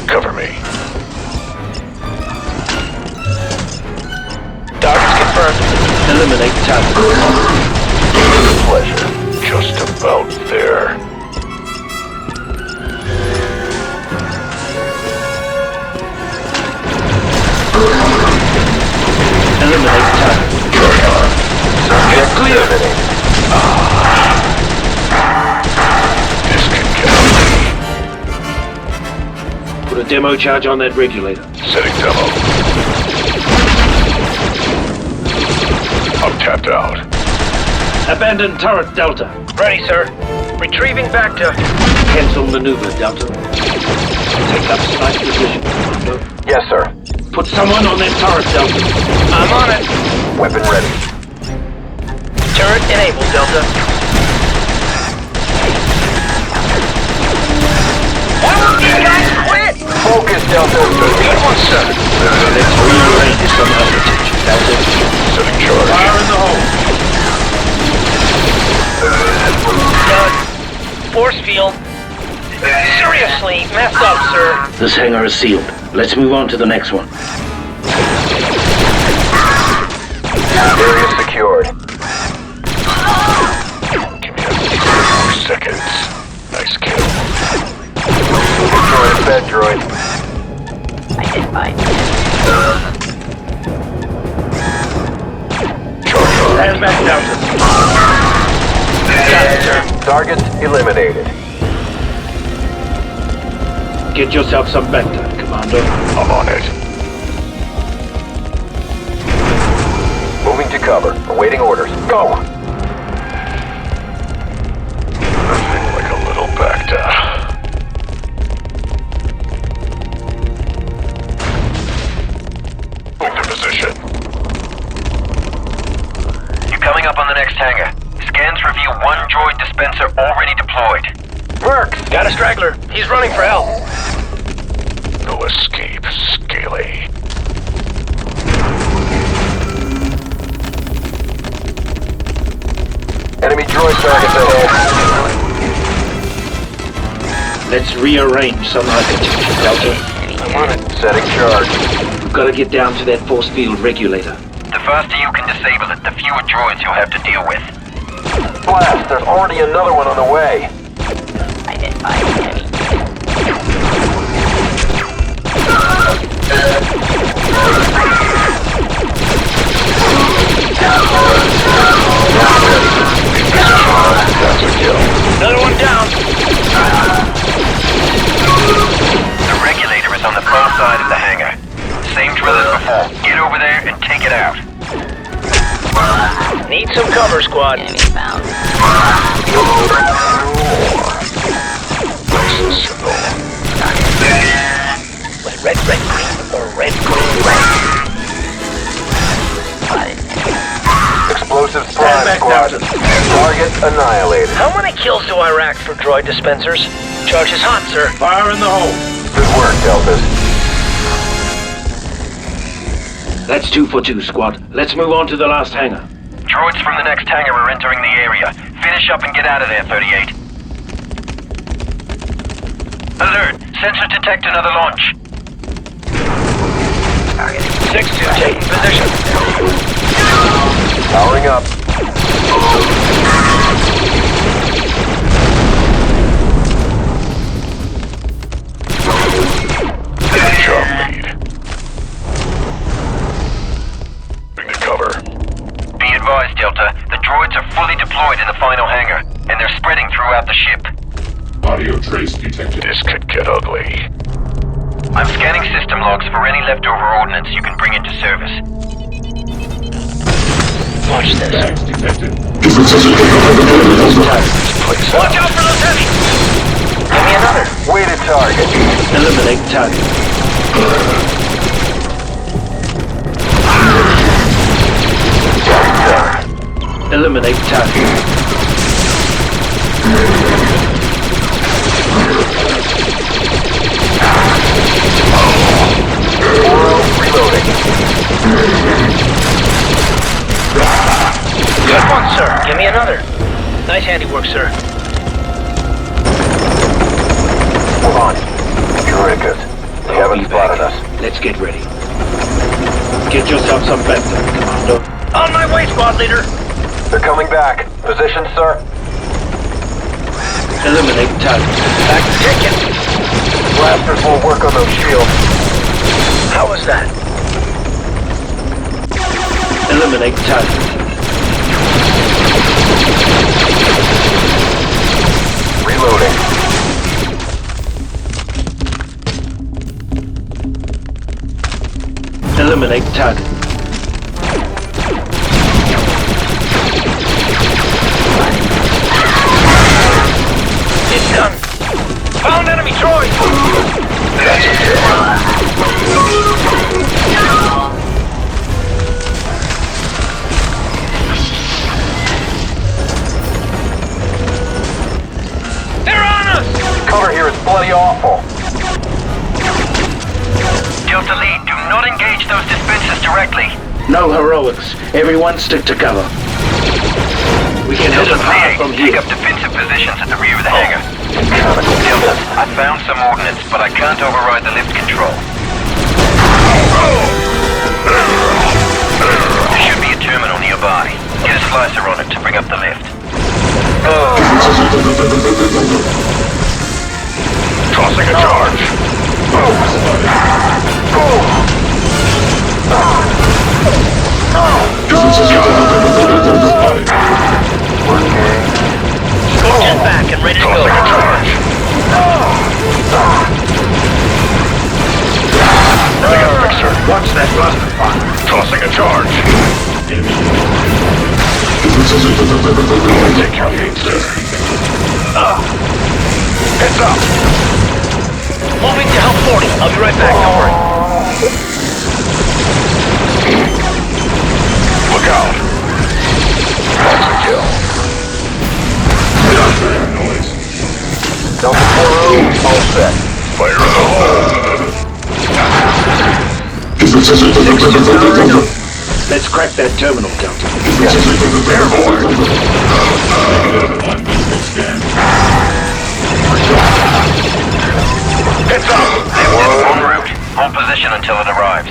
Cover me. Target's confirmed. Eliminate target. Pleasure. Just about there. Eliminate target. Carry on. Subject clear. eliminated. This can count. Put a demo charge on that regulator. Setting demo. I'm tapped out. Abandon turret, Delta. Ready, sir. Retrieving back to... Cancel maneuver, Delta. Take up snipe position, Commando. Yes, sir. Put someone on that turret, Delta. I'm on it. Weapon ready. Turret enabled, Delta. Why won't these guys quit? Focus, Delta. Good one, sir. Let's rearrange some altitude, Delta. Setting charge. Fire in the hole. Force field. Seriously, messed up, sir. This hangar is sealed. Let's move on to the next one. Area secured. Give me a few seconds. Nice kill. Droid fed droid. Charge on. Stand back, Delta. Got it, sir. Target eliminated. Get yourself some backline, Commando. I'm on it. Moving to cover. Awaiting orders. Go! Nothing like a little Bacta. Into position. You're coming up on the next hangar. Scans reveal one droid dispenser already deployed. Mercs! Got a straggler. He's running for help. No escape, Scaly. Enemy droid targets ahead. Let's rearrange some architecture, Delta. I'm on it. Setting charge. We've got to get down to that force field regulator. The faster you can disable it, the fewer droids you'll have to deal with. Blast! There's already another one on the way. That's a kill. Another one down. The regulator is on the far side of the hangar. Same drill as before. Get over there and take it out. Need some cover, squad. Nice signal. Red, green, or red, green, red. Explosives Stand prime, back, squad. Delta. Target annihilated. How many kills do I rack for droid dispensers? Charge is hot, sir. Fire in the hole. Good work, Deltas. That's 2 for 2, squad. Let's move on to the last hangar. Droids from the next hangar are entering the area. Finish up and get out of there, 38. Alert! Sensor detect another launch. 6-2, take position. Powering up. Job lead. Bring the cover. Be advised, Delta. The droids are fully deployed in the final hangar. and they're spreading throughout the ship. Audio trace detected. This could get ugly. I'm scanning system logs for any leftover ordnance you can bring into service. Watch this. Bags detected. Watch out for those heavies! Give me another. Weighted target. Eliminate target. Eliminate target. Reloading. Good one, sir. Give me another. Nice handiwork, sir. Hold on. Eureka's. They haven't spotted us. Let's get ready. Get yourself some backup, Commando. On my way, squad leader. They're coming back. Position, sir. Eliminate target. Back to taken. Blasters won't work on those shields. How was that? Eliminate target. Reloading. Eliminate target. It's done. Found enemy droid. That's a kill. They're on us! Cover here is bloody awful. Delta Lead, do not engage those dispensers directly. No heroics. Everyone stick to cover. We can hit them hard from Take here. up defensive positions at the rear of the hangar. Delta, I found some ordnance, but I can't override the lift control. There should be a terminal nearby. Get a slicer on it to bring up the lift. Tossing a charge. Scorpion back and ready to go. Tossing a charge. Running a fixer. Watch that blaster fire. Tossing a charge. Take your heat, sir. Heads up. Moving to help 40. I'll be right back. Don't worry. Look out. That's a kill. Delta 4-0, all set. Fire in the hole. Let's crack that terminal, Delta. Airborne. Heads up. En route. Hold position until it arrives.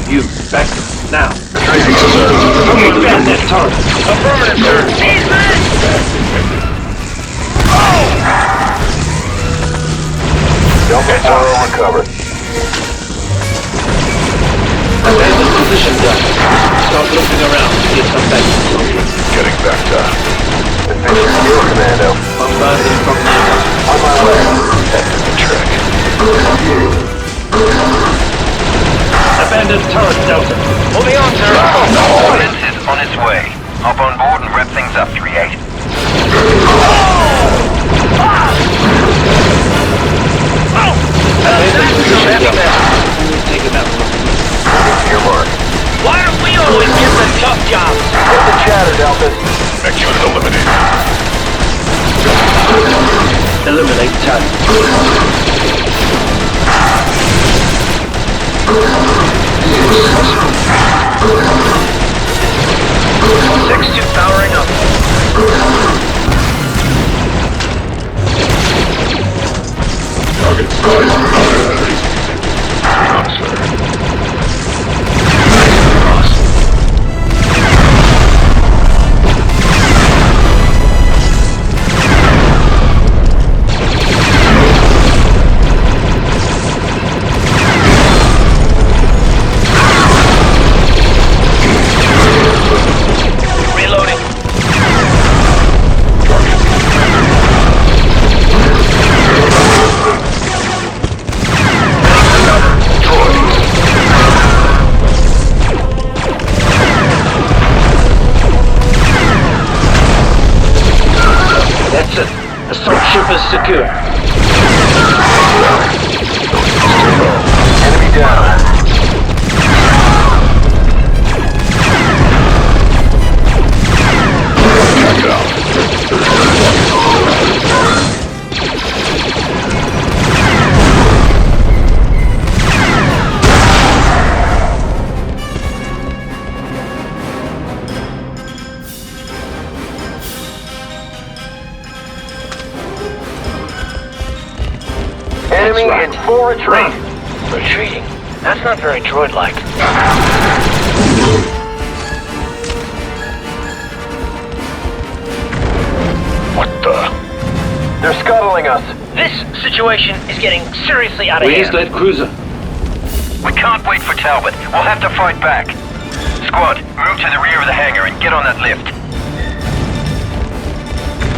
You, back now. Someone got that target. Affirmative, sir. These men! Delta 4-0 recovered. Abandon position, Delta. Start looking around to get some backup. Getting backed up. Position secure, Commando. Bombarding from now. On my way. End of the trick. Abandoned turret, Delta. Moving on, sir. Ordnance is on its way. Hop on board and wrap things up, 3-8. Abandoned position, Delta. Take him out. Your mark. Why do we always get the tough jobs? Hit the chatter, Delta. Next unit eliminated. Eliminate target. 6-2 powering up. Target size. On, sir. Reloading. Enemy in full retreat. Retreating? That's not very droid-like. What the? They're scuttling us. This situation is getting seriously out of Where's hand. that cruiser? We can't wait for Talbot. We'll have to fight back. Squad, move to the rear of the hangar and get on that lift.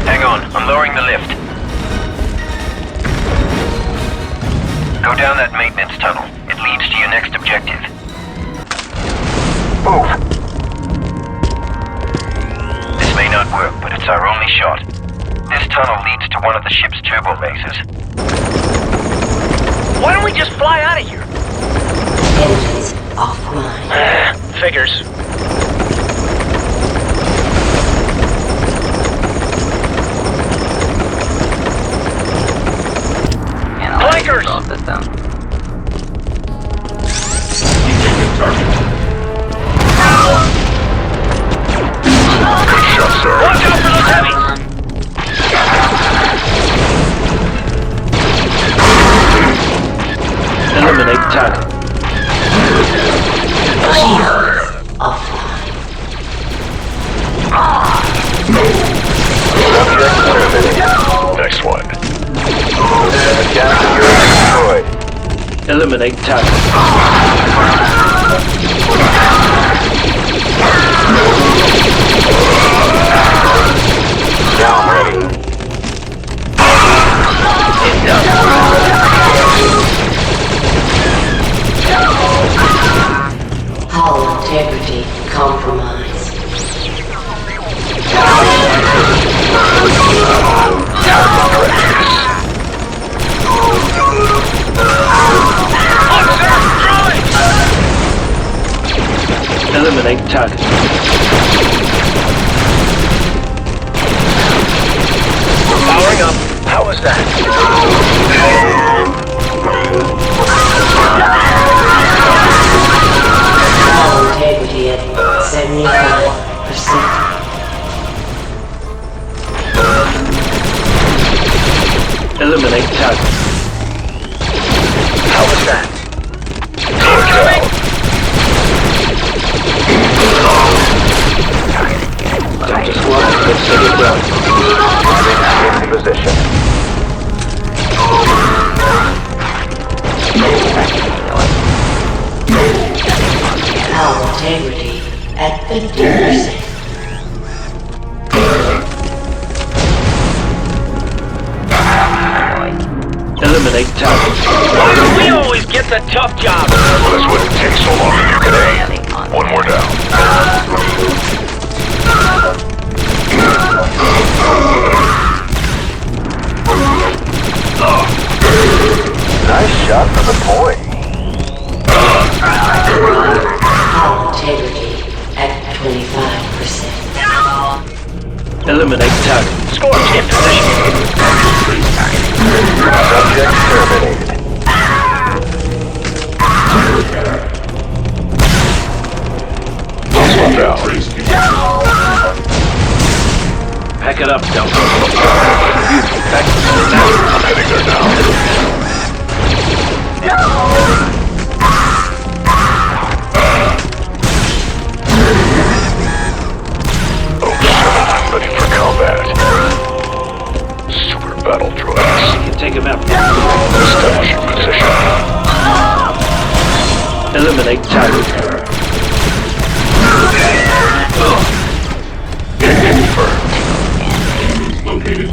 Hang on, I'm lowering the lift. Go down that maintenance tunnel. It leads to your next objective. Move. This may not work, but it's our only shot. This tunnel leads to one of the ship's turbo lasers. Why don't we just fly out of here? Engines offline. Figures. Blankers! Good shot, sir. Watch out for those heavies! Eliminate target. Shields offline. Next one. Destroyed. Eliminate target. Now I'm ready. Hull integrity compromised. Eliminate target. Powering up. How was that? Hull integrity at 75%. Eliminate target. How was that? Delta squad, let's set it down. In position. Hull integrity at 50%. Eliminate target. Why do we always get the tough job? Well, that's what it takes so long that you can aim. One more down. Nice shot for the point. Hull integrity at 25%. Eliminate target. Scorch in position. Subject terminated. Slow down. Pack it up, Delta. I'm heading there now. Ready for combat. Super battle droids. You can take him out. Establishing position. Eliminate target. Confirmed. Located.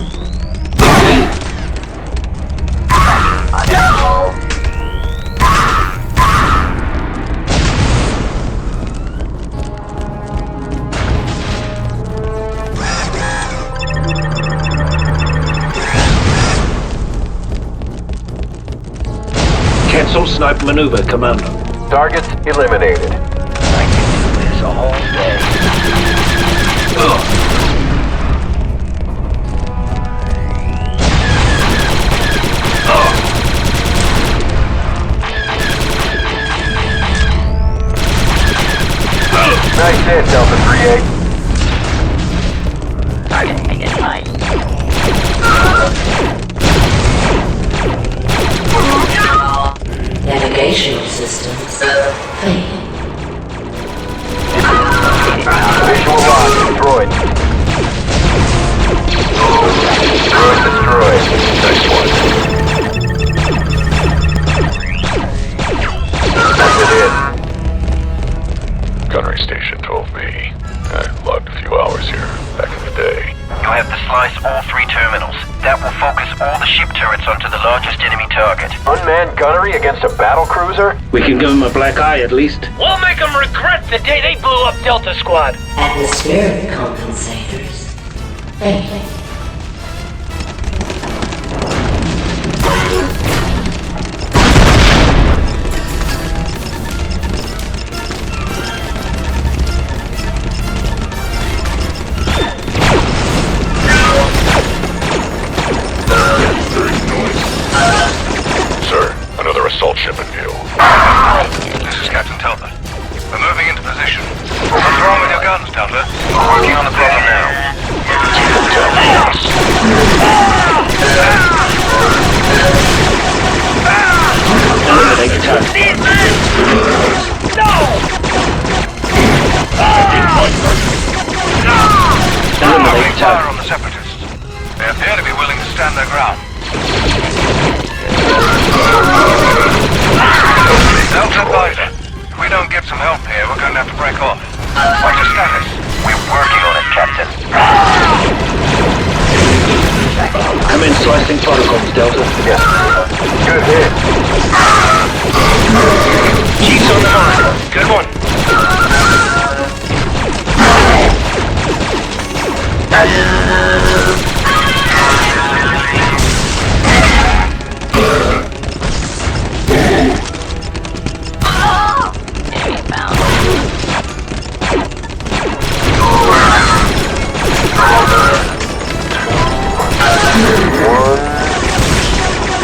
Cancel snipe maneuver, Commando. Targets eliminated. I can do this all day. Nice hit, Delta 3-8. Targeting in mind. systems fail. Visual lock destroyed. Droid destroyed. Nice one. That's it. Gunnery Station 12B. I logged a few hours here, back in the day. You have to slice all 3 terminals. That will focus all the ship turrets onto the largest enemy target. Unmanned gunnery against a battle cruiser? We can give them a black eye at least. We'll make them regret the day they blew up Delta Squad. Atmospheric compensators failing. Sir, another assault ship in view. This is Captain Talbot. We're moving into position. What's wrong with your guns, Delta? We're working on the problem now. Eliminate target. Eliminate Fire target. on the Separatists. They appear to be willing to stand their ground. Delta advisor. If we don't get some help here, we're going to have to break off. What's your status? We're working on it, Captain. Come in, slicing protocols, Delta. Yes. Good hit. Chief's on the mark. Good one.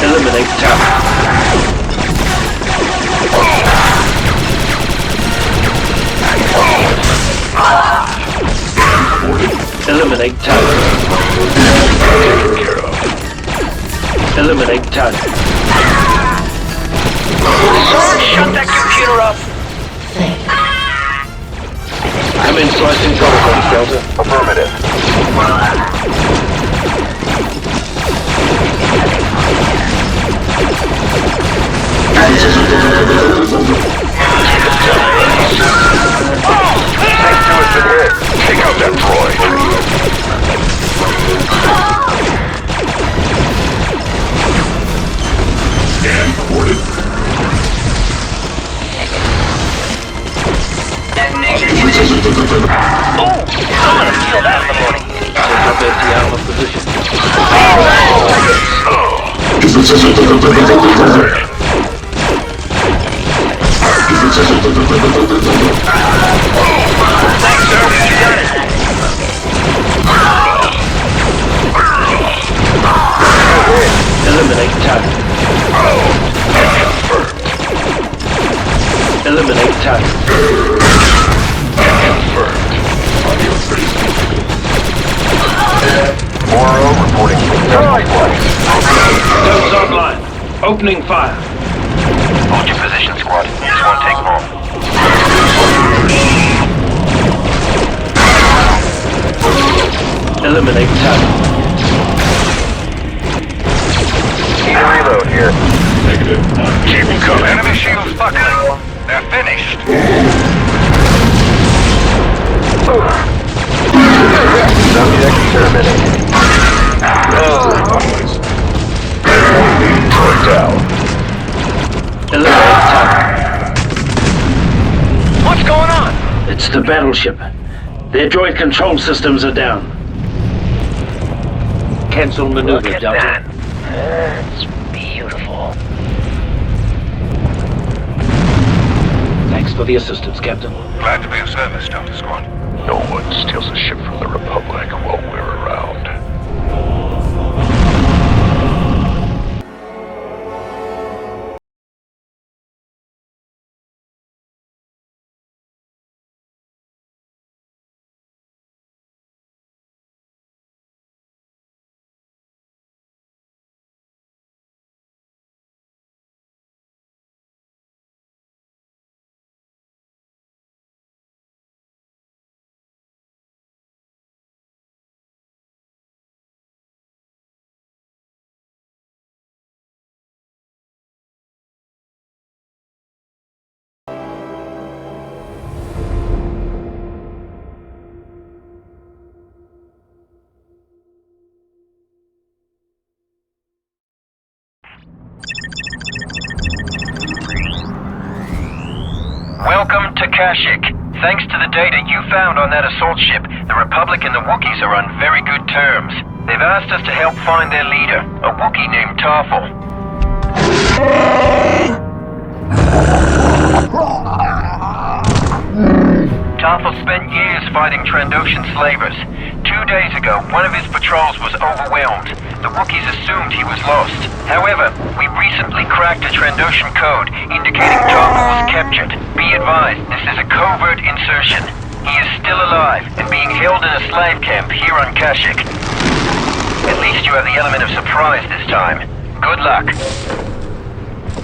Eliminate target. Eliminate target. Taken care of. Eliminate target. Someone shut that computer up. Come in, slicing protocols, Delta. Affirmative. Take out that droid. I'm gonna feel that in the morning. Take up empty armor position. Thanks, sir. You got it. Eliminate target. Eliminate target. Moro reporting successful flight. Guns online. Opening fire. Hold your position, squad. This won't take long. Eliminate target. Need a reload here. Negative. Keep them coming. Enemy shields buckling. They're finished. Subject terminated. Droid down. Eliminate target. What's going on? It's the battleship. Their droid control systems are down. Cancel maneuver, Look at Delta. that. That's beautiful. Thanks for the assistance, Captain. Glad to be of service, Delta Squad. No one steals a ship from the Republic while we're around. Welcome to Kashyyyk. Thanks to the data you found on that assault ship, the Republic and the Wookiees are on very good terms. They've asked us to help find their leader, a Wookiee named Tarful. Tarful spent years fighting Trandoshan slavers. 2 days ago, one of his patrols was overwhelmed. The Wookiees assumed he was lost. However, we recently cracked a Trandoshan code indicating Tarful was captured. Be advised, this is a covert insertion. He is still alive and being held in a slave camp here on Kashyyyk. At least you have the element of surprise this time. Good luck.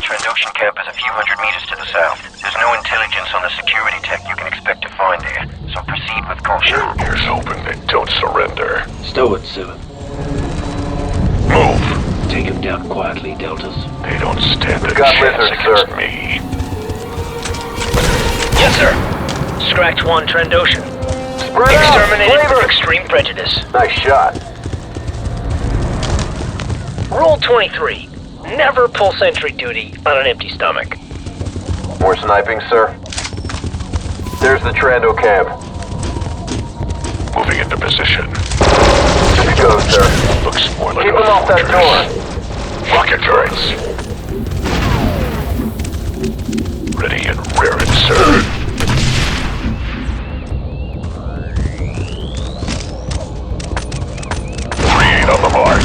Trandoshan camp is a few hundred meters to the south. There's no intelligence on the security tech you can expect to find there, so proceed with caution. Here's hoping they don't surrender. Stow it, 7. Move! Take him down quietly, Deltas. They don't stand a Got chance lizard, against sir. me. Yes, sir. Scratch 1, Trandoshan. Spread out! Exterminated with Flavor! extreme prejudice. Nice shot. Rule 23. Never pull sentry duty on an empty stomach. More sniping, sir. There's the Trando camp. Moving into position. Good to go, sir. Looks more like Keep a him off that fortress. door. Rocket turrets. Ready and raring, sir. Green on the mark.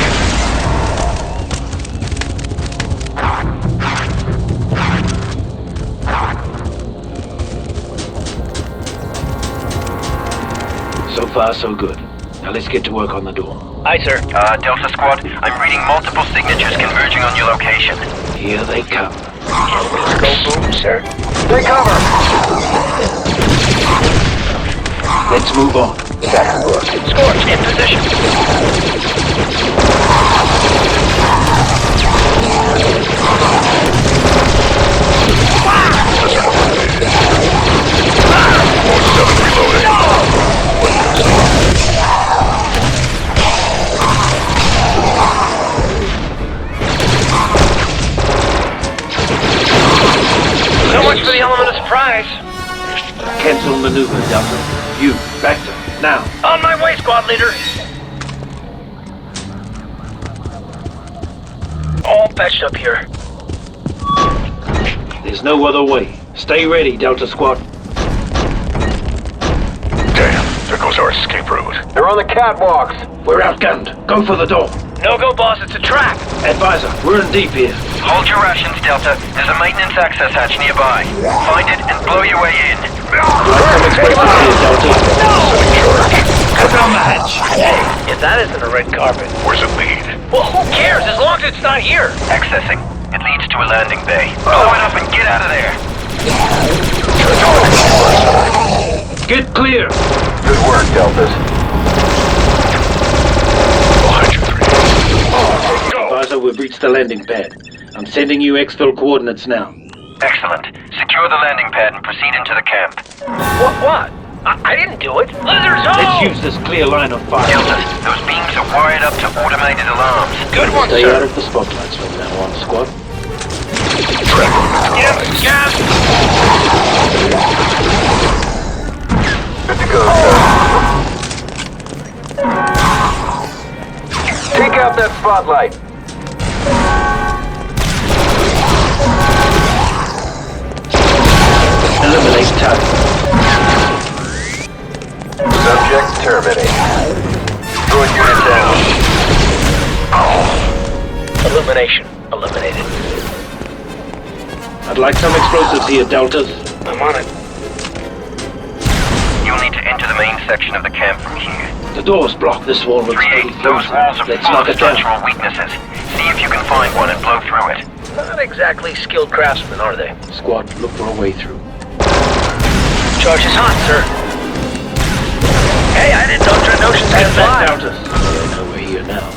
So far, so good. Now let's get to work on the door. Aye, sir. Delta Squad, I'm reading multiple signatures converging on your location. Here they come. Go boom, sir. Take cover! Let's move on. Scorch, in position. So much for the element of surprise. Cancel maneuver, Delta. You, back to now. On my way, squad leader. All patched up here. There's no other way. Stay ready, Delta Squad. Damn, there goes our escape route. They're on the catwalks. We're outgunned. Go for the door. No go, boss. It's a trap. Advisor, we're in deep here. Hold your rations, Delta. There's a maintenance access hatch nearby. Find it and blow your way in. Come expressly here, Delta. Cut down the hatch. If that isn't a red carpet. Where's it lead? Well, who cares as long as it's not here? Accessing. It leads to a landing bay. Blow it up and get out of there. Get clear. Good work, Deltas. Behind you, 3. Advisor, we've reached the landing pad. I'm sending you exfil coordinates now. Excellent. Secure the landing pad and proceed into the camp. What? I didn't do it. Lizards, Let's use this clear line of fire. Delta, those beams are wired up to automated alarms. Good one, Stay sir. out of the spotlights from now on, squad. Gas. Good to go, sir. Take out that spotlight. Eliminate target. Subject terminate. Good unit down. Elimination. Eliminated. I'd like some explosives here, Deltas. I'm on it. You'll need to enter the main section of the camp from here. The door's blocked. This wall looks pretty 3-8, those flimsy. walls are Let's full knock of it down. structural weaknesses. See if you can find one and blow through it. Not exactly skilled craftsmen, are they? Squad, look for a way through. Charge is hot, sir. Hey, I didn't know Trandoshan's could fly. Deltas. I know we're here now.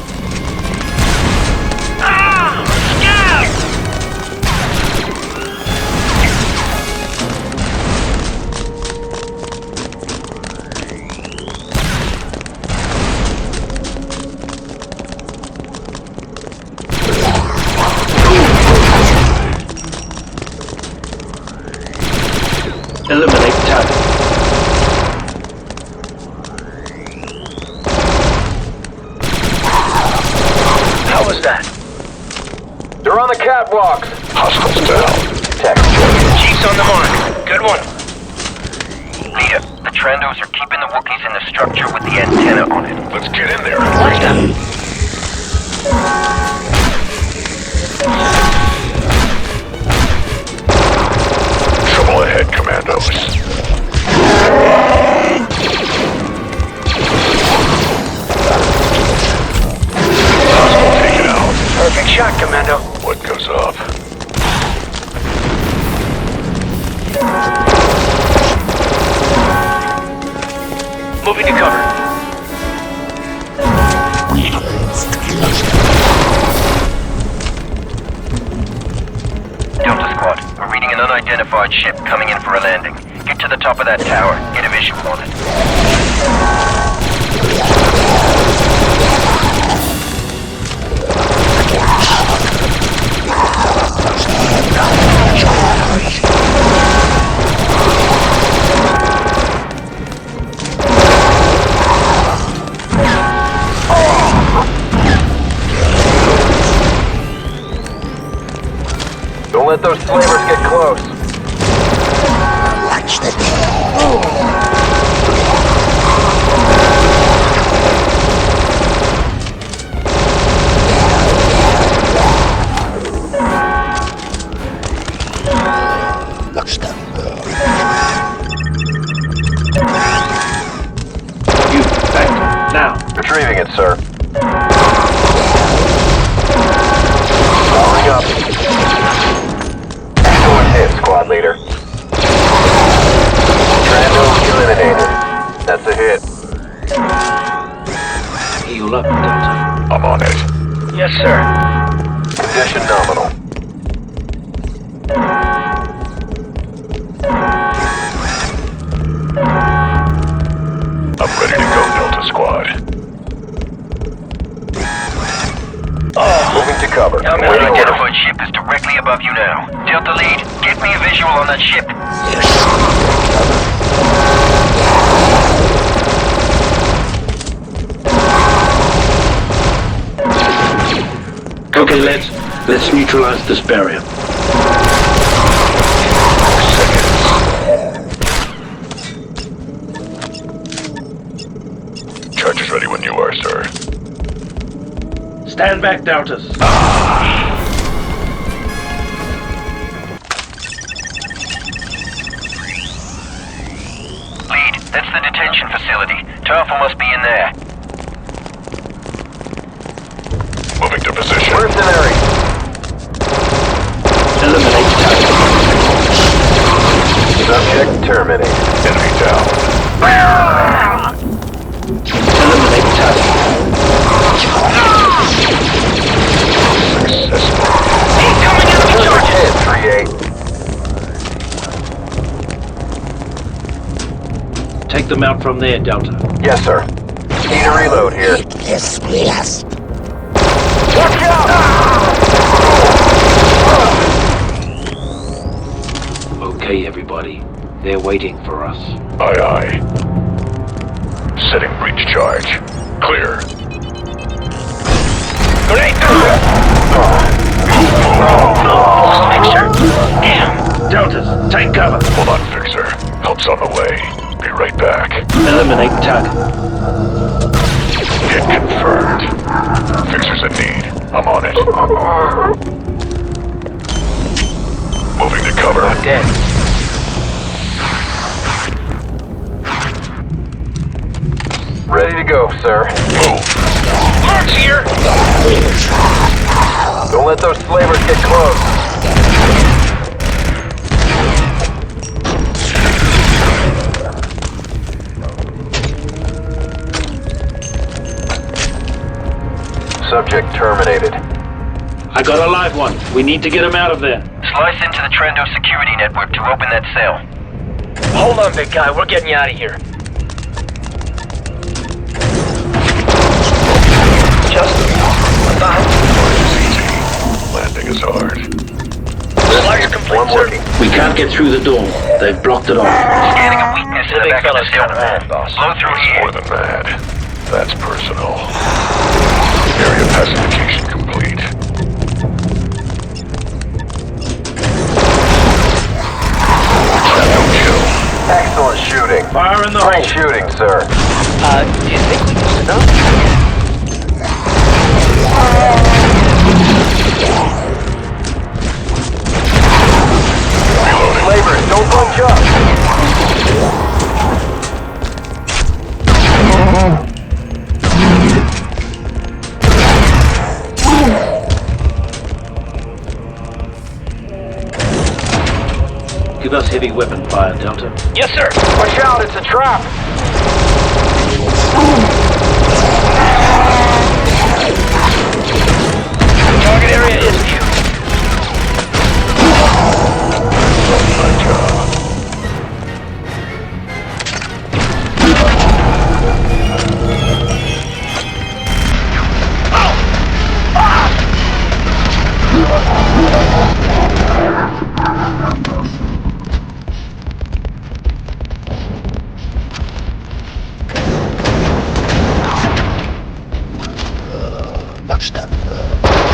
Ah! Scout! blocks. Hostiles down. Chief's on the mark. Good one. Leader, the Trandos are keeping the Wookiees in the structure with the antenna on it. Let's get in there. Trouble ahead, Commandos. Hostile taken out. Perfect shot, Commando. What goes up? Moving to cover. Delta Squad, we're reading an unidentified ship coming in for a landing. Get to the top of that tower. Get a visual on it. Don't let those slavers get close. Watch the You, back. Now. Retrieving it, sir. Powering up. Excellent hit, squad leader. Trando eliminated. That's a hit. Heal up, Delta. I'm on it. Yes, sir. Condition nominal. I'm ready to go, Delta Squad. Moving to cover. An unidentified ship is directly above you now. Delta lead, get me a visual on that ship. Okay, let's neutralize this barrier. Charge is ready when you are, sir. Stand back, Doubters. Lead, that's the detention facility. Tarful must be in there. Moving to position. Mercenary. Eliminate target. Subject terminated. Enemy down. Eliminate target. Successful. Incoming enemy charges! Hit, 3-8. Take them out from there, Delta. Yes, sir. Need a reload here. Yes, yes. Watch out! Okay, everybody. They're waiting for us. Aye, aye. Setting breach charge. Clear. Grenade! Fixer! Damn! Deltas, take cover! Hold on, Fixer. Help's on the way. Be right back. Eliminate target. Hit confirmed. Fixer's in need. I'm on it. Moving to cover. Dead. Ready to go, sir. Move. Mark's here! Don't let those slavers get close. Subject terminated. I got a live one. We need to get him out of there. Slice into the Trando security network to open that cell. Hold on, big guy. We're getting you out of here. Just about. Landing is hard. Slice complete, One sir. working. We can't get through the door. They've blocked it off. Scanning a weakness in the Big back of fella's the kind of cell. mad, boss. Blow through here. More than mad. That's personal. Area pacification complete. Fire in the Great hole. shooting, sir. Do you think we used enough? Slavers, don't bunch up. Give us heavy weapon fire, Delta. Yes, sir. Watch out, it's a trap. Target area is viewed.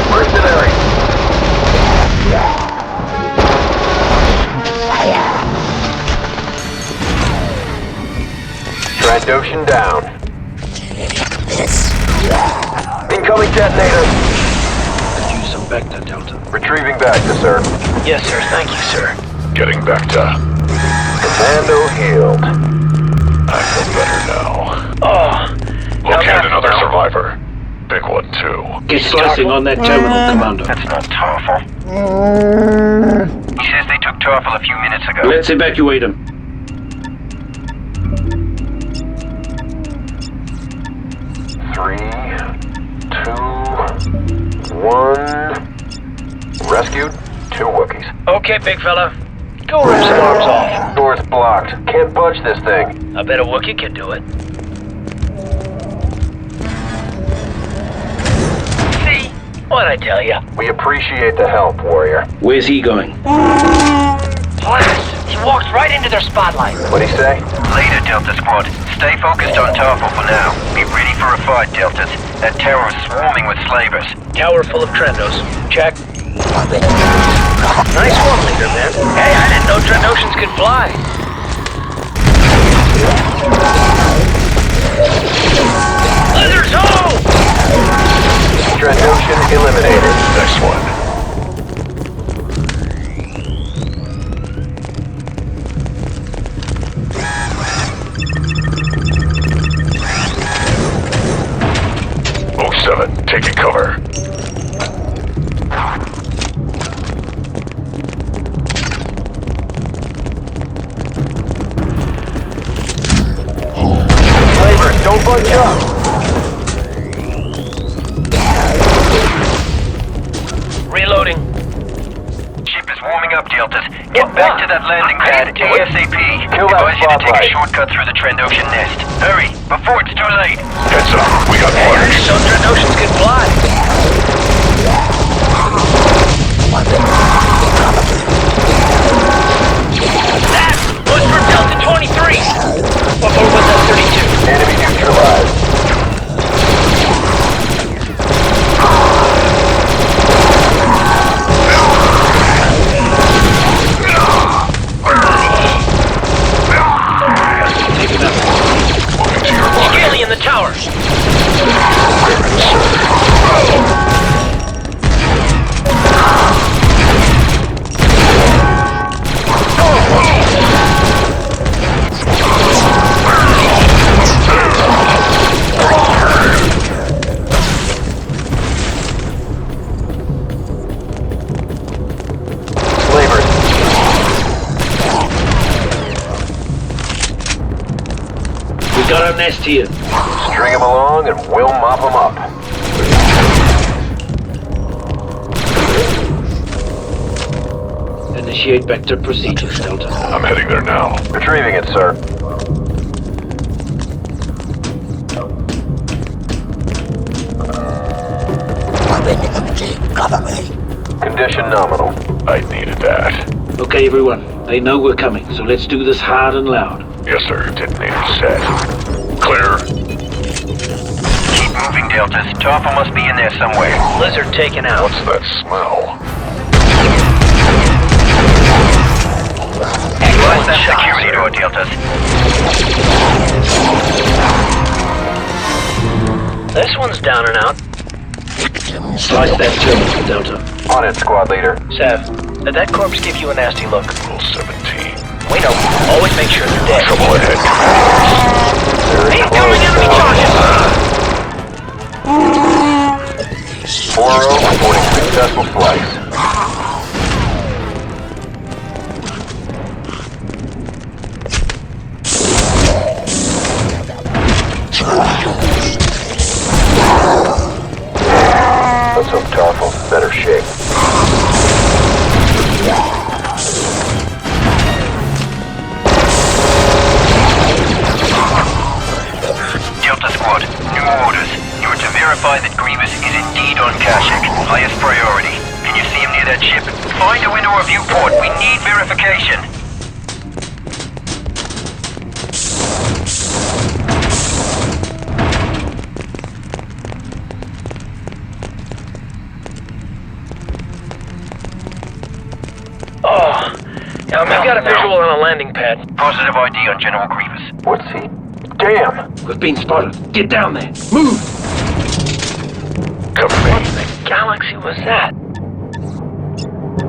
Mercenary. Trandoshan down. Incoming detonator. Let's use some Bacta, Delta. Retrieving Bacta, sir. Yes, sir. Thank you, sir. Getting back to... Commando healed. I feel better now. Oh. Located another survivor. Big one, too. Get slicing on that terminal, Commando. That's not Tarful. He says they took Tarful a few minutes ago. Let's evacuate him. Three, two, one. Rescued 2 Wookiees. Okay, big fella. Go rip some arms off. Door's blocked. Can't budge this thing. I bet a Wookiee can do it. See? What'd I tell ya? We appreciate the help, warrior. Where's he going? Blast! He walked right into their spotlight. What'd he say? Later, Delta Squad. Stay focused on Tarful for now. Be ready for a fight, Deltas. That tower is swarming with slavers. Tower full of Trendos. Check. Nice one, leader, man. Hey, I didn't know Trendoshans could fly. Others, ho! Trandoshan eliminated. Next one. Taking cover. Slavers, don't bunch up. Reloading. Ship is warming up, Deltas. Get back to that landing pad ASAP. Kill that Advise you to take a spotlight. shortcut through the Trandoshan nest. Hurry, before it's too late. Heads up, we got Hey, I flares. didn't know Trendoshans could fly. That was for Delta 23. Or was that 32? Enemy neutralized. Moving to your body. Scaly in the towers. Got our nest here. String them along and we'll mop them up. Initiate vector procedures, Delta. I'm heading there now. Retrieving it, sir. Condition nominal. I needed that. Okay, everyone. They know we're coming, so let's do this hard and loud. Yes, sir. Detonator set. Clear. Keep moving, Deltas. Tarful must be in there somewhere. Lizard taken out. What's that smell? Close that security door, Deltas. This one's down and out. Slice that terminal, Delta. On it, squad leader. Sev, did that corpse give you a nasty look? Rule 17. We know. Always make sure they're dead. Trouble ahead. Incoming enemy charges! 4-0, reporting successful slice. Let's hope Tarful's in better shape. Delta Squad, new orders. You are to verify that Grievous is indeed on Kashyyyk. Highest priority. Can you see him near that ship? Find a window or viewport. We need verification. Oh, yeah, I've got a visual on a landing pad. Positive ID on General Grievous. What's he? Damn! We've been spotted. Get down there. Move! Cover me. What the galaxy was that?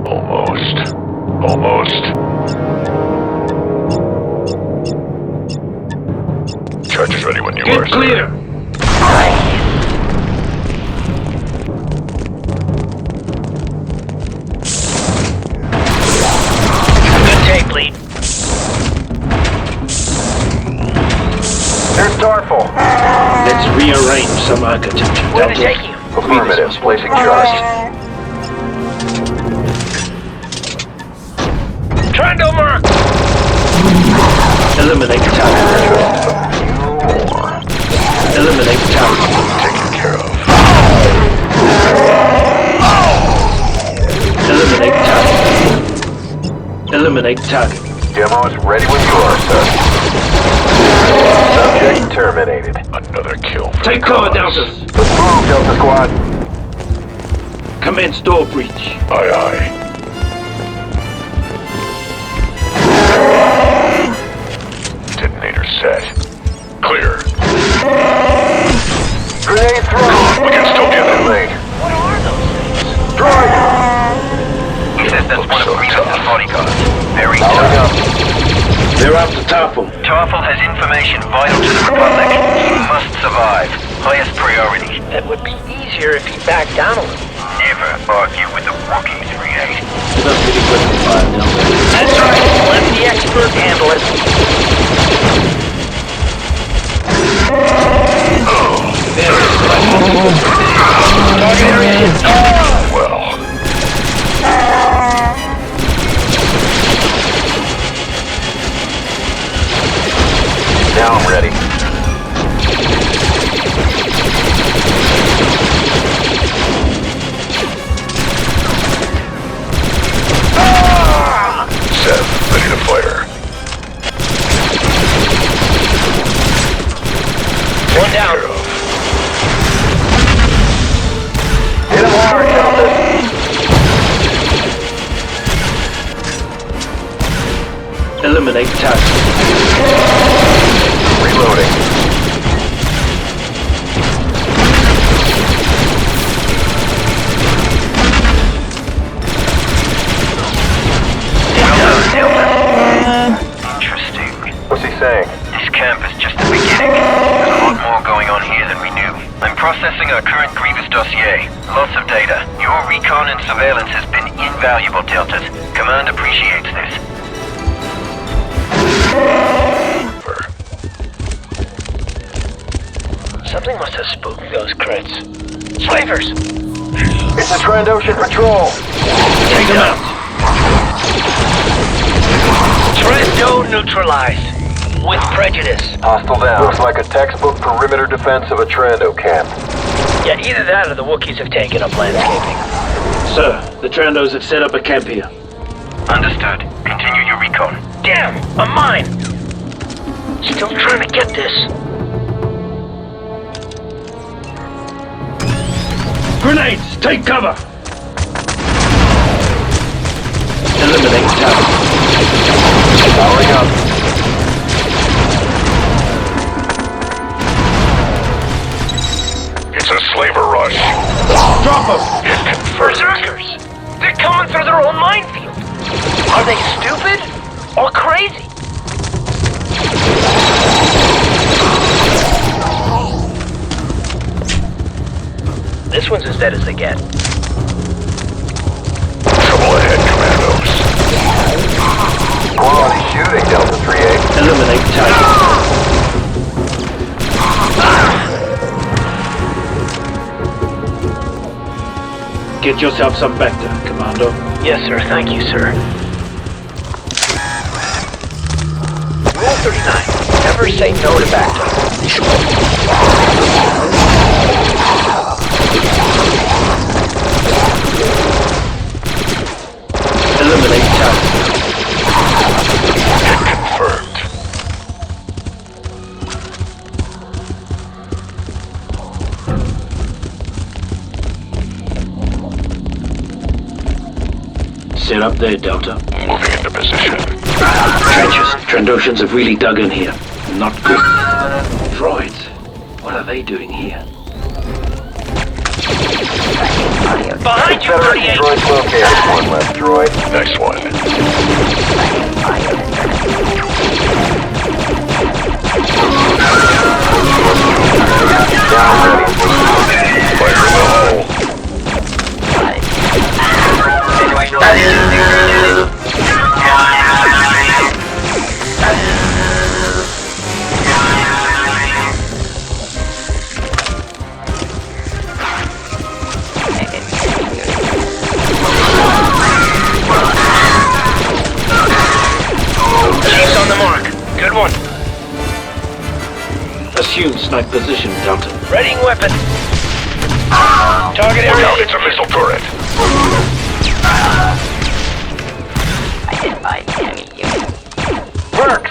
Almost. Almost. Charges ready when you are, Get clear! Good tape, lead. There's Tarful. Let's rearrange some architecture, Where did it Delta. take you? Affirmative. Placing charge. Trando mark! Eliminate target. Eliminate target. taken care of. Eliminate target. Eliminate target. Demo is ready when you are, sir. Subject terminated. Another kill for Take the cover, cause. Deltas. Let's move, Delta Squad. Commence door breach. Aye, aye. Detonator set. Clear. Grenade thrown. We can still get them. What are those things? Droid. He says that's one of Grievous's bodyguards. Very Powering tough. up. They're after Tarful. Tarful has information vital to the Republic. He must survive. Highest priority. That would be easier if he backed down a little. Never argue with the Wookiees, 3-8. Give us the equipment fire, Delta. That's right. Let the expert handle it. Target area hit. Well, Now I'm ready. set. Ready to fire. One down. Care of. Hit him hard, Delta. Eliminate target. Reloading. Interesting. What's he saying? This camp is just the beginning. There's a lot more going on here than we knew. I'm processing our current Grievous dossier. Lots of data. Your recon and surveillance has been invaluable, Deltas. Command appreciates this. Something must have spooked those crits. Slavers! It's a Trandoshan patrol. Take them out. Trendo neutralized. With prejudice. Hostile down. Looks like a textbook perimeter defense of a Trando camp. Yeah, either that or the Wookiees have taken up landscaping. Sir, the Trandos have set up a camp here. Understood. Continue your recon. Damn! A mine! Still trying to get this. Grenades! Take cover! Eliminate target. Powering up. Slaver rush. Drop them! It confirmed. Berserkers! They're coming through their own minefield! Are they stupid? Or crazy? This one's as dead as they get. Trouble ahead, Commandos. Quality shooting, Delta 3-8. Eliminate target. Get yourself some Vector, Commando. Yes, sir. Thank you, sir. Rule 39. Never say no to Bacta. Eliminate target. Confirmed. Sit up there, Delta. Moving into position. Trenches. Trandoshans have really dug in here. Not good. Droids. What are they doing here? Behind you, Confederate 38! droids located. One left droid. Next one. Down ready. Fire in the hole. Chief's on the mark. Good one. Assume snipe position, Delta. Readying weapon. Target Look area. out, it's a missile turret. Works.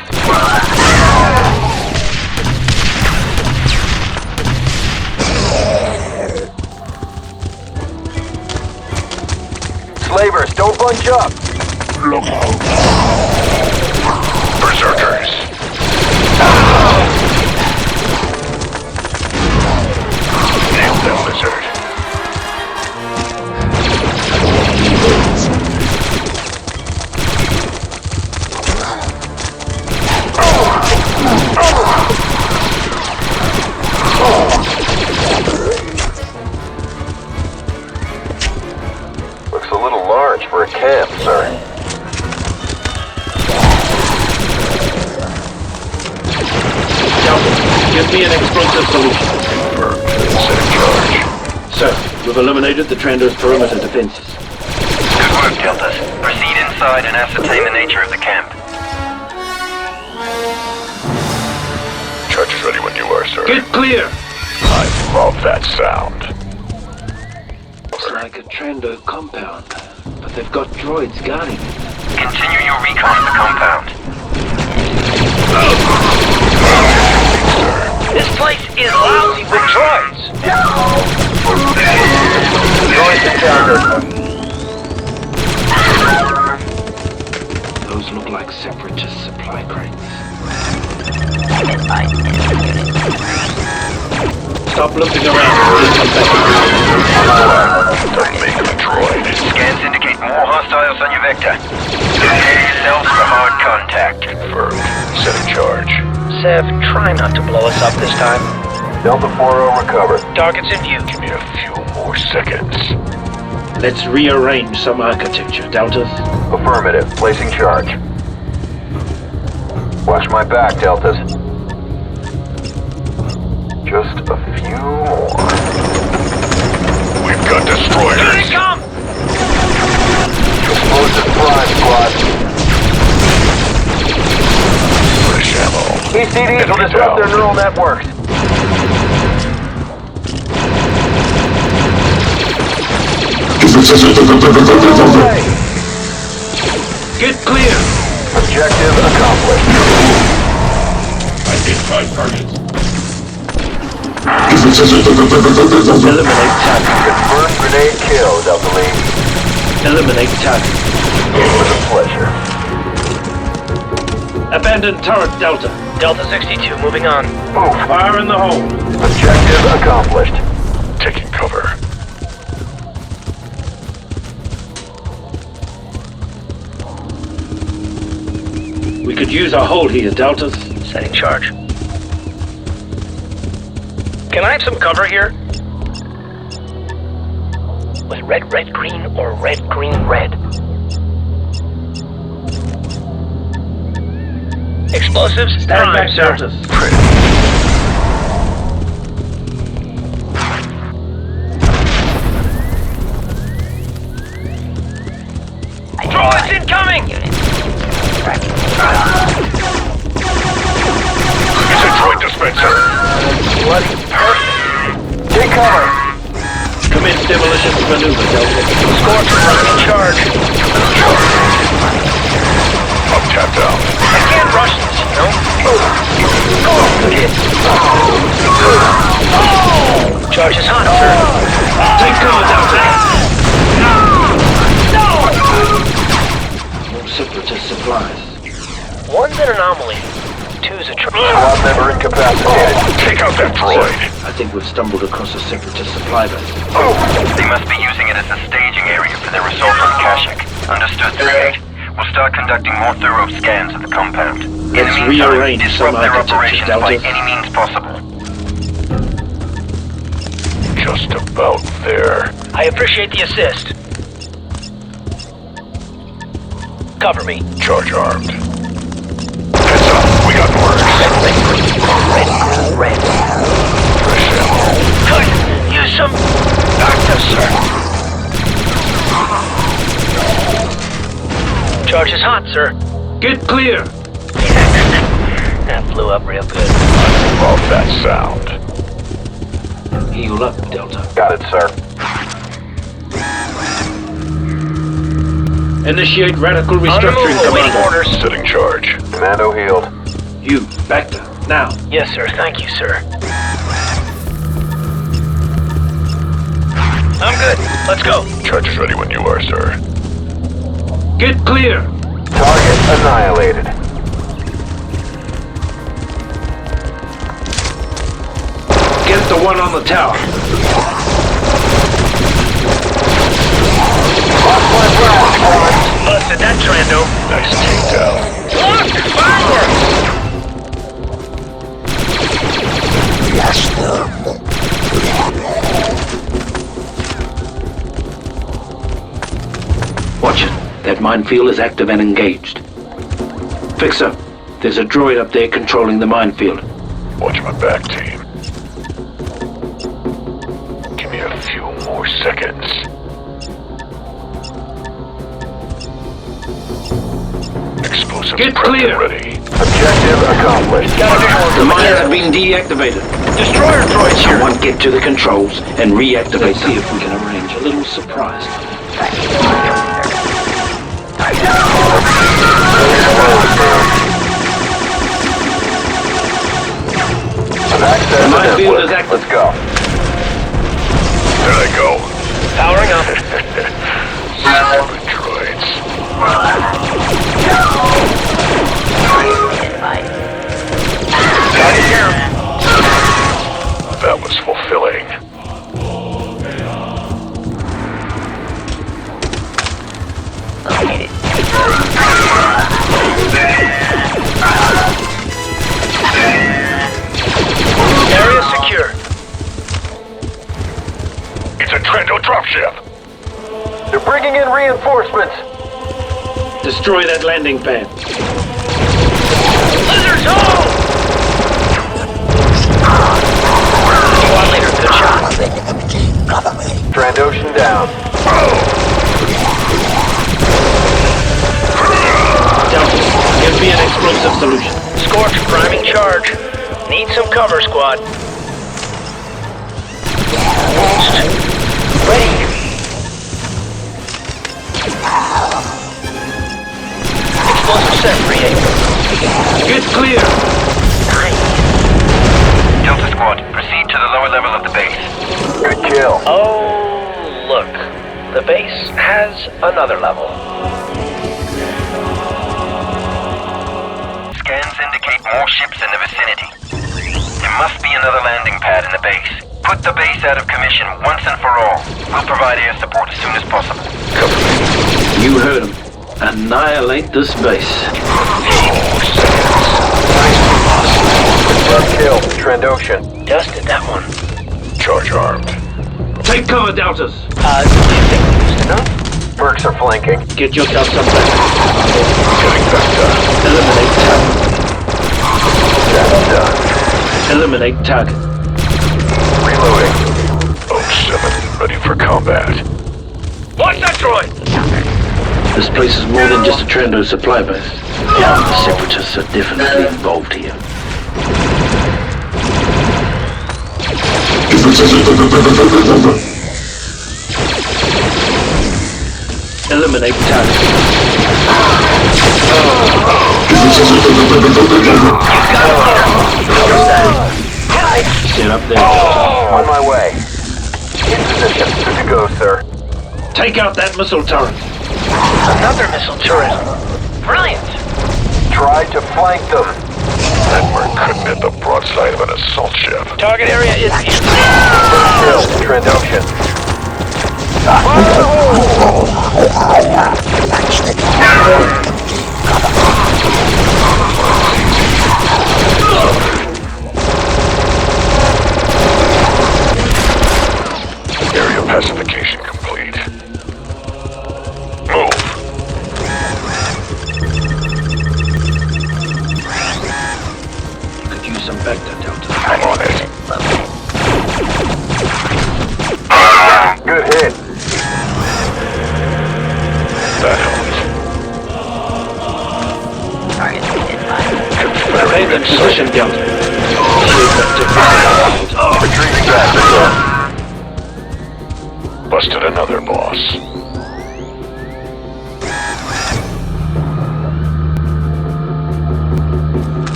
Slavers, don't bunch up. Look out. Berserkers. Nailed that lizard. Looks a little large for a camp, sir. Delta, give me an explosive solution. Confirmed. Set in charge. Sir, we've eliminated the Trando's perimeter defenses. Good work, Deltas. Proceed inside and ascertain the nature of the camp. Charge is ready when you are, sir. Get clear! I love that sound. Looks like a Trando compound, but they've got droids guarding it. Continue your recon of the compound. This place is lousy with droids. Droids encountered. Those look like separatist supply crates. Stop looking around. Just come back. Doesn't make him a droid. Scans indicate more hostiles on your vector. Prepare yourselves for hard contact. Confirmed. Set in charge. Sev, try not to blow us up this time. Delta 4-0 recovered. Targets in view. Give me a few more seconds. Let's rearrange some architecture, Deltas. Affirmative. Placing charge. Watch my back, Deltas. Just a few more. We've got destroyers. Here they come! Explosive prime, squad. Fresh ammo. ECDs will disrupt their neural networks. Get clear! Objective accomplished. Identify targets. Eliminate target. Confirmed grenade kill, Delta League. Eliminate target. It was a pleasure. Abandon turret, Delta. Delta 62, moving on. Move. Fire in the hole. Objective accomplished. Taking cover. We could use a hold here, Deltas. Setting charge. Can I have some cover here? Was red, red, green, or red, green, red? Explosives? Stand back, sir. Deltas. Droids incoming! It's a droid dispenser. Bloody perfect. Take cover. Commence demolition maneuver, Delta. Scorch running in charge. Up, tap down. I can't rush this, you know? Charge is hot, sir. Take cover, Delta. More separatist supplies. One's an anomaly. Two's a Squad member incapacitated. Take out that droid. I think we've stumbled across a separatist supply base. They must be using it as a staging area for their assault on Kashyyyk. Understood, 3-8. We'll start conducting more thorough scans of the compound. In Let's the meantime, rearrange disrupt some their architecture, operations by Delta. any means possible. Just about there. I appreciate the assist. Cover me. Charge armed. Heads up, we got words. Red. Fresh ammo. Could use some active, sir. Charge is hot, sir. Get clear! That flew up real good. Love that sound. Heal up, Delta. Got it, sir. Initiate radical On the restructuring, move, awaiting Commando. orders. Sitting charge. Commando healed. You, Bacta, now. Yes, sir. Thank you, sir. I'm good. Let's go. Charge is ready when you are, sir. Get clear! Target annihilated. Get the one on the tower. Busted that Trando. Nice takedown. Look! Fireworks! Watch it. That minefield is active and engaged. Fixer, there's a droid up there controlling the minefield. Watch my back, team. Give me a few more seconds. Explosives Get prepped clear. and ready. Objective accomplished. The mines have been deactivated. Destroyer droids here. Someone get to the controls and reactivate them. See if we can arrange a little surprise. Access The minefield network. is active. Let's go. There I go. Powering up. Stupid droids. Target down. That was fulfilling. Area secure. It's a Trando dropship. They're bringing in reinforcements. Destroy that landing pad. Lizards home! You want later, good shot. Trandoshan down. Delta, give me an explosive solution. Scorch priming charge. Need some cover, squad. Boost. Ready. Explosive set, 3-8. Get clear! Delta Squad, proceed to the lower level of the base. Good kill. Oh, look. The base has another level. Scans indicate more ships in the vicinity. There must be another landing pad in the base. Put the base out of commission once and for all. We'll provide air support as soon as possible. You heard him. Annihilate this base. First kill, Trandoshan. Dusted that one. Charge armed. Take cover, Doubters. Do you think we used enough? Mercs are flanking. Get yourself some back. Getting back down. Eliminate target. That's done. Eliminate target. Reloading. 07, ready for combat. Watch that droid! This place is more than just a Trando supply base. The Separatists are definitely involved here. Eliminate target. Set up there. On my way. In position. Good to go, sir. Take out that missile turret. Another missile turret. Brilliant. Try to flank them. That merc couldn't hit the broadside of an assault ship. Target area is in. Kill, Trandoshan. Area pacification complete. Move. Could use some Bacta, Delta. I'm on it. Good hit. That helped. Stay in position, Delta. Retrieving back. Busted another boss.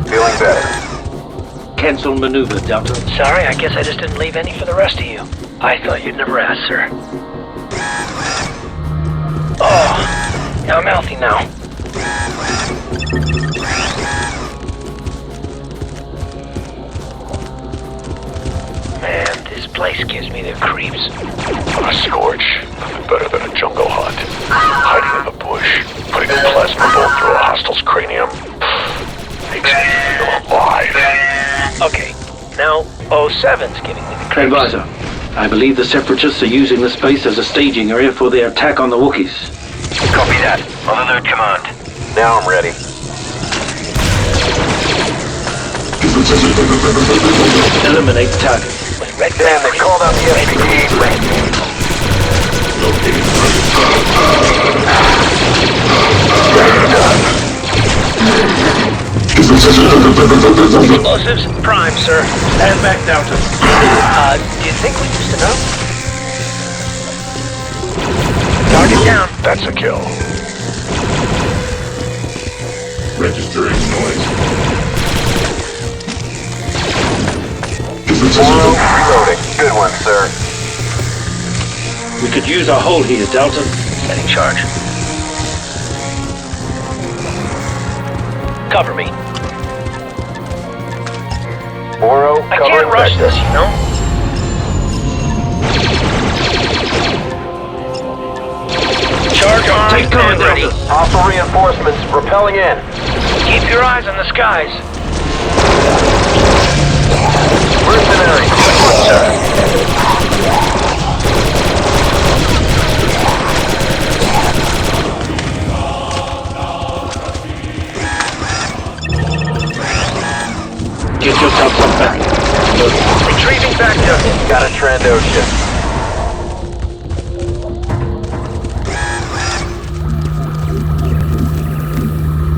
Feeling better. Cancel maneuver, Delta. Sorry, I guess I just didn't leave any for the rest of you. I thought you'd never ask, sir. Oh, I'm healthy now. Man, this place gives me the creeps. A scorch. Nothing better than a jungle hunt. Hiding in the bush. Putting a plasma bolt through a hostile's cranium. Makes me feel alive. Okay, now 07's giving me the creeps. Advisor, I believe the Separatists are using this base as a staging area for their attack on the Wookiees. Copy that. On alert command. Now I'm ready. Eliminate target. Red Damn, they called out the SPD. Explosives prime, sir. Stand back, Delta. Do you think we used enough? Target down. That's a kill. Registering noise. Reloading. Good one, sir. We could use our hold here, Delta. Setting charge. Cover me. Oro, I can't rush this, you know? Charge on. Take cover, and ready. Delta. Hostile reinforcements repelling in. Keep your eyes on the skies. Mercenary. Good one, sir. Get yourself some back. Retrieving back to Got a Trandoshan.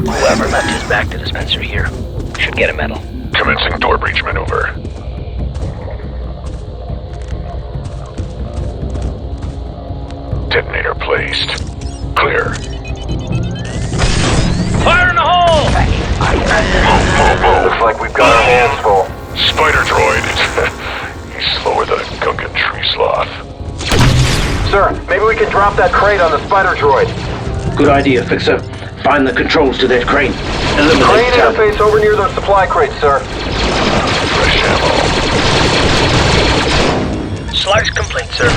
whoever left his back to dispenser here should get a medal. Commencing door breach maneuver. Detonator placed. Clear. Fire in the hole! Looks like we've got our hands full. Spider droid. He's slower than a Gungan tree sloth. Sir, maybe we can drop that crate on the spider droid. Good idea, Fixer. Find the controls to that crane. Crane Eliminate target. interface over near those supply crates, sir. Fresh ammo. Logs complete, sir.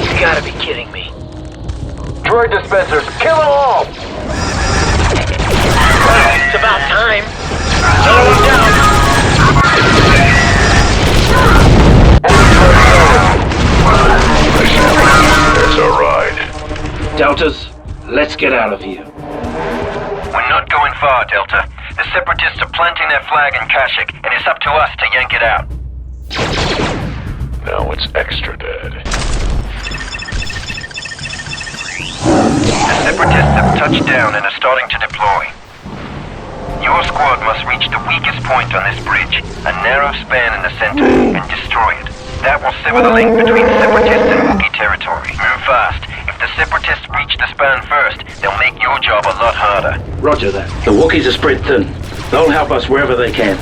You gotta be kidding me. Droid dispensers, kill them all! It's about time. Another one down. It's a ride. Deltas, let's get out of here. We're not going far, Delta. The Separatists are planting their flag in Kashyyyk, and it's up to us to yank it out. Now it's extra dead. The Separatists have touched down and are starting to deploy. Your squad must reach the weakest point on this bridge, a narrow span in the center, and destroy it. That will sever the link between Separatist and Wookiee territory. Move fast. If the Separatists reach the span first, they'll make your job a lot harder. Roger that. The Wookiees are spread thin. They'll help us wherever they can.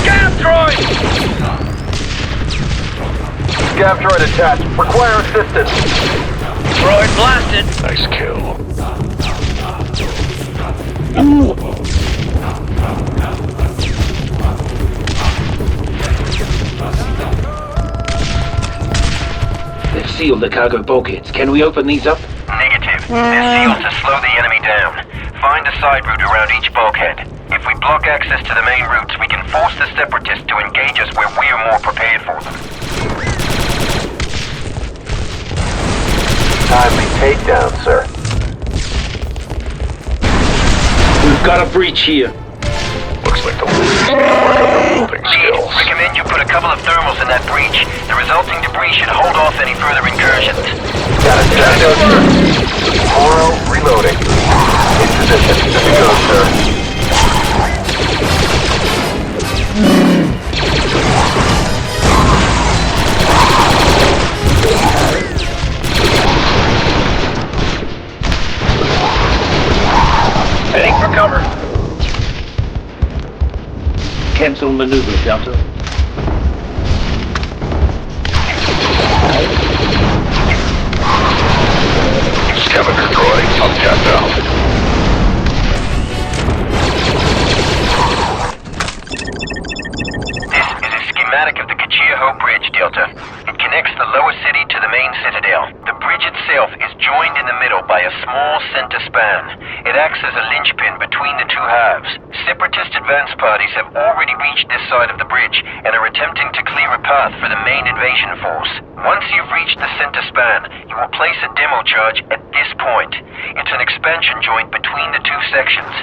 Scav droid! Scav droid attached. Require assistance. Droid blasted. Nice kill. They've sealed the cargo bulkheads. Can we open these up? Negative. They're sealed to slow the enemy down. Find a side route around each bulkhead. If we block access to the main routes, we can force the Separatists to engage us where we are more prepared for them. Timely takedown, sir. We've got a breach here. Looks like the Wookiees need to work on their building skills. Recommend you put a couple of thermals in that breach. The resulting debris should hold off any further incursions. Got it, sir. Oro, reloading. In position. Good to go, sir. Heading for cover. Cancel maneuver, Delta. Scavenger droid, up cat down. This is a schematic of the Kashyyyk Bridge, Delta. It connects the lower city to the main citadel. The bridge itself is joined in the middle by a small center span. It acts as a linchpin between the two halves. Separatist advance parties have already reached this side of the bridge and are attempting to clear a path for the main invasion force. Once you've reached the center span, you will place a demo charge at this point. It's an expansion joint between the two sections.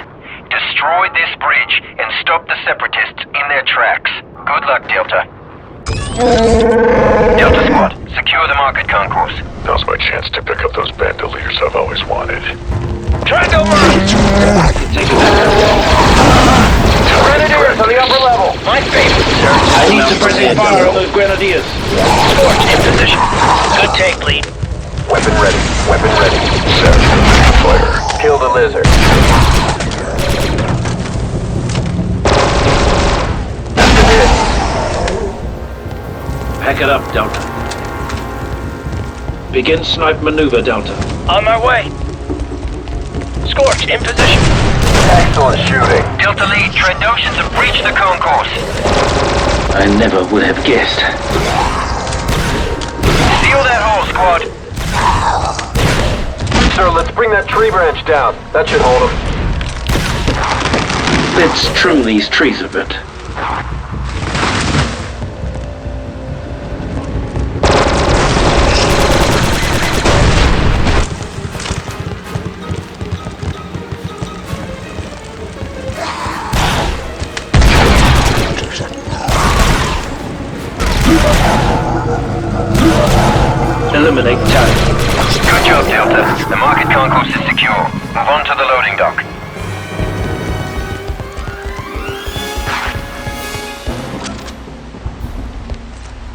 Destroy this bridge and stop the Separatists in their tracks. Good luck, Delta. Delta Squad, secure the market concourse. Now's my chance to pick up those bandoliers I've always wanted. Triangle merge! Take it back. Grenadiers on the upper level. My favorite, sir. I need to present fire on those grenadiers. Scorch in position. Good take, lead. Weapon ready. Weapon ready. Set. Fire. Kill the lizard. That's a hit. Pack it up, Delta. Begin snipe maneuver, Delta. On my way. Scorch in position. Excellent shooting. Delta Lead, Trandoshans have breached the concourse. I never would have guessed. Seal that hole, squad. Sir, let's bring that tree branch down. That should hold them. Let's trim these trees a bit. Eliminate target. Good job, Delta. The market concourse is secure. Move on to the loading dock.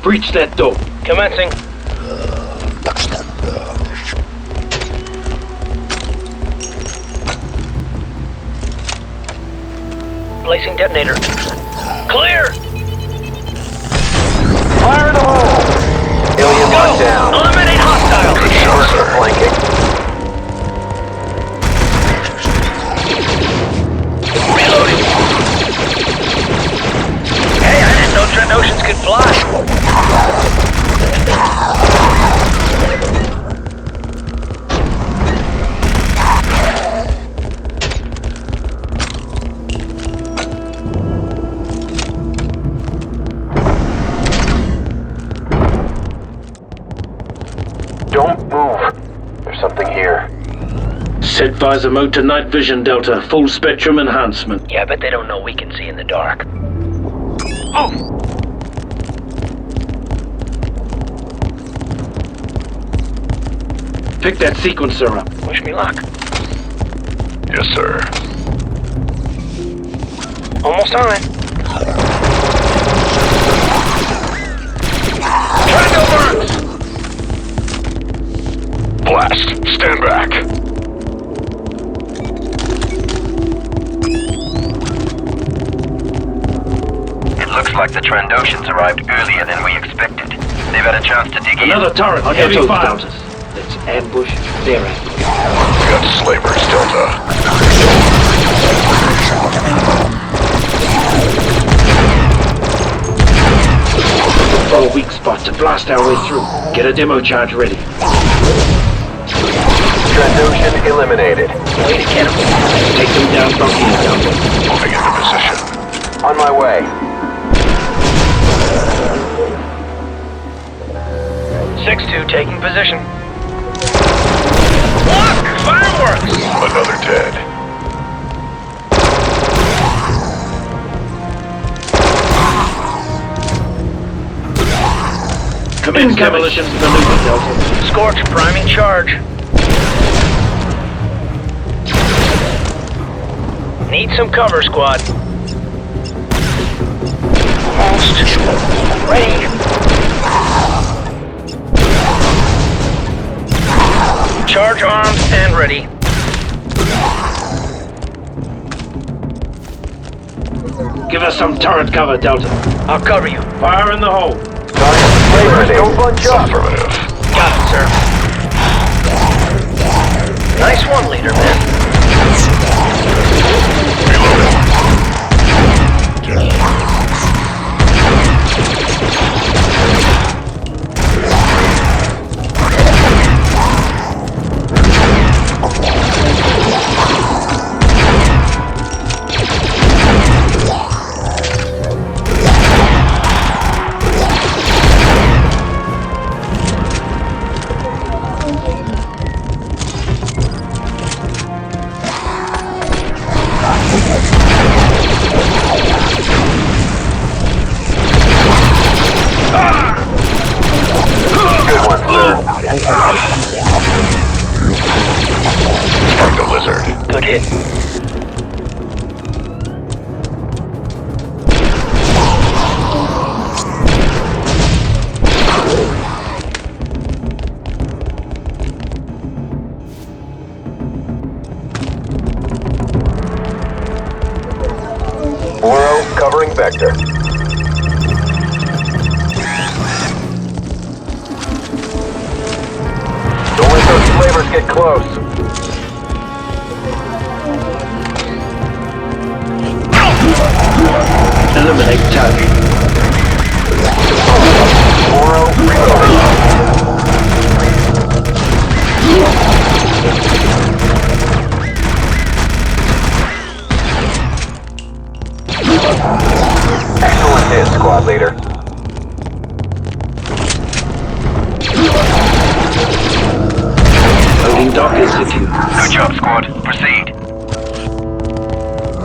Breach that door. Commencing. Placing detonator. Clear! Fire in the hole! down. Eliminate hostiles! Good shot, sir. Flanking. Reloading. Hey, I didn't know Trenoceans could fly. Don't move. There's something here. Set visor mode to night vision, Delta. Full spectrum enhancement. Yeah, I bet they don't know we can see in the dark. Oh! Pick that sequencer up. Wish me luck. Yes, sir. Almost on it. Triangle burns! Blast. Stand back. It looks like the Trandoshans arrived earlier than we expected. They've had a chance to dig in. Another turret on heavy fire. Let's ambush their end. We got slavers, Delta. For a weak spot to blast our way through. Get a demo charge ready. Trandoshan eliminated. Way to get him. Take them down from here, Delta. Moving into position. On my way. 6-2 taking position. Look! Fireworks! Another dead. Commence demolition maneuver, Delta. Scorch priming charge. Need some cover, squad. Almost ready. Charge arms and ready. Give us some turret cover, Delta. I'll cover you. Fire in the hole. Slavers, don't bunch up. Affirmative. Got it, sir. Nice one, leader, man. Find the lizard. Good hit. Oro covering vector. Don't let those slavers get close. Eliminate target. Oro reloading. Excellent hit, squad leader. Loading dock is secure. Good job, squad. Proceed.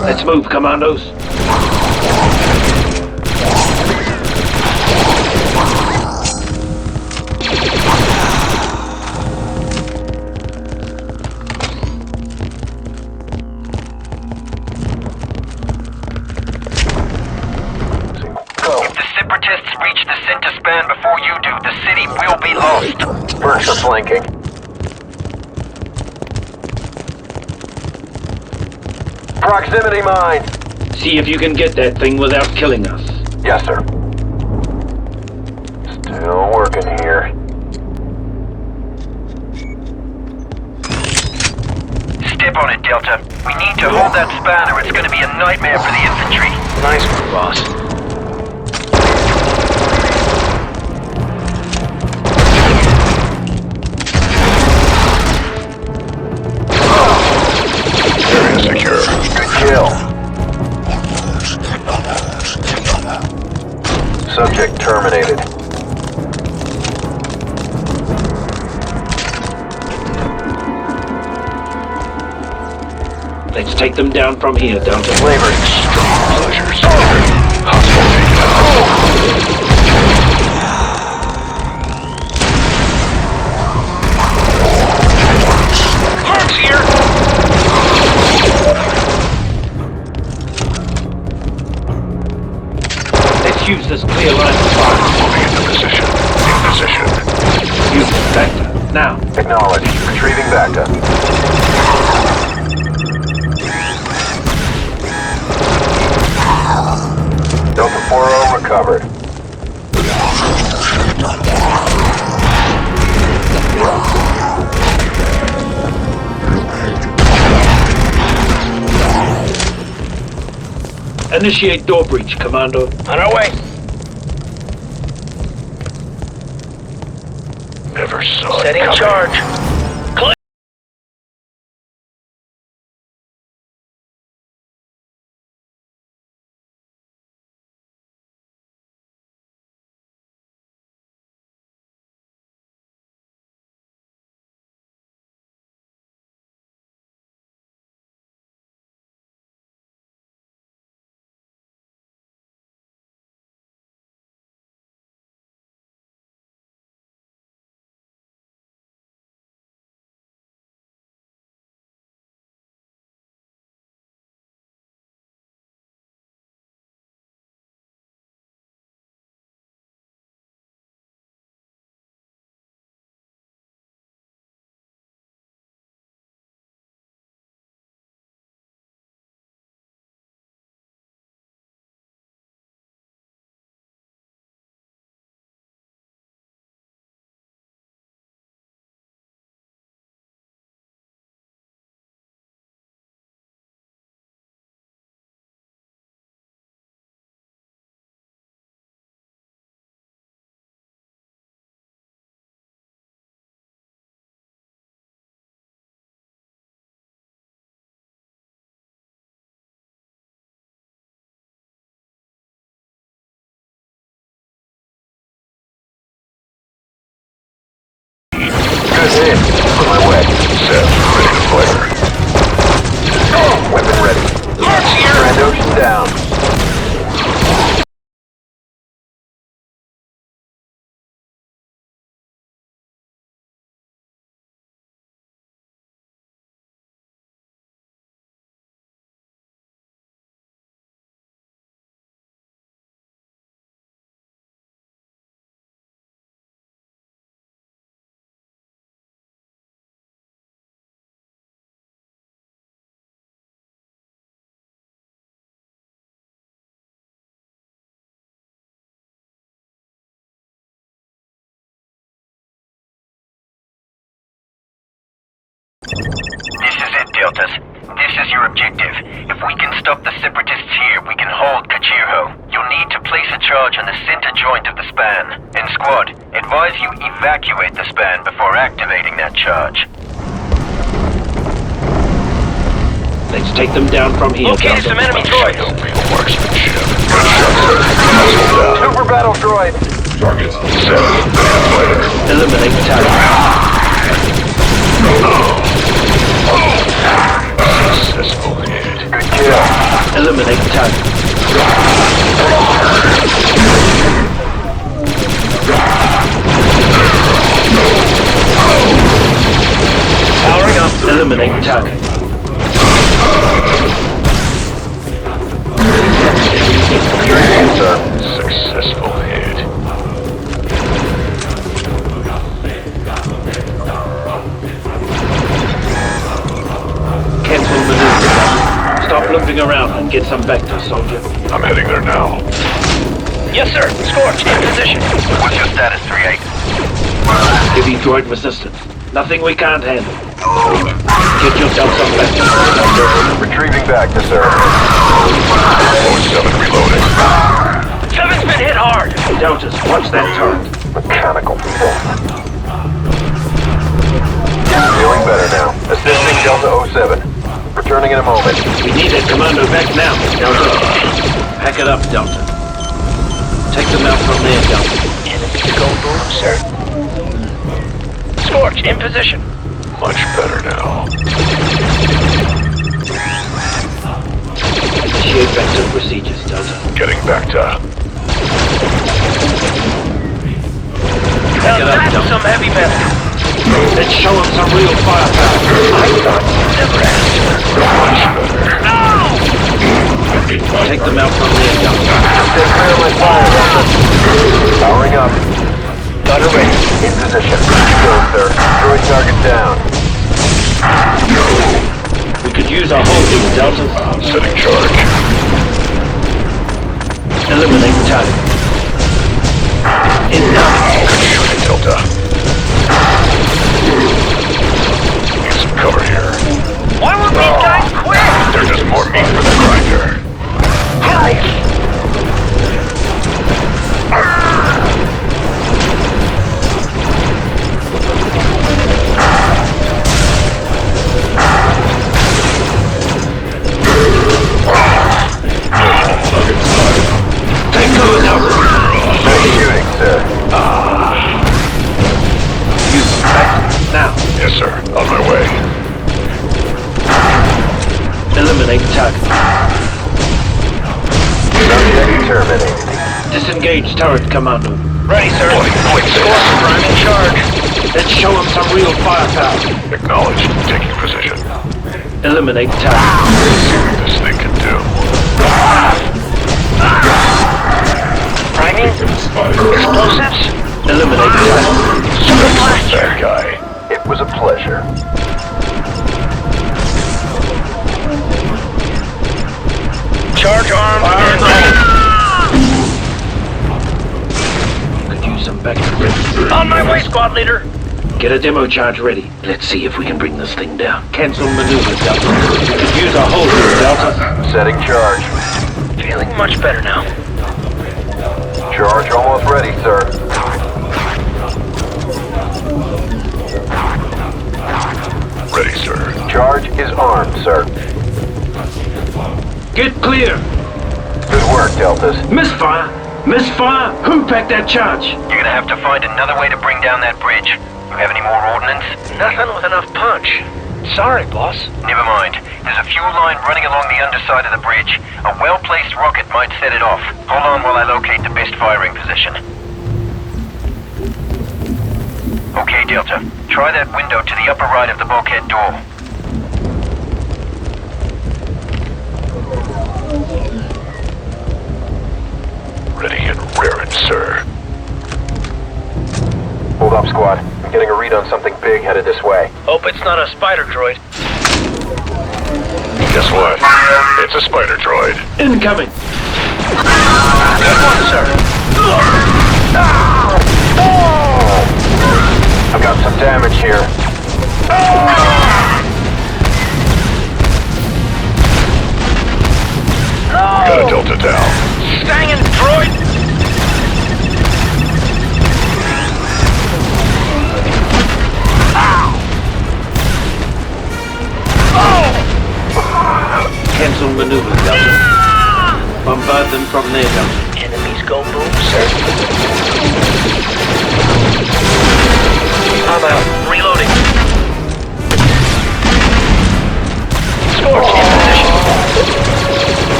Let's move, Commandos. If the Separatists reach the center span before you do, the city will be lost. Burns are flanking. Proximity mine. See if you can get that thing without killing us. Yes, sir. Still working here. Delta. We need to hold that span or it's going to be a nightmare for the infantry. Nice, boss. Area secure. Good kill. Subject terminated. Let's take them down from here, Delta. Flavors. Strong pleasures. Hostile taken out. Mark's here! Let's use this clear line of fire. Moving into position. In position. Use the vector. Now. Acknowledged. Retrieving Bacta. Delta 4-0 recovered. Initiate door breach, Commando. On our way. Never saw it Setting coming. charge. Clear. Good hit. On my way. Set. Ready to fire. Weapon ready. Mark's here! Grand Ocean down. This is it, Deltas. This is your objective. If we can stop the Separatists here, we can hold Kachirho. You'll need to place a charge on the center joint of the span. And squad, advise you evacuate the span before activating that charge. Let's take them down from here, Located Delta. some enemy droids. Real marksmanship. Good shot, sir. Hostile down. Super battle droid. Target set. Fighter. Eliminate target. Successful hit. Good kill. Eliminate target. Powering up. Eliminate target. Sir. Successful hit. Cancel maneuver. Stop limping around and get some vector, soldier. I'm heading there now. Yes, sir. Scorch, in position. What's your status, 3-8? Heavy droid resistance. Nothing we can't handle. Get yourself some back. Retrieving back to sir. 07 reloading. 7's been hit hard. Deltas, watch that turret. Mechanical theft. Feeling better now. Assisting Delta 07. Returning in a moment. We need that commando back now, Delta. Pack it up, Delta. Take them out from there, Delta. Enemies go boom, sir. Scorch, in position. Much better now. Initiate back to procedures, Delta. Getting back to... Pack it up, That's Delta. some heavy metal. Let's show them some real firepower. I thought you never asked. Much better. Take them out from there, Delta. Stay clear of my fire, Delta. Powering up. Gunner ready. In position. Go, sir. Droid target down. We could use our holding, Delta. Setting charge. Eliminate the target. In now. Good shooting, Delta. Get some cover here. Why won't these guys quit? There's just more meat for the grinder. Take cover, Delta. Nice shooting, sir. Use back now. Yes, sir. On my way. Eliminate the target. Subject terminated. Disengage turret, Commando. Ready, sir. Quick, Scorch, prime in charge. Let's show them some real firepower. Acknowledged. Taking position. Eliminate the target. See what this thing can do. Priming. Explosives. Eliminate the target. Super blaster. Bad guy. It was a pleasure. Charge arms and Could use some backup ready. on my way, squad leader. Get a demo charge ready. Let's see if we can bring this thing down. Cancel maneuver, Delta. We could use our holding, Delta. Setting charge. Feeling much better now. Charge almost ready, sir. Ready, sir. Charge is armed, sir. Get clear. Good work, Deltas. Misfire. Misfire. Who packed that charge? You're gonna have to find another way to bring down that bridge. You have any more ordnance? Nothing with enough punch. Sorry, boss. Never mind. There's a fuel line running along the underside of the bridge. A well-placed rocket might set it off. Hold on while I locate the best firing position. Okay, Delta. Try that window to the upper right of the bulkhead door. Ready and raring, sir. Hold up, squad. I'm getting a read on something big headed this way. Hope it's not a spider droid. Guess what? It's a spider droid. Incoming. Good one, sir. I've got some damage here. Got a Delta down. Stangin' droid. Cancel maneuver, Delta. Bombard them from there, Delta. Enemies go boom, sir. I'm out. Reloading. Scorch in position.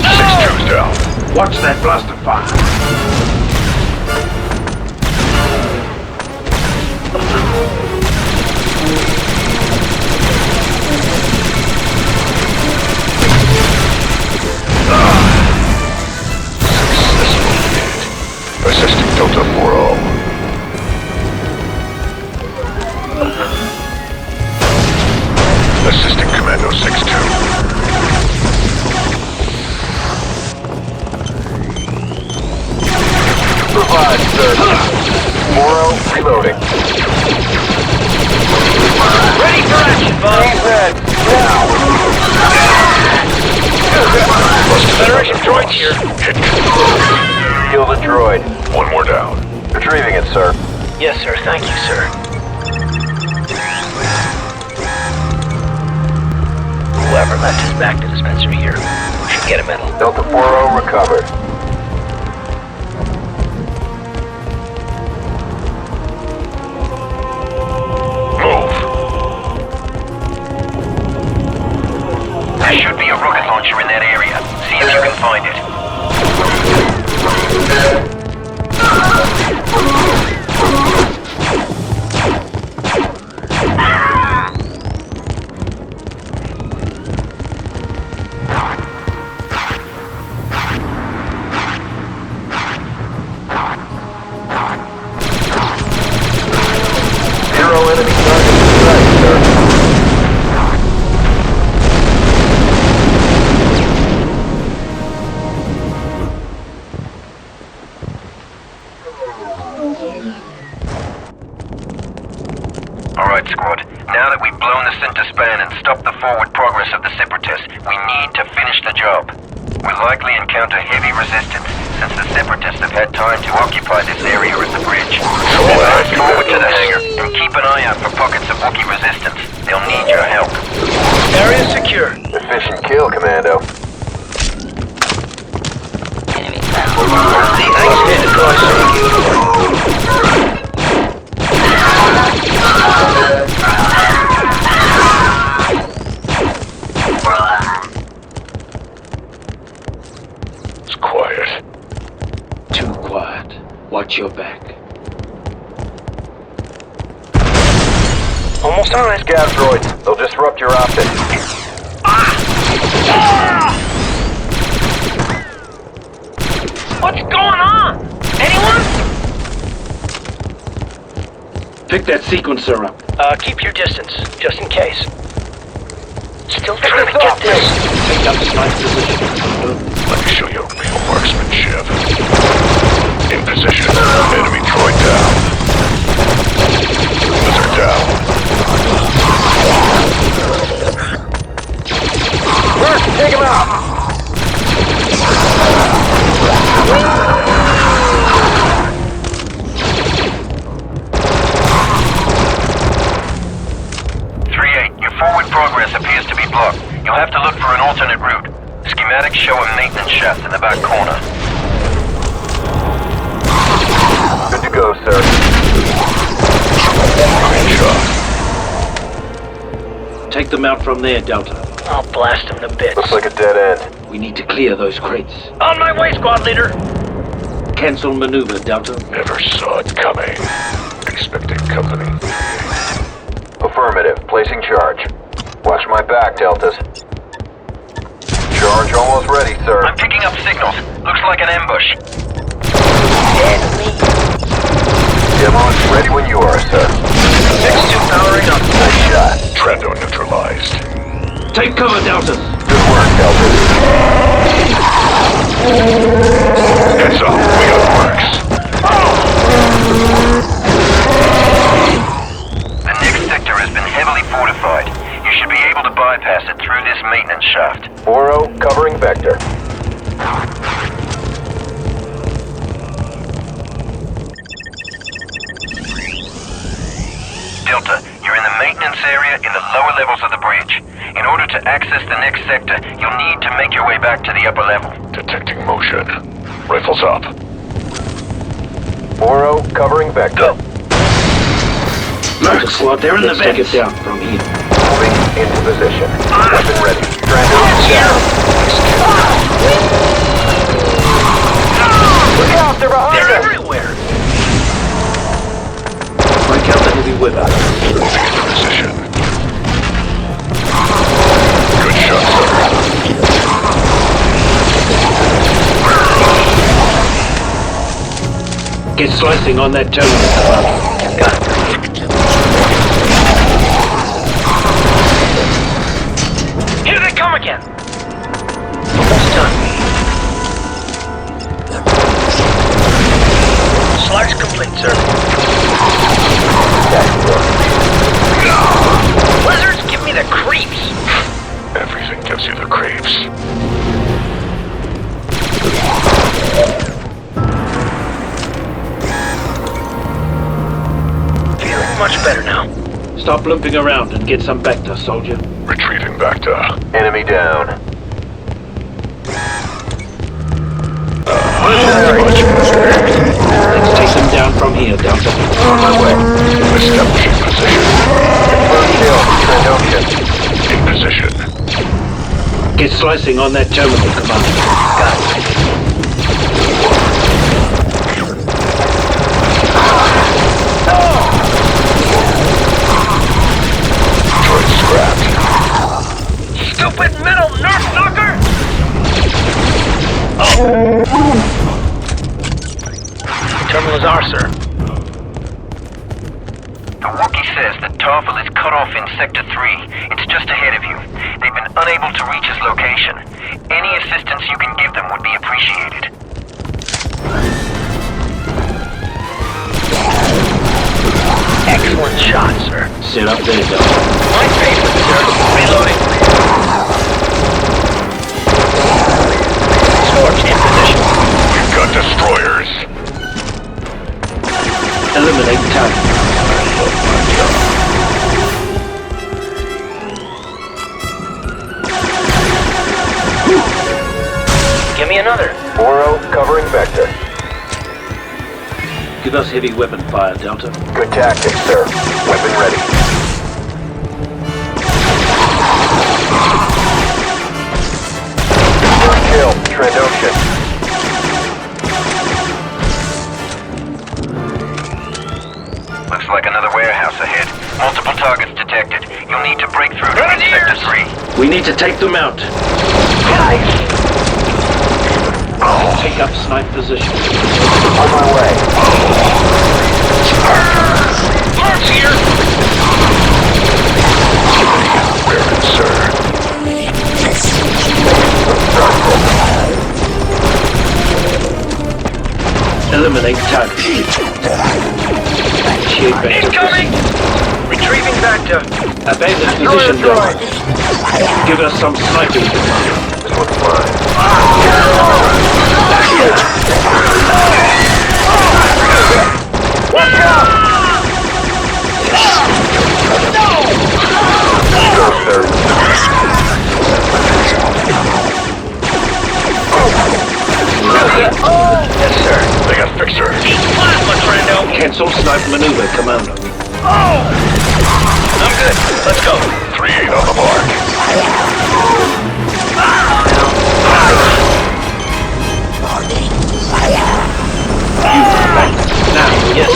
6-2's down. Watch that blaster fire. Assisting Delta 4-0. Assisting Commando 6-2. Provide, sir. 4-0, reloading. Ready for action, Bob. Defense, now. Federation droids here. Kill the droid. One more down. Retrieving it, sir. Yes, sir. Thank you, sir. Whoever left his back to dispenser here should get a medal. Delta 4-0 recovered. There should be a rocket launcher in that area. See if you can find it. Zero enemy targets in sight, sir. Alright, squad. Now that we've blown the center span and stopped the forward progress of the Separatists, we need to finish the job. We'll likely encounter heavy resistance, since the Separatists have had time to occupy this area at the bridge. Advance forward to the hangar, and keep an eye out for pockets of Wookiee resistance. They'll need your help. Area secure. Efficient kill, Commando. Thanks for the call, sir. It's quiet. Too quiet. Watch your back. Almost on it. Scav droids. They'll disrupt your optics. What's going on? Anyone? Pick that sequencer up. Keep your distance, just in case. Still trying to get this. Take up snipe position. Let me show you real marksmanship. In position. Enemy droid down. Lizard down. First, take him out! 3-8, your forward progress appears to be blocked. You'll have to look for an alternate route. Schematics show a maintenance shaft in the back corner. Good to go, sir. Take them out from there, Delta. I'll blast him to bits. Looks like a dead end. We need to clear those crates. On my way, squad leader. Cancel maneuver, Delta. Never saw it coming. Expecting company. Affirmative. Placing charge. Watch my back, Deltas. Charge almost ready, sir. I'm picking up signals. Looks like an ambush. Demos ready when you are, sir. Next two powering up. Nice shot. Trando neutralized. Take cover, Delta. Good work, Deltas. Heads up, we got marks. The next sector has been heavily fortified. You should be able to bypass it through this maintenance shaft. 4-0, covering vector. Delta, you're in the maintenance area in the lower levels of the bridge. In order to access the next sector, you'll need to make your way back to the upper level. Detecting motion. Rifles up. 4-0, covering vector. Motor squad, they're in the vents. Take it down from here. Moving into position. Weapon ready. Trando down. Look out, they're behind They're us. everywhere. Break out the heavy with us. Moving into position. Good shot, sir. Get slicing on that terminal. Got it. Here they come again. Almost done. Slice complete, sir. Stop limping around and get some Vector, soldier. Retrieving back to... Enemy down. Let's take them down from here, Delta. On my way. Establishing position. Confirmed kill. Trandoshan. In position. Get slicing on that terminal, Commando. Droid scrapped. Stupid metal nerf knocker! Terminal is ours, sir. The Wookiee says that Tarful is cut off in Sector 3. It's just ahead of you. They've been unable to reach his location. Any assistance you can give them would be appreciated. Excellent shot, sir. Sit up there, Delta. My favorite, sir. Reloading. Scorch in position. We've got destroyers. Eliminate target. Give me another. 4-0 covering Vector. Give us heavy weapon fire, Delta. Good tactics, sir. Weapon ready. Confirmed kill. Trandoshan. Looks like another warehouse ahead. Multiple targets detected. You'll need to break through to Sector 3. We need to take them out. Take up snipe position. On my way. Arms here! Where it, sir? Eliminate target. Initiate Vector. Incoming! Retrieving Vector. Abandon position, Delta. Give us some sniping. This one's mine. Watch out! Go, sir. Yes, sir. They got fixers. Eat plasma, Trando. Cancel snipe maneuver, Commando. I'm good. Let's go. 3-8 on the mark. Now, yes,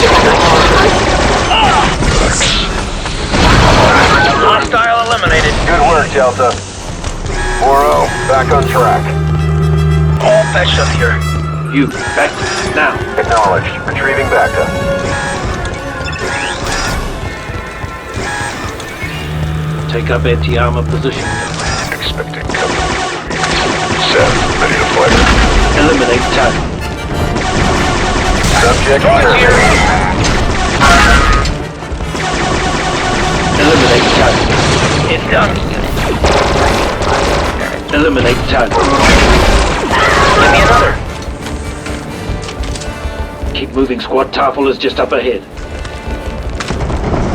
Hostile eliminated. Good work, Delta. 4-0 back on track. All fetched up here. you, back now. Acknowledged. Retrieving backup. Take up anti-armor position. Expecting cover. Set. Ready to fire. Eliminate target. Subject here. Eliminate target. It's done. Eliminate target. Give me another. Keep moving, squad. Tarful is just up ahead.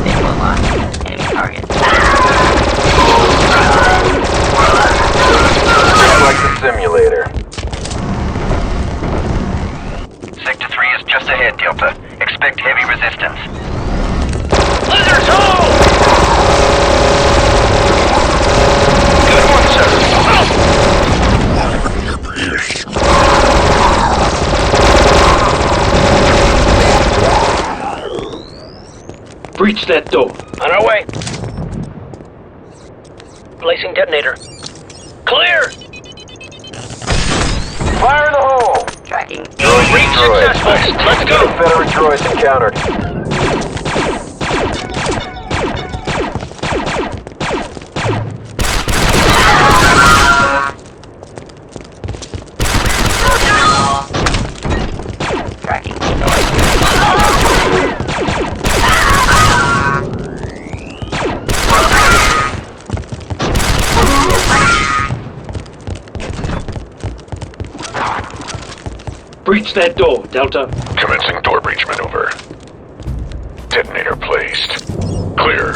Visual lock. Enemy target. Just like the simulator. Sector 3 is just ahead, Delta. Expect heavy resistance. Lizards home! Good one, sir. Breach that door. On our way. Placing detonator. Clear! Fire in the hole! Tracking. Breach successful. Let's go. Confederate droids encountered. Tracking. Breach that door, Delta. Commencing door breach maneuver. Detonator placed. Clear.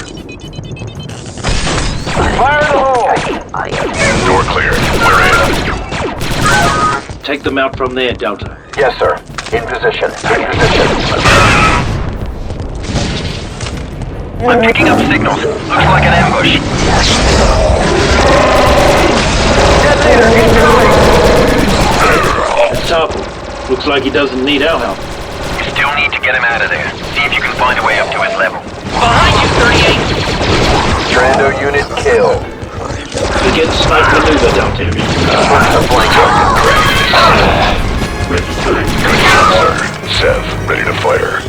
Take them out from there, Delta. Yes, sir. In position. In position. I'm picking up signals. Looks like an ambush. Detonator incoming! It's Harpo. Looks like he doesn't need our help. You still need to get him out of there. See if you can find a way up to his level. Behind you, 38! Strando unit killed. Begin snipe maneuver, Delta. Sev, ready to fire.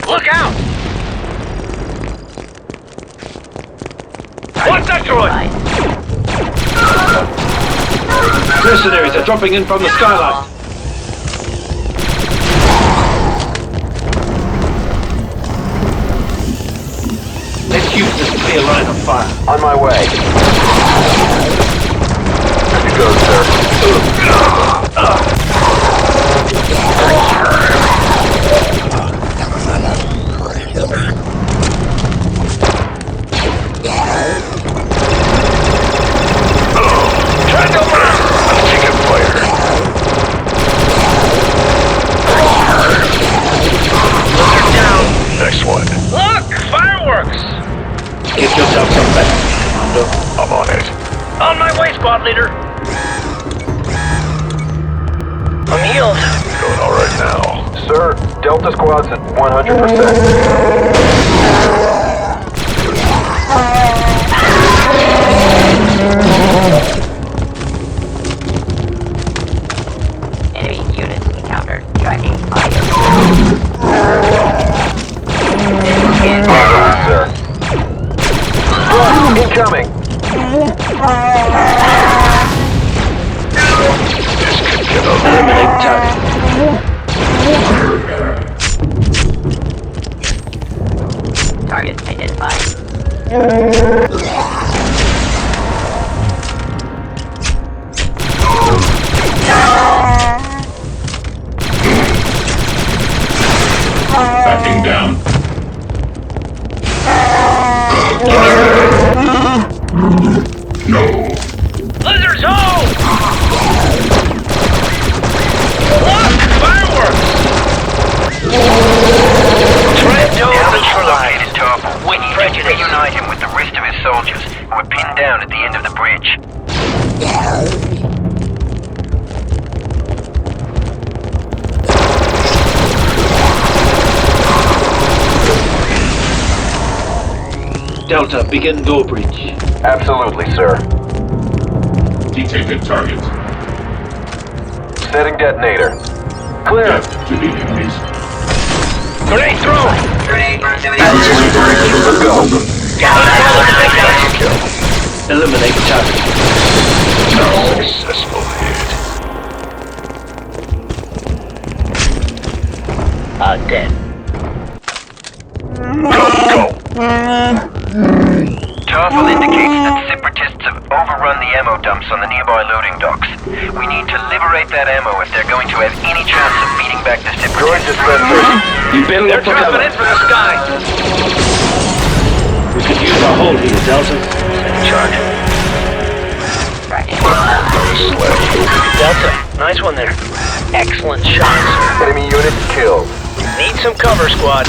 Look out! What's that droid? Mercenaries are dropping in from the skyline. Let's use this clear line of fire. On my way. Good to go, sir. Next one. Look! Fireworks! Get yourself some back, Commando. I'm on it. On my way, squad leader! I'm healed. Going all right now. Sir, Delta Squad's at 100%. Enemy units encountered. Tracking audio. Sir. Incoming. This could get ugly. Eliminate target. Target identified. Backing down. No. Blizzard's home! Look! Fireworks! Trento Located Tarpo. with We need to prejudice. reunite him with the rest of his soldiers who were pinned down at the end of the bridge. Delta, begin door breach. Absolutely, sir. Detected target. Setting detonator. Clear. To the enemies. Grenade throw! Let's go. Eliminate target. Successful hit. Dead. Go. Tarful indicates that separatists have overrun the ammo dumps on the nearby loading docks. We need to liberate that ammo if they're going to have any chance of beating back the Droid separatists. dispenser. You better They're look for cover. dropping in from the sky. We could use a hold here, Delta. Charge. Tracking. Delta, nice one there. Excellent shots. Enemy unit killed. Need some cover, squad.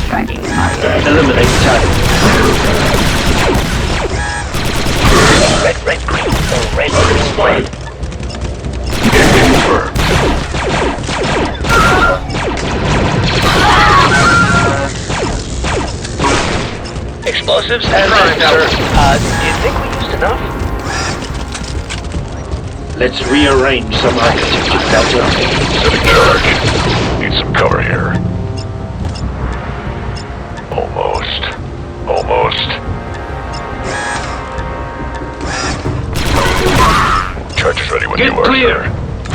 Tracking audio. Eliminate target. Red, red, green. Oh, red, green, white. Explosives and prime, sir. Do you think we used enough? Let's rearrange some architecture, Delta. Setting charge. Need some cover here. Almost. Charges ready when Get you are. clear.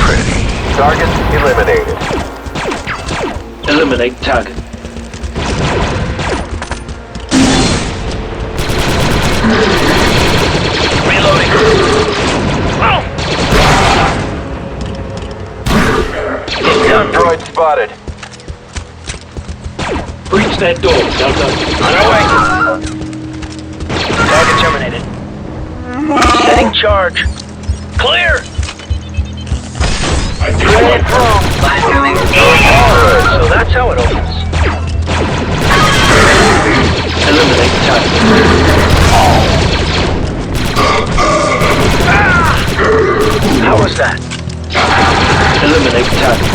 Ready. Target eliminated. Eliminate target. Done. Droid spotted. Breach that door, Delta. On our way. Target terminated. Setting charge. Clear! Grenade thrown. So that's how it opens. Eliminate target. How was that? Eliminate target.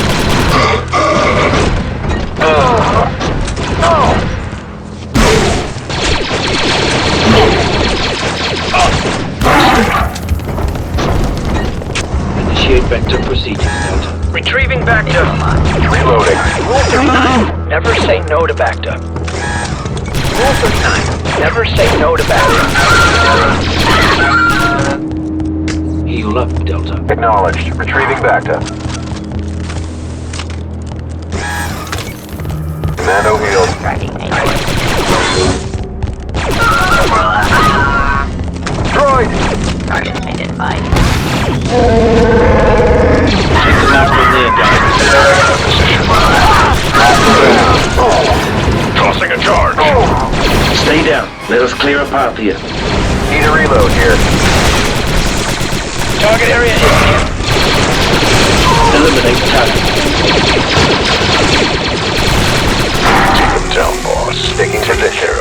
Initiate vector procedures, Delta. Retrieving Bacta. Reloading. Rule 39. Never say no to Bacta. Rule 39. Never say no to Bacta. Heal up, Delta. Acknowledged. Retrieving Bacta. Commando healed. Droid! Target identified. Take them out from there, guys. Tossing a charge. Stay down. Let us clear a path here. Need a reload here. Target area is here. Eliminate target. Take them down, boss. Taking position.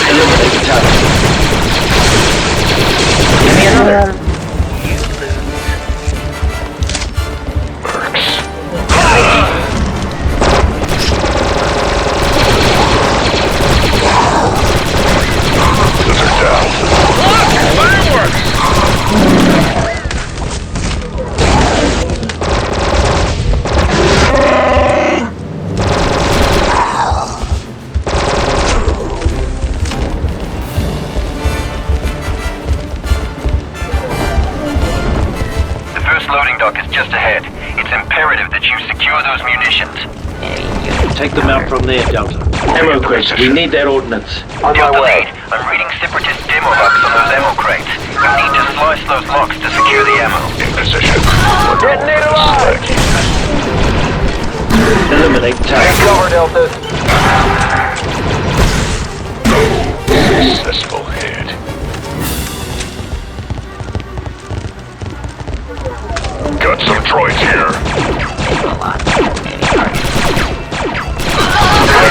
Eliminate target. Give me another. Mercs. Those are down. Look! Fireworks! Loading dock is just ahead. It's imperative that you secure those munitions. Take them out from there, Delta. Ammo crates. We need that ordnance. On my Delta way. lead. I'm reading separatist demo locks on those ammo crates. You need to slice those locks to secure the ammo. In position. Detonator lock! Eliminate target. Cover, Delta. Successful hit. Got some droids here.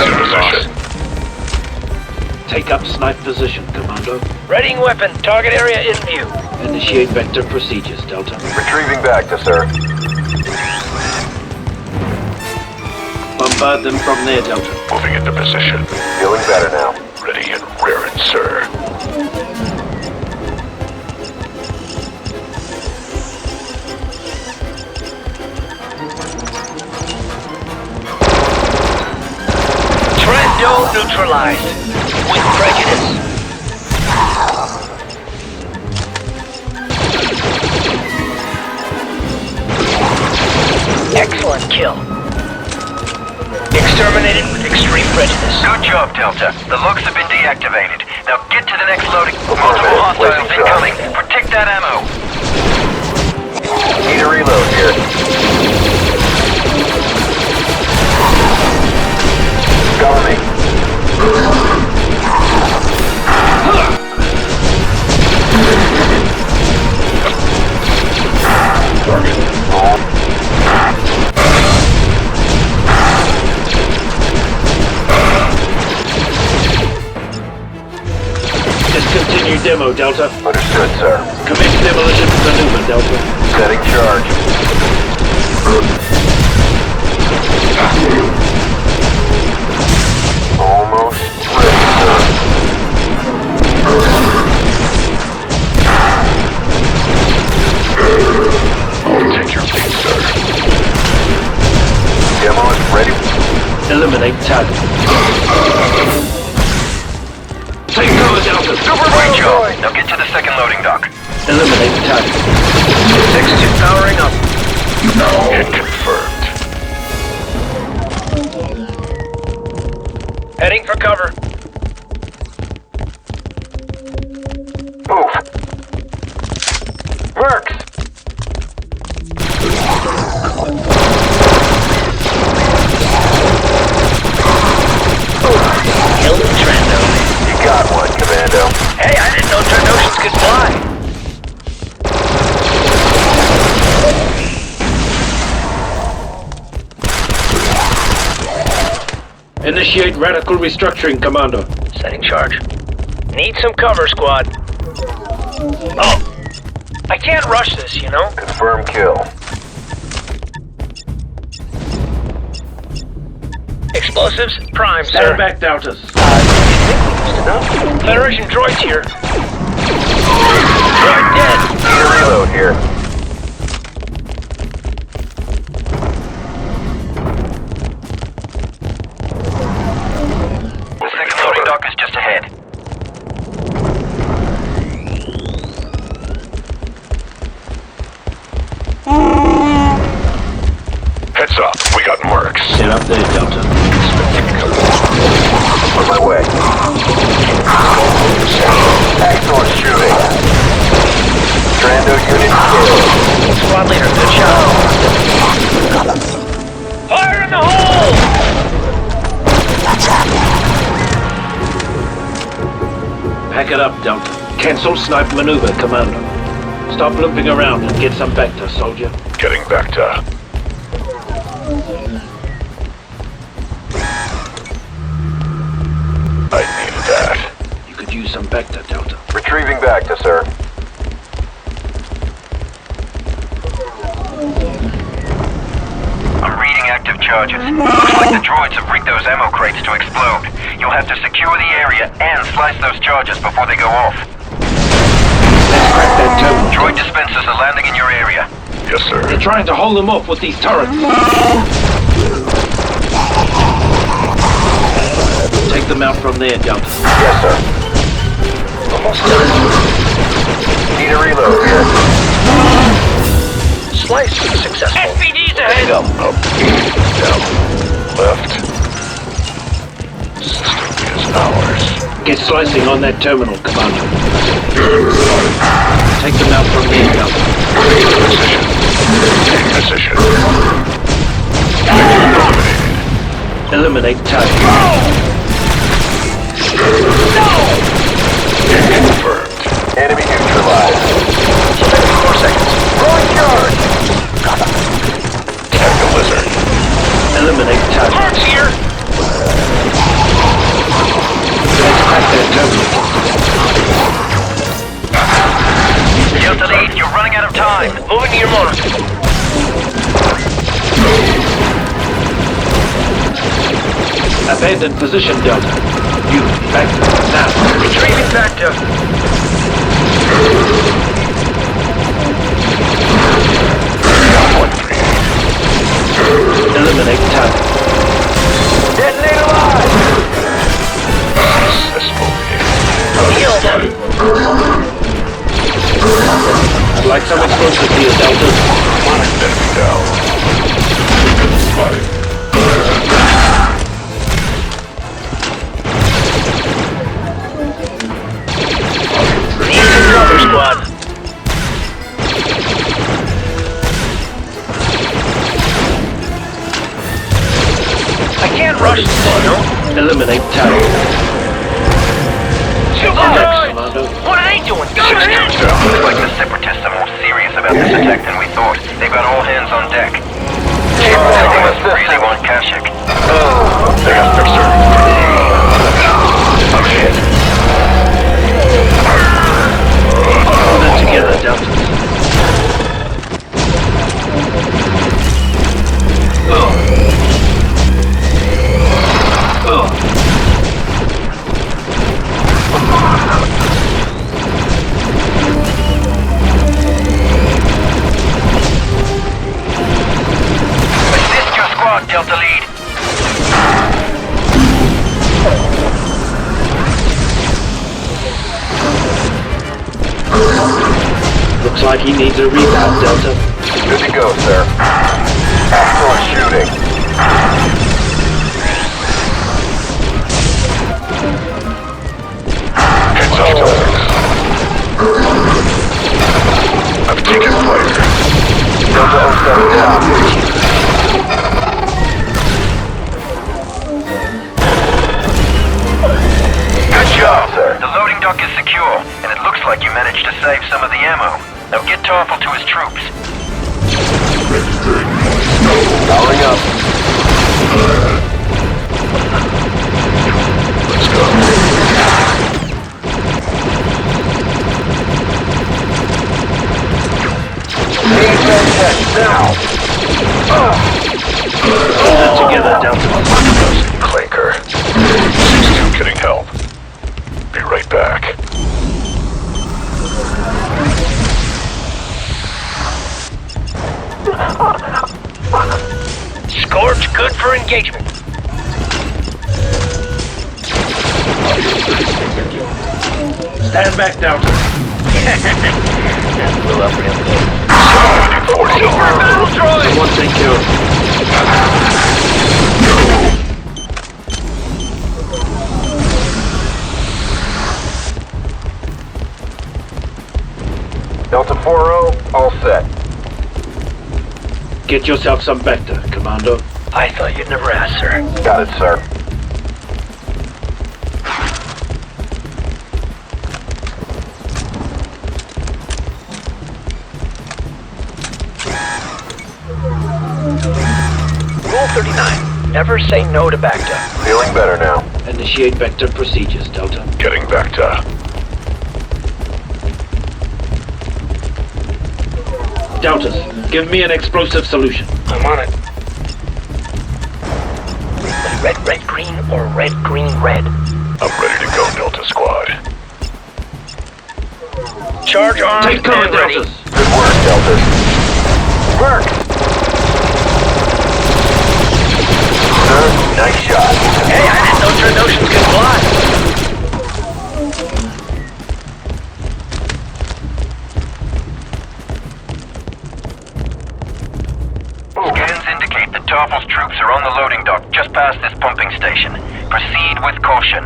In position. Take up snipe position, Commando. Readying weapon. Target area in view. Initiate vector procedures, Delta. Retrieving Bacta, sir. Bombard them from there, Delta. Moving into position. Feeling better now. Ready and raring, sir. Trendo neutralized. With prejudice. Excellent kill. Exterminated with extreme prejudice. Good job, Delta. The locks have been deactivated. Now get to the next loading. Multiple hostiles incoming. Protect that ammo. Need a reload here. Cover me. Discontinue demo, Delta. Understood, sir. Commence demolition maneuver, Delta. Setting charge. Almost ready, sir. I'll take your lead, sir. Demo is ready. Eliminate target. Take cover, Delta. Great job. Now get to the second loading dock. Eliminate target. 6-2 powering up. Hit confirmed. Heading for cover. Move. Mercs! Kill the Trando. You got one, Commando. Hey, I didn't know Trandoshans could fly. Initiate radical restructuring, Commando. Setting charge. Need some cover, squad. Oh, I can't rush this, you know? Confirm kill. Explosives, prime, sir. Stand back, Doubters. Federation droids here. Droid dead. Need a reload here. The second loading dock is just ahead. Heads up, we got mercs. Get up there, Delta. On my way. Excellent shooting. Trando unit killed. Squad leader, good shot. Fire in the hole! Pack it up, Delta. Cancel snipe maneuver, Commando. Stop looping around and get some Vector, soldier. Getting Vector. I needed that. You could use some Vector, Delta. Retrieving back to sir. I'm reading active charges. Looks like the droids have rigged those ammo crates to explode. You'll have to secure the area and slice those charges before they go off. Let's crack that terminal. Droid dispensers are landing in your area. Yes, sir. They're trying to hold them off with these turrets. Take them out from there, Delta. Yes, sir. Almost done. Need a reload here. Slice successful. SPD's ahead. Up, down, left. System is ours. Get slicing on that terminal, Commander. Take them out from there, Delta. Position. Eliminate target. Confirmed. Enemy neutralized. 74 seconds. Rolling charge. Tag the lizard. Eliminate target. Parts here. Let's crack that terminal. Delta Lead, you're running out of time. Moving to your mark. Abandoned position, Delta. You, back now. Retrieving Vector. Eliminate target. Detonate alive. Kill them. I'd like some explosive here, Delta. Enemy down. Need some cover, squad. I can't rush this, you know? Eliminate target. Commando. What are they doing? Go Systems ahead! down. Looks like the Separatists are more serious about this attack than we thought. They've got all hands on deck. They must really want Kashyyyk. They got Fixer. I'm hit. Hold it together, Delta. Assist your squad, Delta Lead. Looks like he needs a rebound, Delta. Good to go, sir. Excellent shooting. Heads up, Delta. managed to save some of the ammo. Now get Tarful to his troops. Powering up. Let's go. Now! Hold it together, Delta. Clinker. 6-2 getting help. Be right back. Scorch, good for engagement. Stand back, Delta. That blew up real good. Someone take care of Delta 4-0, all set. Get yourself some Vector, Commando. I thought you'd never ask, sir. Got it, sir. Rule 39. Never say no to Bacta. Feeling better now. Initiate Vector procedures, Delta. Getting back to... Deltas, give me an explosive solution. I'm on it. Red, red, green, or red, green, red. I'm ready to go, Delta Squad. Charge on Take cover, and ready. Deltas. Good work, Delta. Work! Sir, nice shot. Hey, I didn't know Trinotians could fly. Scans indicate that Tarful's troops are on the loading dock just past this pumping station. Proceed with caution.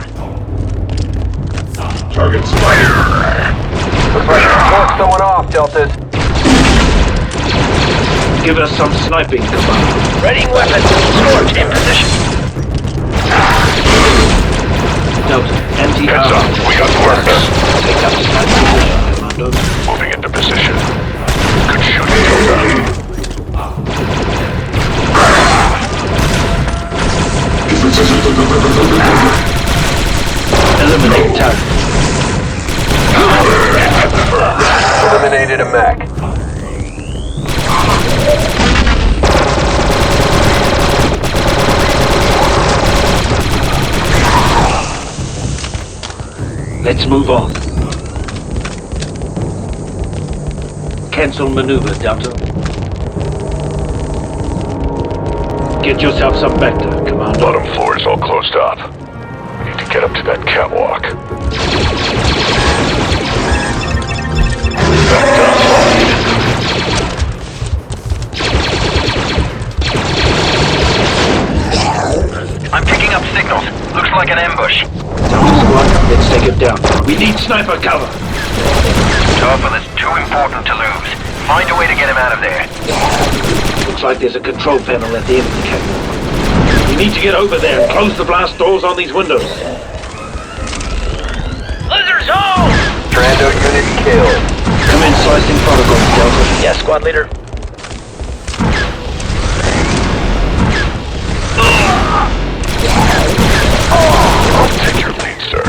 Target fire! Looks like you're pulling someone off, Deltas. Give us some sniping, Commando. Ready weapons. Scorch in position. Delta, empty Heads up, we got works. Take up sniping position, Commando. Moving into position. Good shooting, Delta. Eliminate target. Eliminated a mech. Let's move on. Cancel maneuver, Delta. Get yourself some Vector, Commando. Bottom floor is all closed up. We need to get up to that catwalk. I'm picking up signals. Looks like an ambush. Delta Squad, let's take it down. We need sniper cover. Tarful is too important to lose. Find a way to get him out of there. Looks like there's a control panel at the end of the catwalk. We need to get over there and close the blast doors on these windows. Lizard's home! Trando unit killed. Come in, slicing protocols, Delta. Yes, squad leader. I'll take your lead, sir.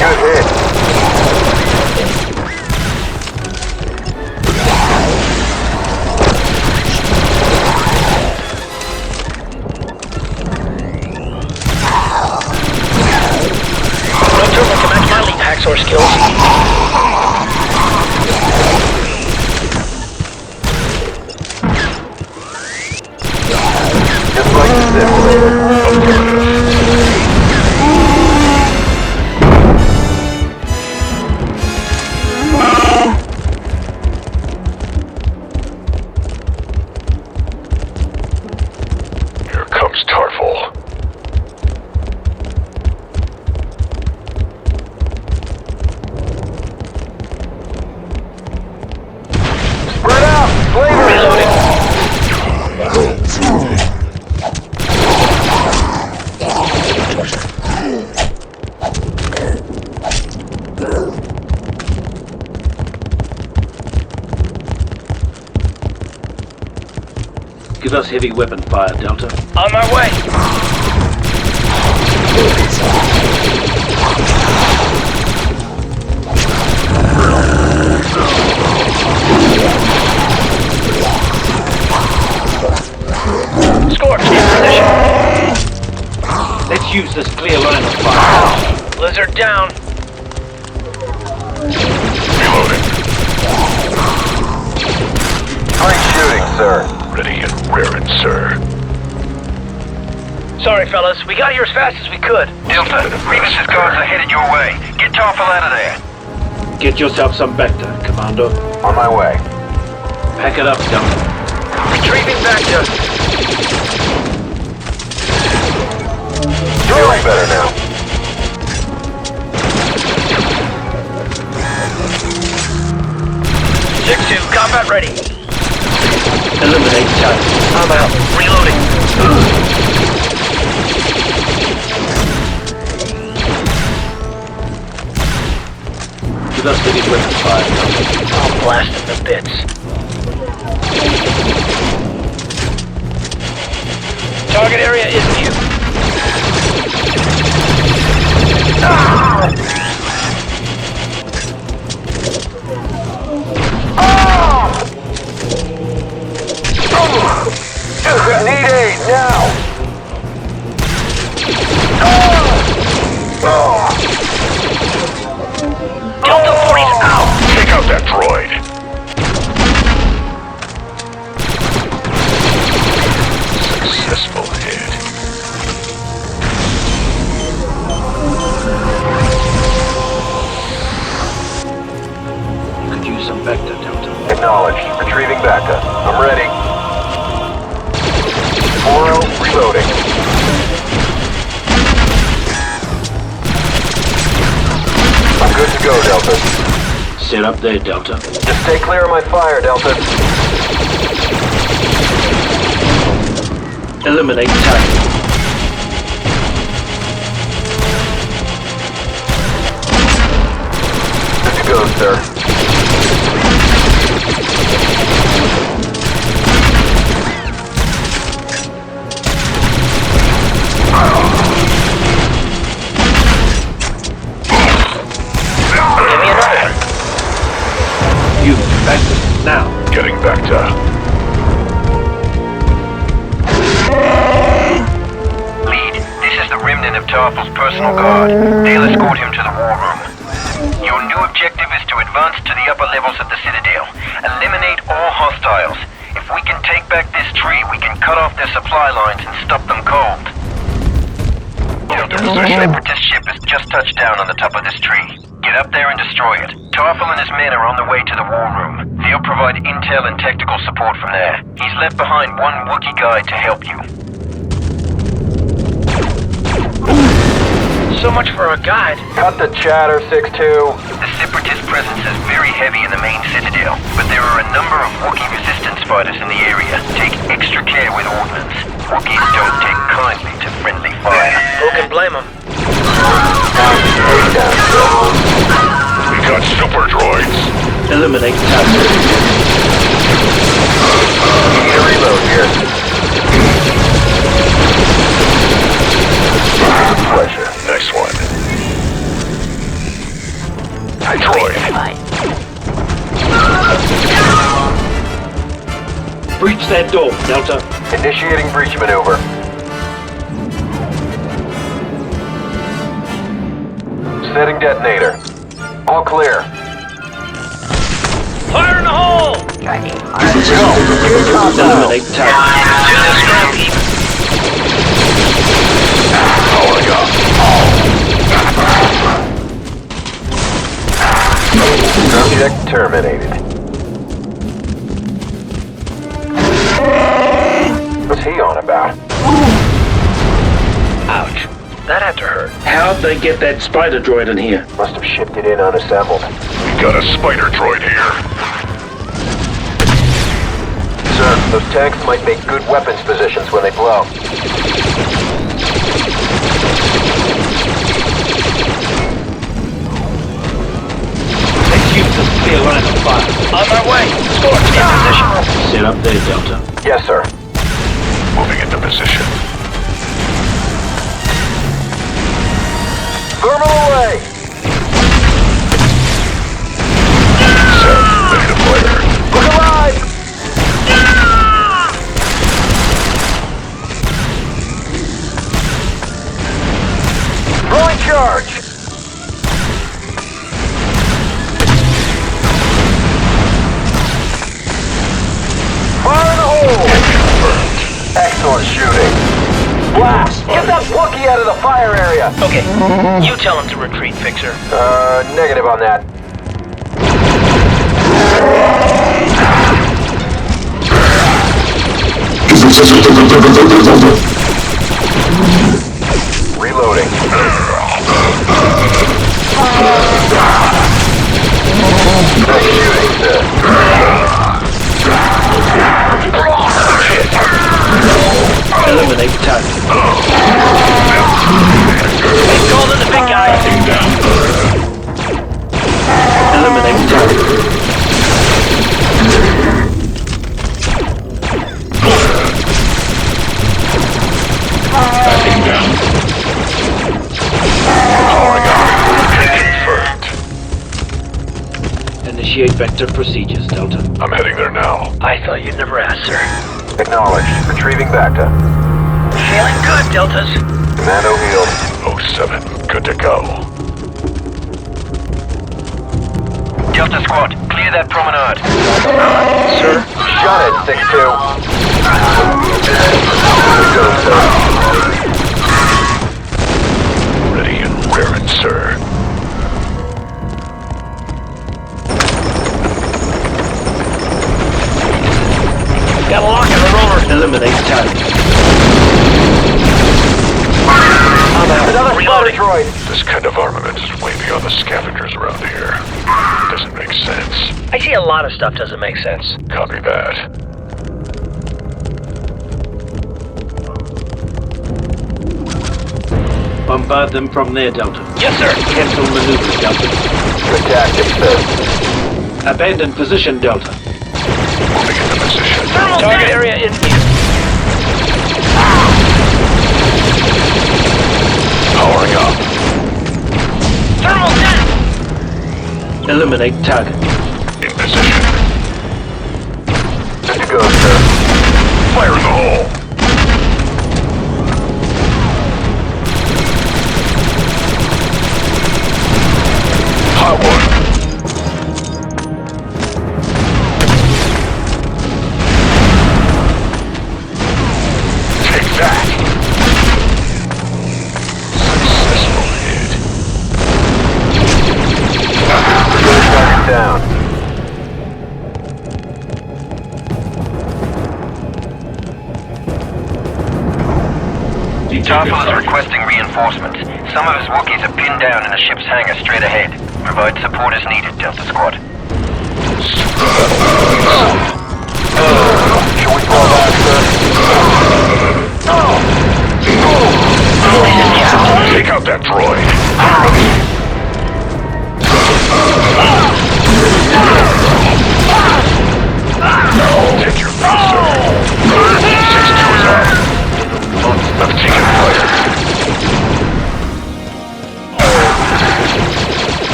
Good hit. No turbo can match my elite hacksaw skills. Just like the simulator. Here comes Tarful. Give us heavy weapon fire, Delta. On my way. Scorch, in position. Let's use this clear line of fire. Lizard down. Reloading. Great shooting, sir. Ready and raring, sir. Sorry, fellas. We got here as fast as we could. Delta, Revis's guards are headed your way. Get Tarful out of there. Get yourself some Vector, Commando. On my way. Pack it up, Delta. Retrieving Vector. Feeling better now. Six-2, combat ready. Eliminate target. I'm out. Reloading. Give us heavy weapon fire, Delta. I'll blast them to bits. Target area is new. Need aid now! Delta 40's out. Take out that droid. Successful hit. Could use some Vector, Delta. Acknowledged. Retrieving Bacta. I'm ready. 4-0, reloading. I'm good to go, Delta. Set up there, Delta. Just stay clear of my fire, Delta. Eliminate target. Good to go, sir. Give me another. You, Vector, now. Getting back to... Lead, this is the remnant of Tarful's personal guard. They'll escort him to the war room. Your new objective is to advance to the upper levels of the Citadel. Eliminate all hostiles. If we can take back this tree, we can cut off their supply lines and stop them cold. Delta, the Separatist ship has just touched down on the top of this tree. Get up there and destroy it. Tarful and his men are on the way to the war room. They'll provide intel and technical support from there. He's left behind one Wookiee guide to help you. So much for a guide. Cut the chatter, 6-2. The Separatist presence is very heavy in the main Citadel, but there are a number of Wookiee resistance fighters in the area. Take extra care with ordnance. Wookiees don't take kindly to friendly fire. Who can blame them? We got super droids. Eliminate target. Need a reload here. Pleasure. Nice one. Droid. Breach that door, Delta. Initiating breach maneuver. Setting detonator. All clear. Fire in the hole! Eliminate target. Do this scrap heap. Subject terminated. What's he on about? Ouch. That had to hurt. How'd they get that spider droid in here? Must have shipped it in unassembled. We got a spider droid here. Sir, those tanks might make good weapons positions when they blow. Let's use this clear line of fire. On my way. Scorch, in position. Set up there, Delta. Yes, sir. into position. Thermal away! Set. Ready to fire. Look alive! Throwing charge! Fire in the hole! Excellent shooting. Blast! Get that Wookiee out of the fire area! Okay, you tell him to retreat, Fixer. Negative on that. Reloading. Nice shooting, sir. Eliminate target. Call in the big guy. Eliminate target. Backing down. Powering up. Confirmed. Initiate vector procedures, Delta. I'm heading there now. I thought you'd never ask, sir. Acknowledged. Retrieving Bacta. Feeling good, Deltas. Commando healed. 07. Good to go. Delta Squad, clear that promenade. Sir? Shot it, 6-2. Good go, sir. Ready and raring, sir. Got a lock in the roller. Eliminate target. Another spotter droid. This kind of armament is way beyond the scavengers around here. Doesn't make sense. I see a lot of stuff doesn't make sense. Copy that. Bombard them from there, Delta. Yes, sir. Cancel maneuver, Delta. Good tactics, sir. Abandon position, Delta. Moving into position. Target area in view. Powering up. Thermal net! Eliminate target. In position. Good to go, sir. Fire in the hole. Hot one. Take that. Successful hit. Target down. Starfall is requesting reinforcements. Some of his Wookiees are pinned down in a ship's hangar straight ahead. Provide support as needed, Delta Squad. Should we fall back, sir? Take out that droid. Take your booster. 6-2 is up. I'm taking fire.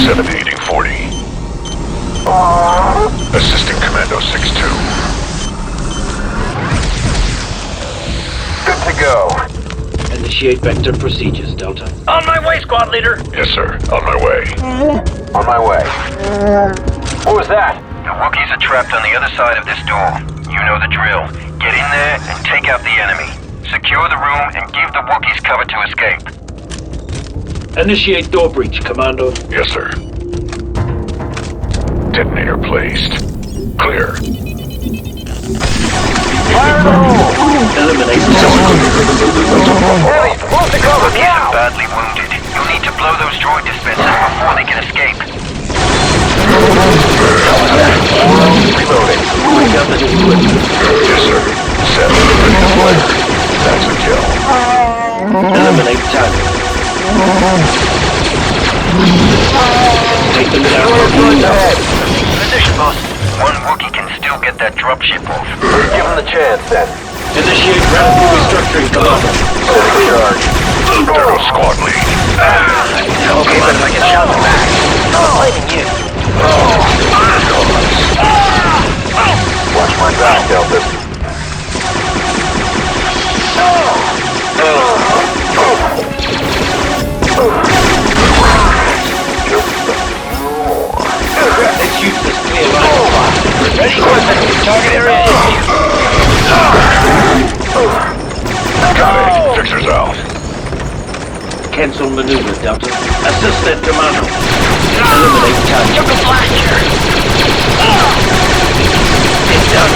Seven-8 40. Assisting Commando 6-2. Good to go. Initiate vector procedures, Delta. On my way, squad leader. Yes, sir. On my way. On my way. What was that? The Wookiees are trapped on the other side of this door. You know the drill. Get in there and take out the enemy. Secure the room and give the Wookiees cover to escape. Initiate door breach, Commando. Yes, sir. Detonator placed. Clear. Fire in the hole! Eliminate Ellie, move to cover Wookiees now! are badly wounded. You'll need to blow those droid dispensers before they can escape. Reloading. Yes, sir. Set. Ready to fire. That's a kill. Eliminate target. Take Destroyer droids ahead. Position, boss. One Wookiee can still get that dropship off. Let's give him the chance, then. Initiate radical restructuring, Commando. Setting charge. There goes squad lead. Okay, but if I get shot in the back, I'm blaming you. Watch my back, Delta. Let's use this clear line. Ready? Target area is Got it. Fixers out. Cancel maneuver, Delta. Assist that Commando. Eliminate target. Took a blast here. It's done.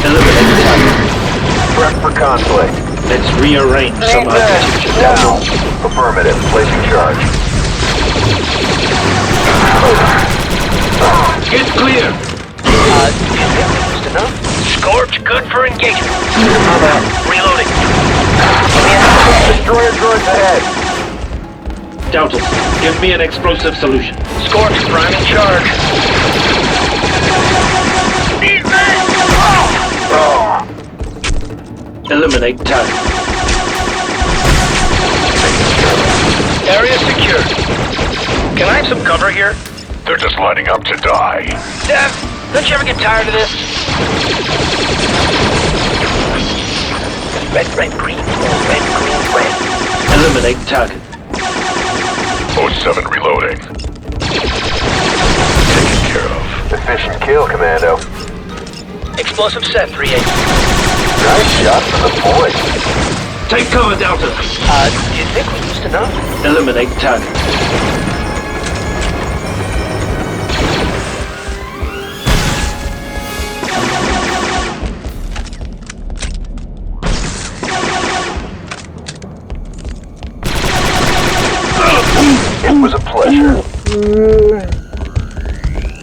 Eliminate target. Prep for conflict. Let's rearrange some architecture. Down. Affirmative. Placing charge. Get clear. Just enough? Scorch, good for engagement. Reloading. Destroyer droids ahead. Delta, give me an explosive solution. Scorch, priming charge. Eliminate target. Area secure. Can I have some cover here? They're just lining up to die. Dev, don't you ever get tired of this? Red, red, green, red, green, red. Eliminate target. 07 reloading. Taken care of. Efficient kill, Commando. Explosive set, 3-8. Nice shot from the point. Take cover, Delta. Do you think we used enough? Eliminate target. It was a pleasure.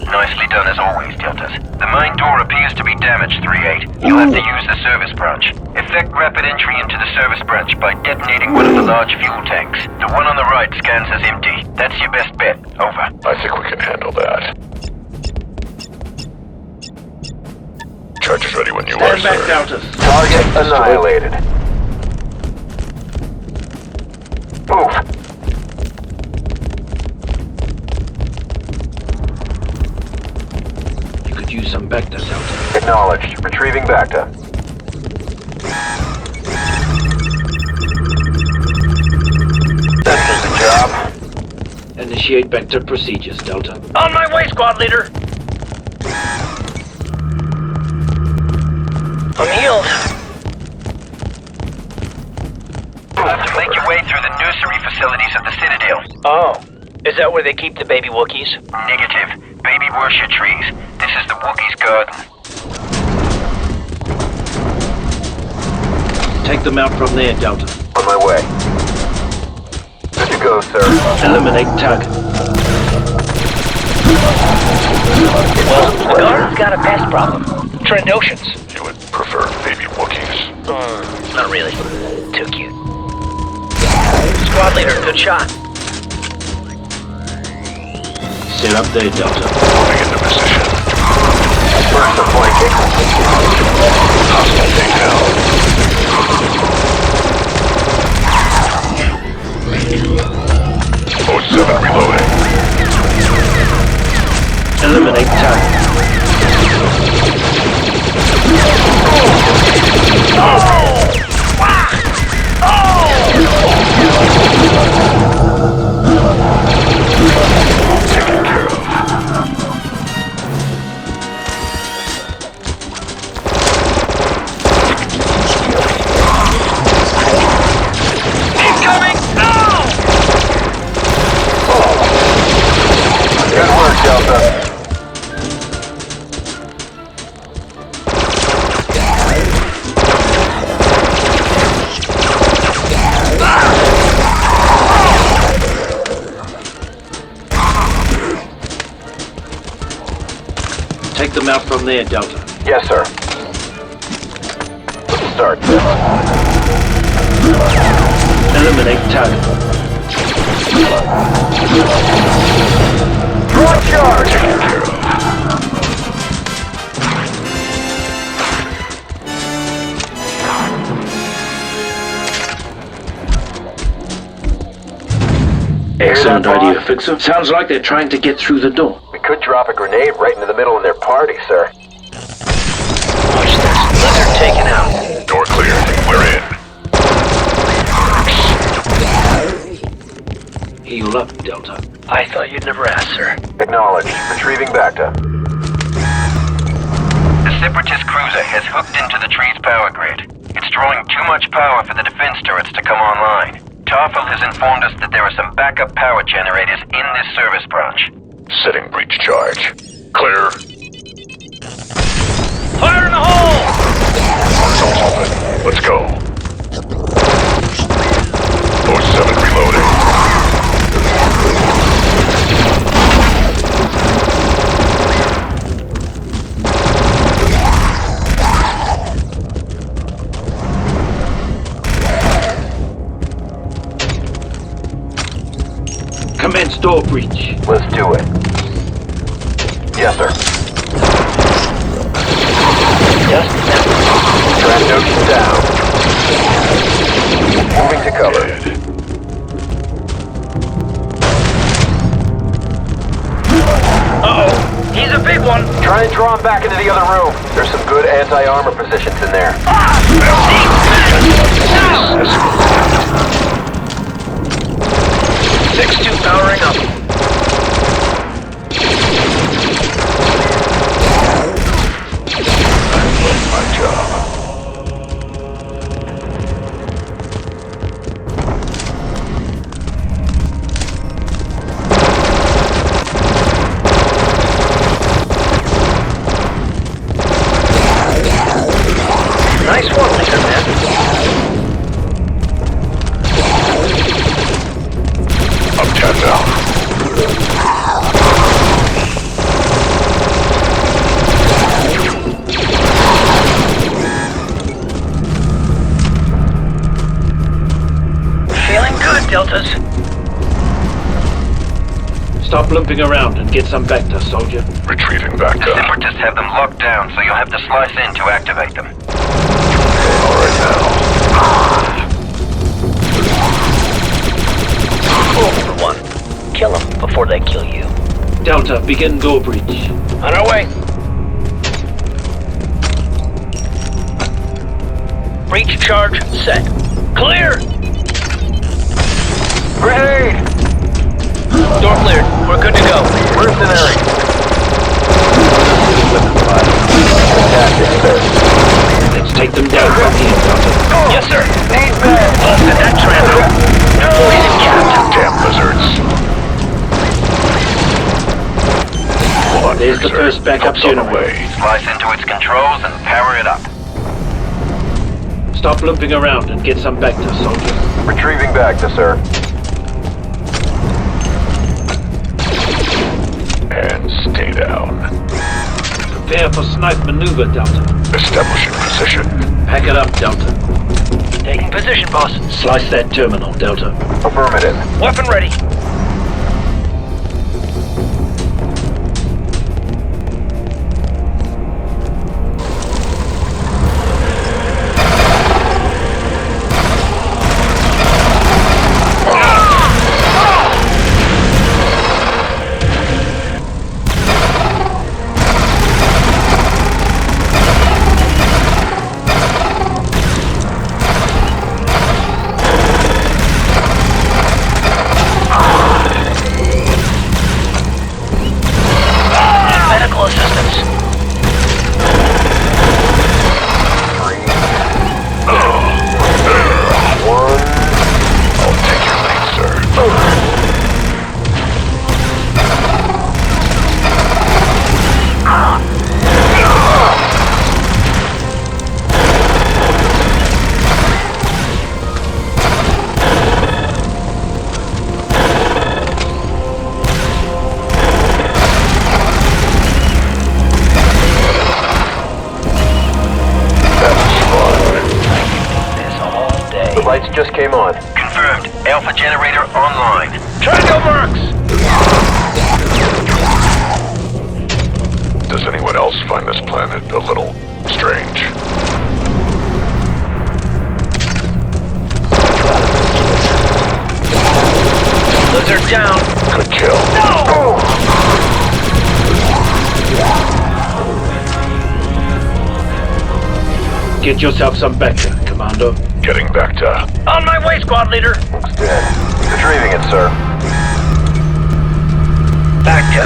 Nicely done as always, Deltas. The main door appears to be damaged, 3-8. You'll have to use the service branch. Effect rapid entry into the service branch by detonating one of the large fuel tanks. The one on the right scans as empty. That's your best bet. Over. I think we can handle that. Charge is ready when you are, Stand back, sir. Delta. Target annihilated. Move. You could use some Bacta, Delta. Acknowledged. Retrieving Bacta. That's the job. Initiate Bacta procedures, Delta. On my way, squad leader. I'm healed. You'll have to make your way through the nursery facilities of the Citadel. Oh, is that where they keep the baby Wookiees? Negative. Baby worship trees. This is the Wookiees' garden. Take them out from there, Delta. On my way. Good to go, sir. Eliminate target. Well, the garden's got a pest problem. Trandoshans. You would prefer baby Wookiees. Not really. Too cute. Squad leader, good shot. Sit up there, Delta. Moving into position. First appointing. Hostile takedown. 07 reloading. Eliminate target. Taken care of. Incoming! No! Good work, Delta. Take them out from there, Delta. Yes, sir. Let's start this. Eliminate target. Draw charge! Taken care of. Excellent idea, Fixer. Sounds like they're trying to get through the door. We could drop a grenade right into the middle of their party, sir. Watch this. Lizard taken out. Door clear. We're in. Heal up, Delta. I thought you'd never ask, sir. Acknowledged. Retrieving Bacta. The Separatist cruiser has hooked into the tree's power grid. It's drawing too much power for the defense turrets to come online. Tarfel has informed us that there are some backup power generators in this service branch. Setting breach charge. Clear. Fire in the hole! Console's open. Let's go. 07 reloading. Commence door breach. Let's do it. Yes, sir. Trandoshan down. Moving to cover. Uh-oh. He's a big one. Try and draw him back into the other room. There's some good anti-armor positions in there. Six-two powering up. My job. Nice one, leader, man. I'm 10 now. Feeling good, Deltas. Stop limping around and get some Bacta, soldier. Retrieving The Bacta. Separatists have them locked down, so you'll have to slice in to activate them. Alright now. Fool for one. Kill them before they kill you. Delta, begin door breach. On our way. Breach charge set. Clear! Grenade! Door cleared. We're good to go. Mercenary! Fantastic, sir. Let's take them down from here, Delta. Yes, sir. Need men! Busted that Trando. Deployed and capped. Damn lizards. Hold on, There's the Fixer. first backup Help's on the generator. way. Slice into its controls and power it up. Stop limping around and get some Bacta, soldier. Retrieving Bacta, sir. And stay down. Prepare for snipe maneuver, Delta. Establishing position. Pack it up, Delta. Taking position, boss. Slice that terminal, Delta. Affirmative. Weapon ready. generator online. Triangle works! Does anyone else find this planet a little strange? Lizard down. Good kill. No! Get yourself some Bacta, Commando. Getting back to... On my way, squad leader. Looks dead. Retrieving it, sir. Back to...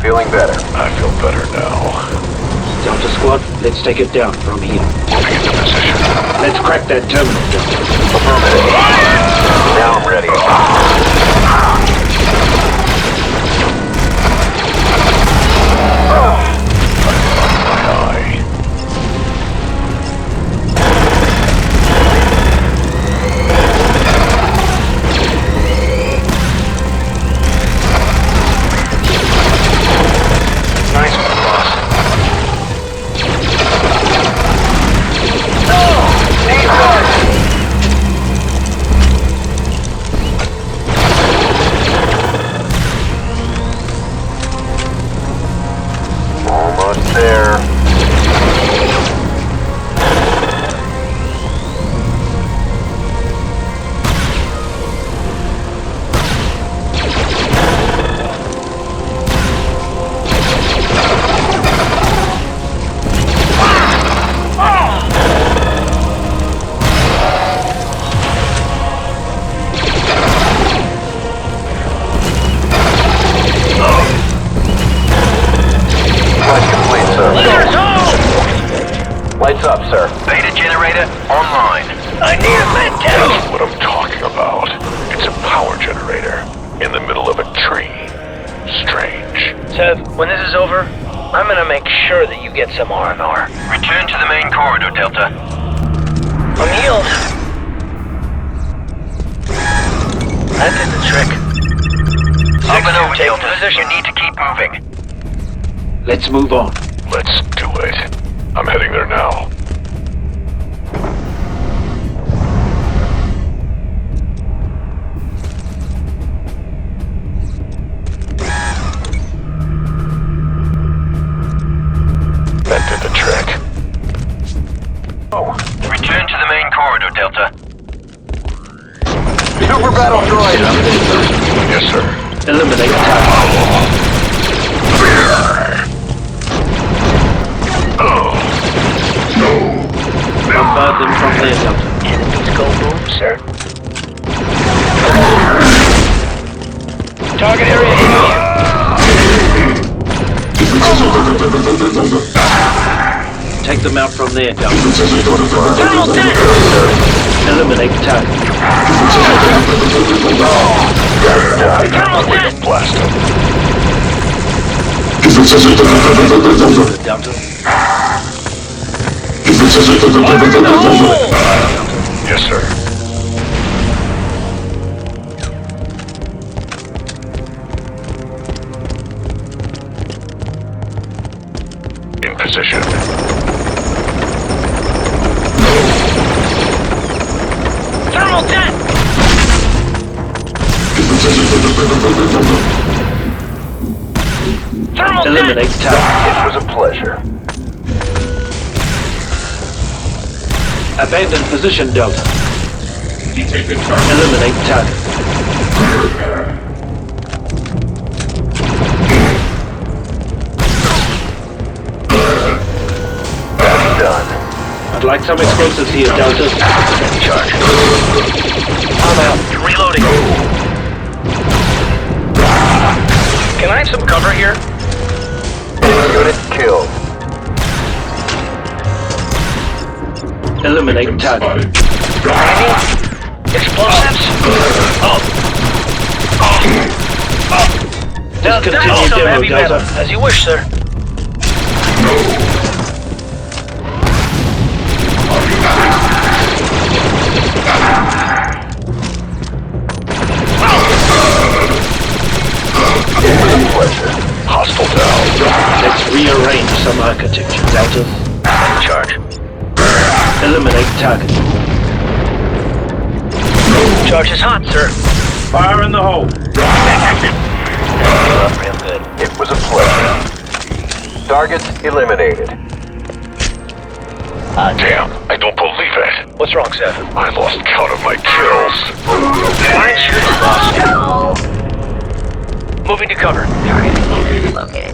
Feeling better. I feel better now. Delta Squad, let's take it down from here. Moving into position. Let's crack that terminal, Delta. Affirmative. Now I'm ready. Nice one, boss. Almost there. Lights up, sir. Beta generator online. I need a med That's what I'm talking about. It's a power generator in the middle of a tree. Strange. Sev, when this is over, I'm gonna make sure that you get some R&R. Return to the main corridor, Delta. I'm healed. That did the trick. Up and over, Take Delta. position. You need to keep moving. Let's move on. Let's do it. I'm heading there now. That did the trick. Oh. Return to the main corridor, Delta. Super battle droid. Yes, sir. Eliminate target. Bombard them from there, Delta. Enemies go boom, sir. Target area here. Take them out from there, Delta. Thermal deck! Eliminate target. Thermal deck! Blast him. Delta. Yes, sir. In position. Thermal deck! Thermal Eliminate deck! target. It was a pleasure. Abandon position, Delta. Eliminate target. That's done. I'd like some explosives here, Delta. Charge. I'm out. Reloading. Can I have some cover here? Unit killed. Eliminate target. Explosives? Discontinue That's some demo, heavy metal. Delta. As you wish, sir. Hostile down. Let's rearrange some architecture, Delta. In charge. Eliminate target. Charge is hot, sir. Fire in the hole. Real good. It was a pleasure. Targets eliminated. Damn, I don't believe it. What's wrong, sir? I lost count of my kills. Fine shooting, boss. Moving to cover. Located.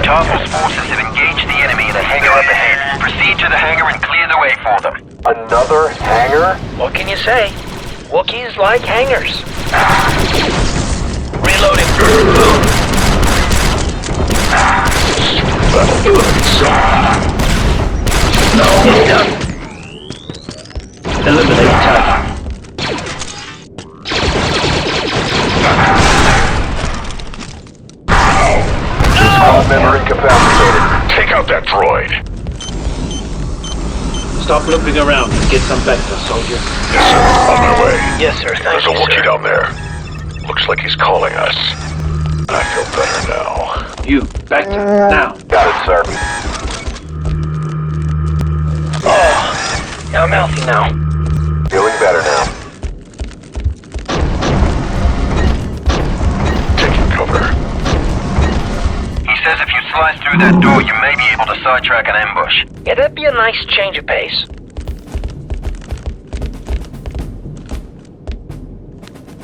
Tarpal's forces have engaged the enemy in a hangar up ahead. Proceed to the hangar and clear the way for them. Another hangar? What can you say? Wookiees like hangars. Reloading. Eliminate target. Squad member incapacitated. Take out that droid. Stop looping around and get some vector, soldier. Yes, sir. On my way. Yes, sir. Thank There's a you, Wookiee sir. down there. Looks like he's calling us. I feel better now. You, back to now. Got it, sir. Yeah, I'm healthy now. Feeling better now. Taking cover. He says if you slice through that door, you may be able to sidetrack an ambush. Yeah, that'd be a nice change of pace.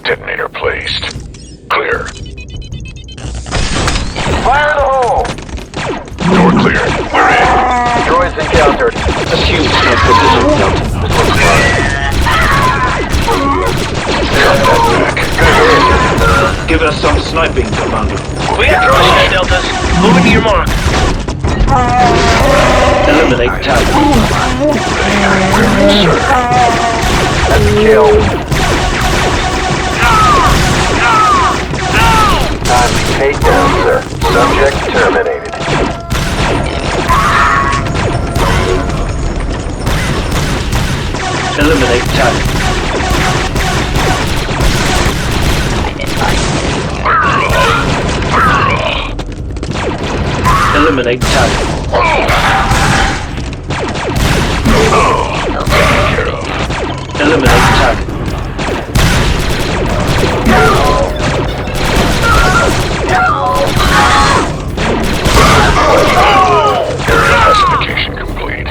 Detonator placed. Clear. Fire in the hole! Door cleared. We're in. Droids encountered. Assume snap position, Delta. Give us some sniping, Commando. We got droids here, Deltas. Moving to your mark. Eliminate target. That's a kill. Time to take down, sir. Subject terminated. Eliminate target. Eliminate target. Eliminate target. Classification complete.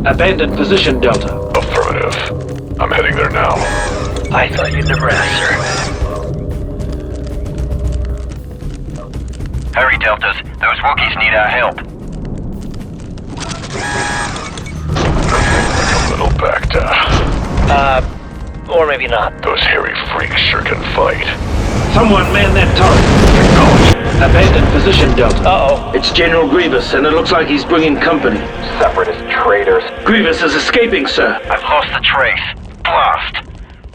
Abandoned position, Delta. Affirmative. I'm heading there now. I thought you'd never ask, sir. Hurry, Deltas. Those Wookiees need our help. A little backed Or maybe not. Those hairy freaks sure can fight. Someone man that turret. Abandoned position, Delta. Uh-oh. It's General Grievous, and it looks like he's bringing company. Separatist traitors. Grievous is escaping, sir. I've lost the trace. Blast.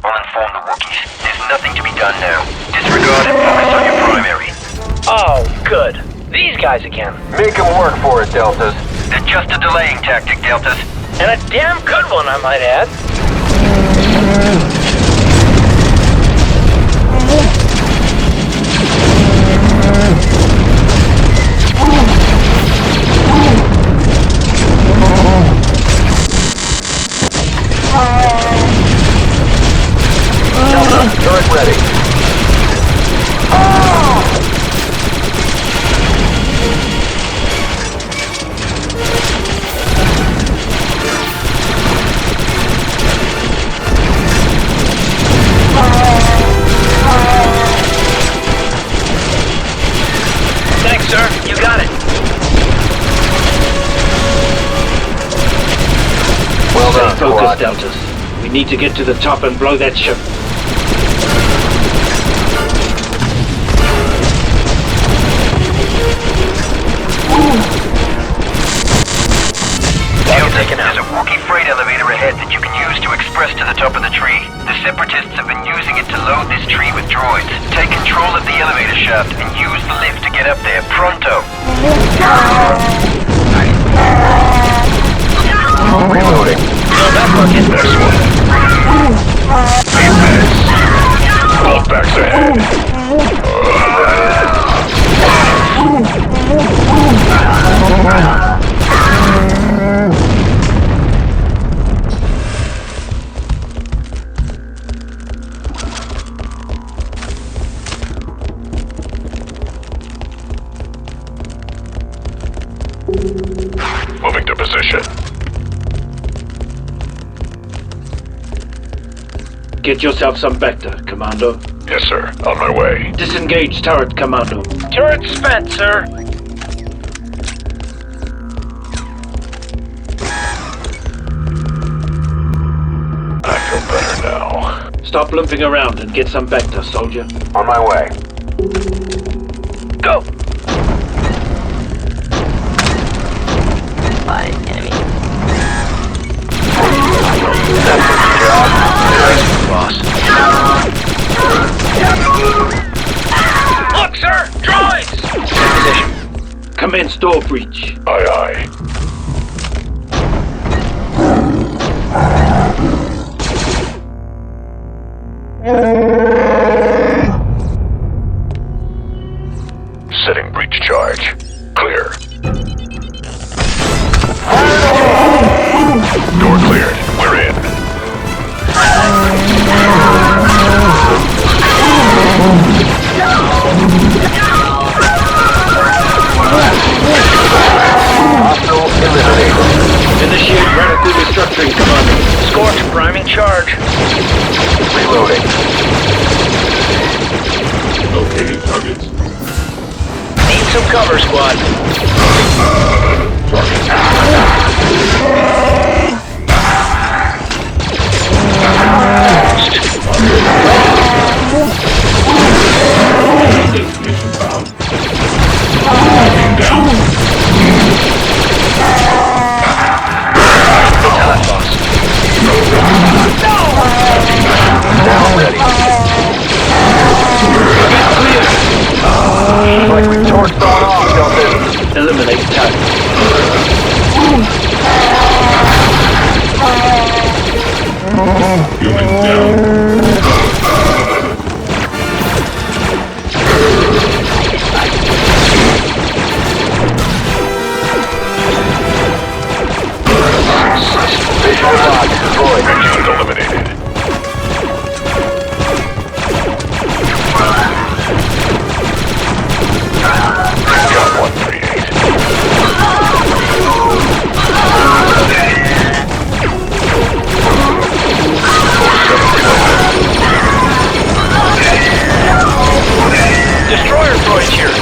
I'll inform the Wookiees. There's nothing to be done now. Disregard and focus on your primary. Oh, good. These guys again. Make them work for it, Deltas. They're just a delaying tactic, Deltas. And a damn good one, I might add. Turret ready. Thanks, sir. You got it. Well Stay done, focused, squad. Deltas. We need to get to the top and blow that ship. There's a Wookiee freight elevator ahead that you can use to express to the top of the tree. The Separatists have been using it to load this tree with droids. Take control of the elevator shaft and use the lift to get up there. Pronto! Reloading. How's that looking? Excellent. Need this. Holdbacks ahead. Moving to position. Get yourself some Vector, Commando. Yes, sir. On my way. Disengage turret, Commando. Turret spent, sir. I feel better now. Stop limping around and get some Vector, soldier. On my way. Go. By enemy. That's the job. Nice, boss. Look, sir! Droids! Position. Commence door breach. Aye, aye. Setting breach charge. Clear. Door cleared. We're in. Hostile eliminated. Initiate radical restructuring, Commando. Scorch, priming charge. Reloading. Locating targets. Need some cover, squad. Destination found. Down. Good time, boss. Now ready. Like we torched on off, don't it? Eliminate target. Human down. Visual lock destroyed. Unit eliminated. Got 138. Destroyer droids here.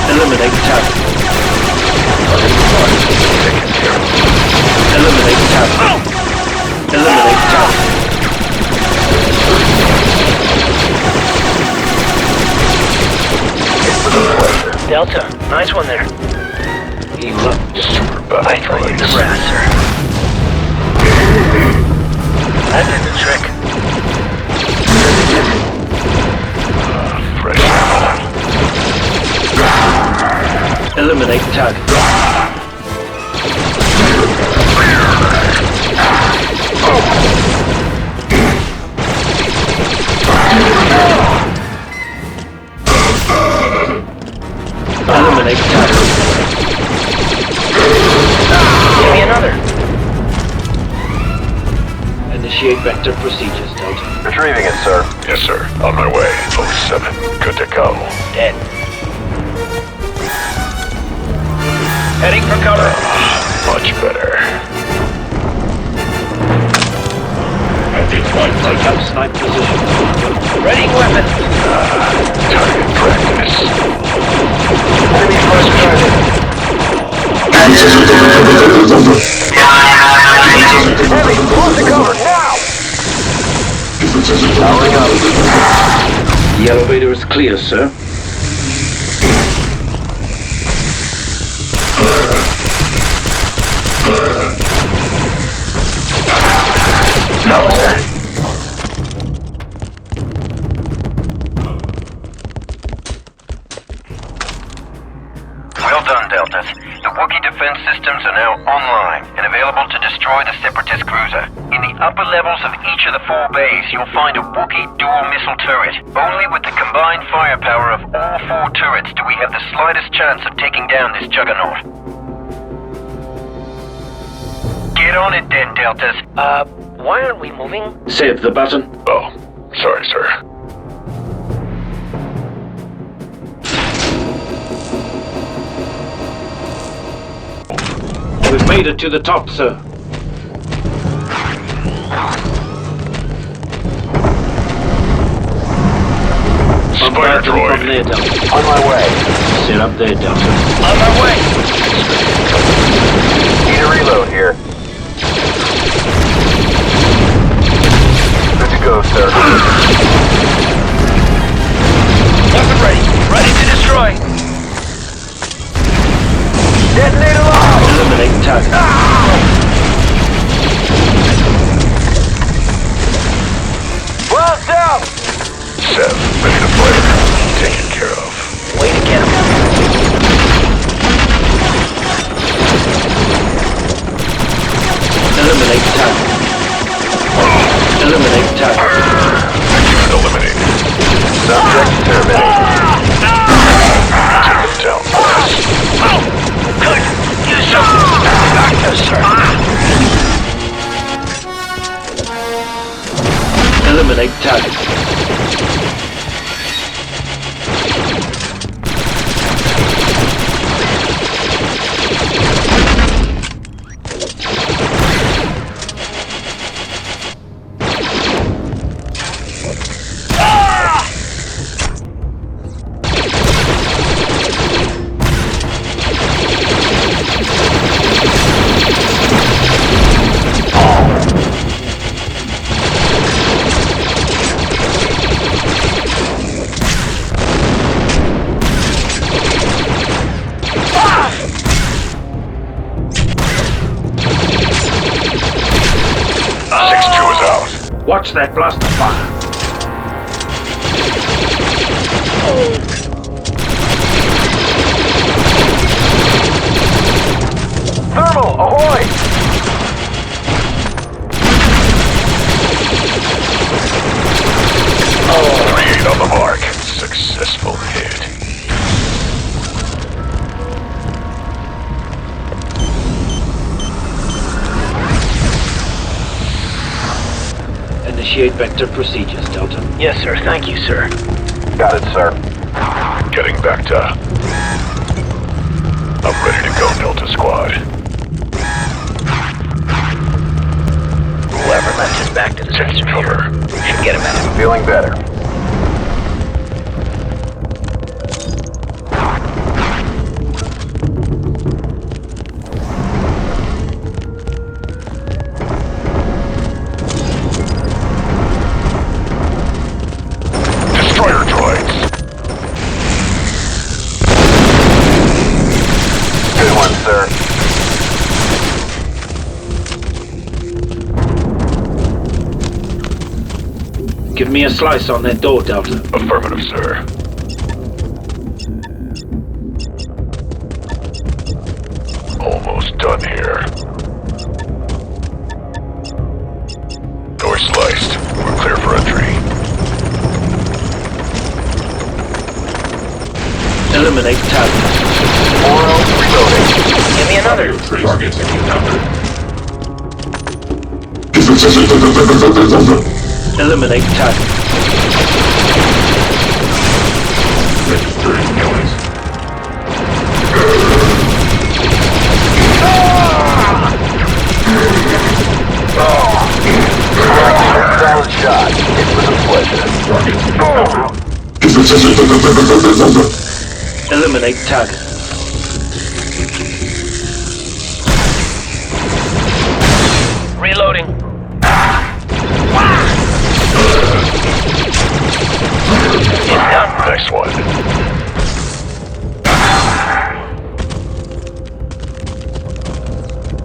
Eliminate target. Eliminate target. Eliminate target. Delta, nice one there. He looked Super battle I thought you the droids. brass, sir. That did the trick. Fresh ammo. eliminate target. Eliminate target. Give me another. Initiate vector procedures, Delta. Retrieving it, sir. Yes, sir. On my way. 07. Good to go. Dead. Heading for cover. Much better. Take up snipe position. Ready weapon. Target practice. Enemy first target. Heavy, close the cover, now! Powering up. The elevator is clear, sir. How was that? Well done, Deltas. The Wookiee defense systems are now online and available Delta's cruiser. In the upper levels of each of the 4 bays, you'll find a Wookiee dual missile turret. Only with the combined firepower of all 4 turrets do we have the slightest chance of taking down this juggernaut. Get on it then, Deltas. Why aren't we moving? Save the button. Oh, sorry, sir. We've made it to the top, sir. Spider droid. From there, Delta. On my way. Sit up there, Delta. On my way! Need a reload here. Good to go, sir. Weapon ready. Ready to destroy. Detonator lock! Eliminate target. Blast out! Sev, ready to flare. Taken care of. Way to get him. Eliminate target. Eliminate target. Extract eliminated. Subject terminated. Take them down, boys. Good. Use some doctor, sir. Eliminate target. Watch that blaster fire. Thermal, ahoy! Oh, 3-8 on the mark. Successful hit. Initiate vector procedures, Delta. Yes, sir. Thank you, sir. Got it, sir. Getting back to... I'm ready to go, Delta Squad. Whoever left his back to the sensor here should get him out. Feeling better. Destroyer droids. Good one, sir. Give me a slice on that door, Delta. Affirmative, sir. Almost done here. Door sliced. We're clear for entry. Eliminate target. Oro reloading. Give me another. Targets encountered. Eliminate target. Registering noise. Solid shot. It was a pleasure. Targets encountered. Eliminate target. Reloading. Next one.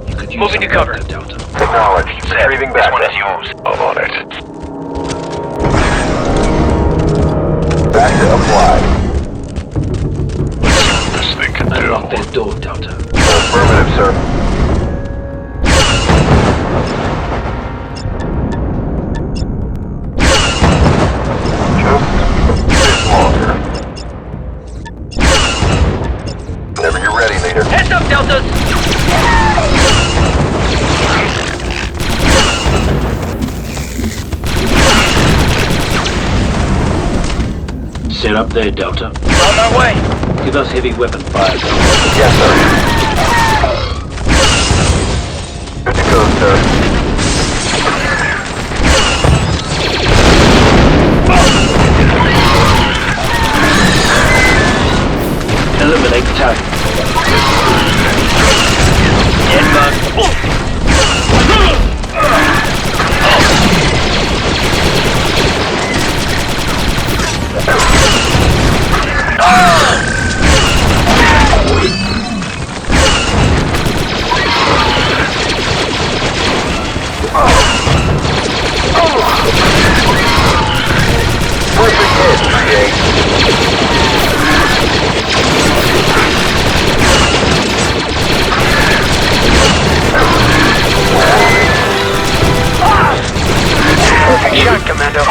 You could use Moving to some cover. vector, Delta. Acknowledged. Retrieving This one back. is yours. I'm on it. Back to applied. This thing can Unlock do. that door, Delta. Affirmative, sir. set up there, Delta. On my way. Give us heavy weapon fire, Delta. Yes, sir. Good to go, sir. Eliminate target. Perfect hit, 3-8. Perfect shot, Commando.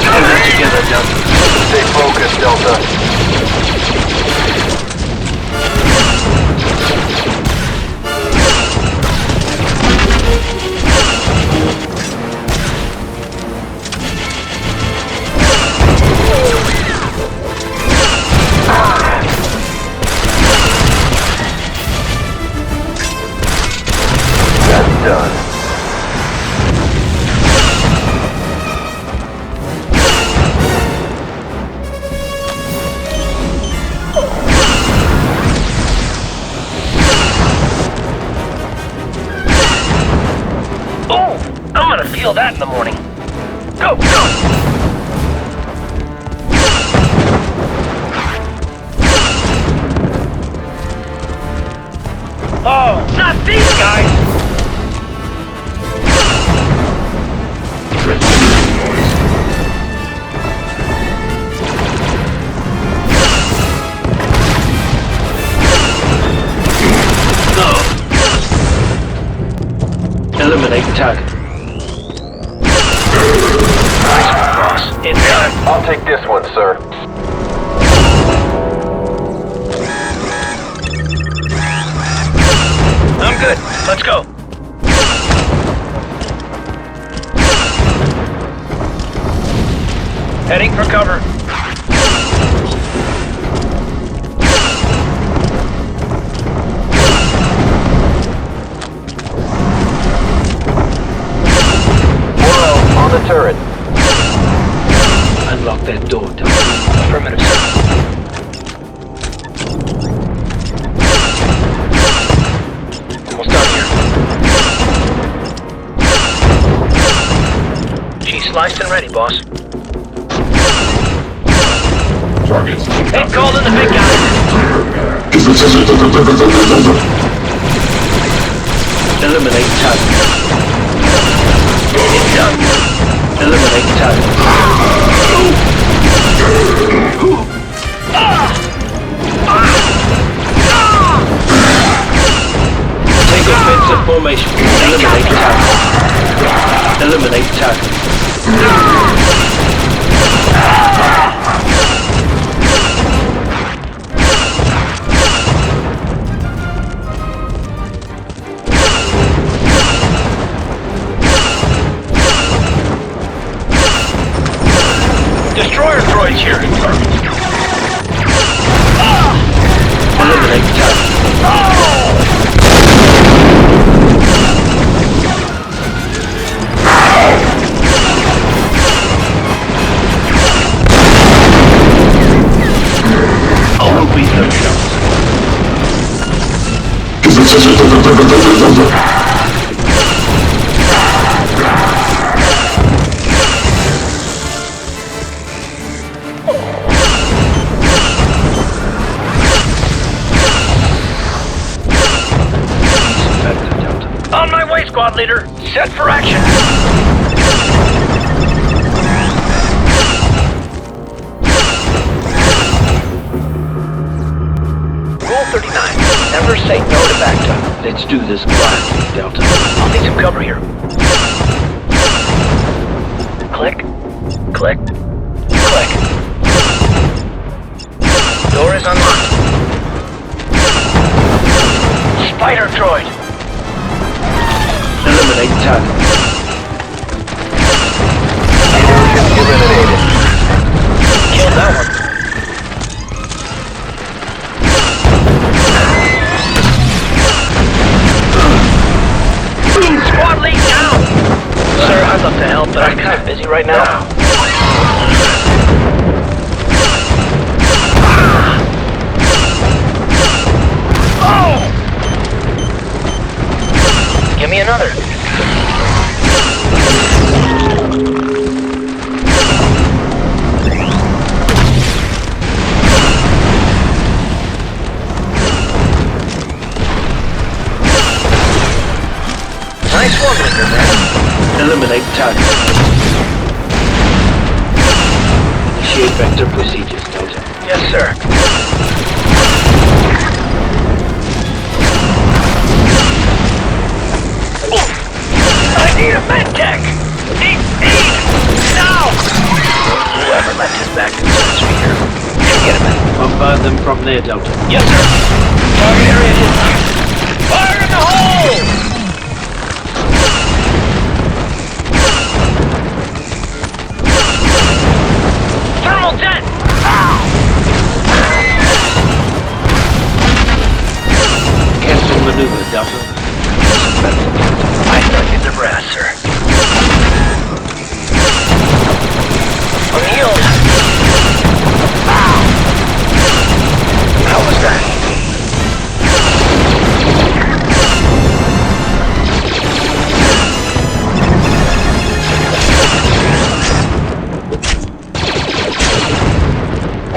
Hold it together, Delta. Stay focused, Delta. That's done. Oh, I'm gonna feel that in the morning. Go, go! Oh, not these guys! Eliminate target. Nice one, boss. In time. I'll take this one, sir. I'm good. Let's go. Heading for cover. On the turret. Unlock that door, Delta. Affirmative, sir. Almost done here. She's sliced and ready, boss. Ain't called in the big guy. Eliminate target. It's done. Eliminate target. Take offensive formation. Eliminate target. Eliminate target. Destroyer droids here. Eliminate target. I'll beat them shots. On my way, squad leader. Set for action. Rule 39. Never say no to back time. Let's do this quietly, Delta. I'll need some cover here. Click. Click. Click. Door is unlocked. Spider droid. Eliminate target. another. Nice one, Linder, man. Eliminate target. Initiate vector procedures, Delta. Yes, sir. I need a med tech! Eat! Now! Whoever left his back to the speaker. Get him in. Bombard them from there, Delta. Yes, sir. Target area hit. Fire in the hole! Thermal dent! Cancel maneuver, Delta. I started the brass, sir. On yield. How was that?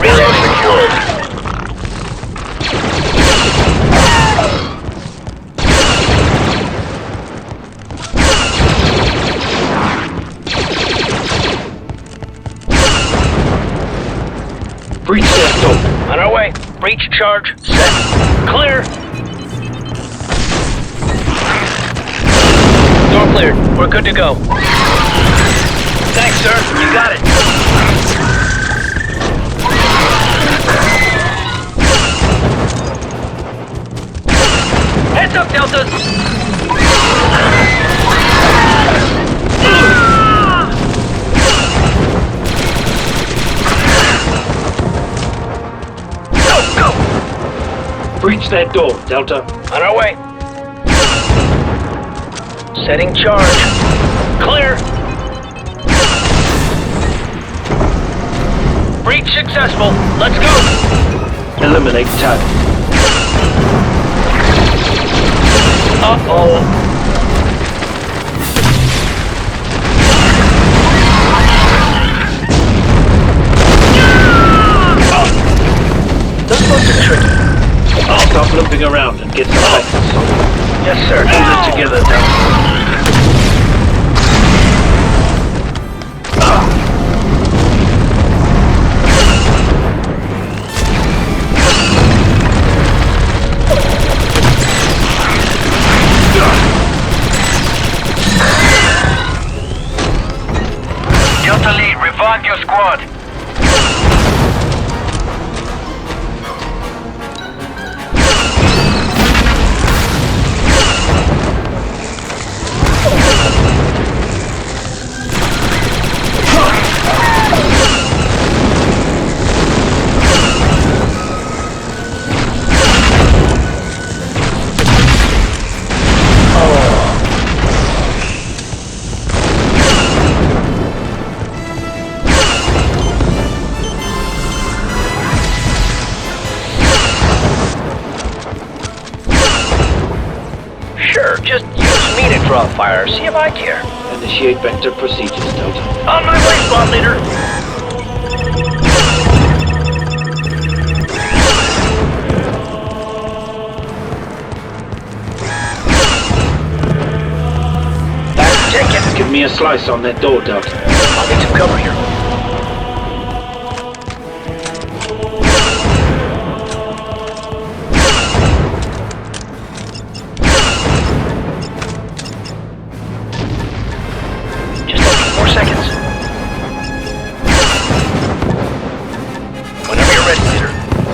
Reload secured. Breach that door. On our way. Breach charge set. Clear. Door cleared. We're good to go. Thanks, sir. You got it. Heads up, Deltas! Breach that door, Delta. On our way. Setting charge. Clear. Breach successful. Let's go. Eliminate target. Uh-oh. This looks tricky. Stop looping around and get some focus. Yes, sir. Hold it together, Delta. Delta lead, revive your squad. Just use me to draw fire. See if I care. Initiate vector procedures, Delta. On my way, squad leader. Take it. Give me a slice on that door, Delta. I'll need some cover here.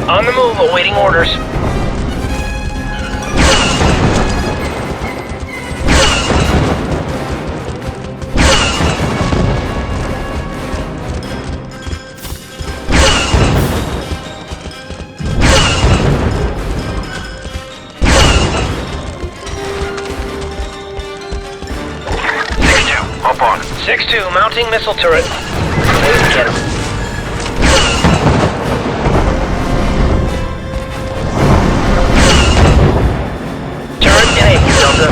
On the move, awaiting orders. Up on. 6-2, mounting missile turret. Get him. Turret enabled, Delta.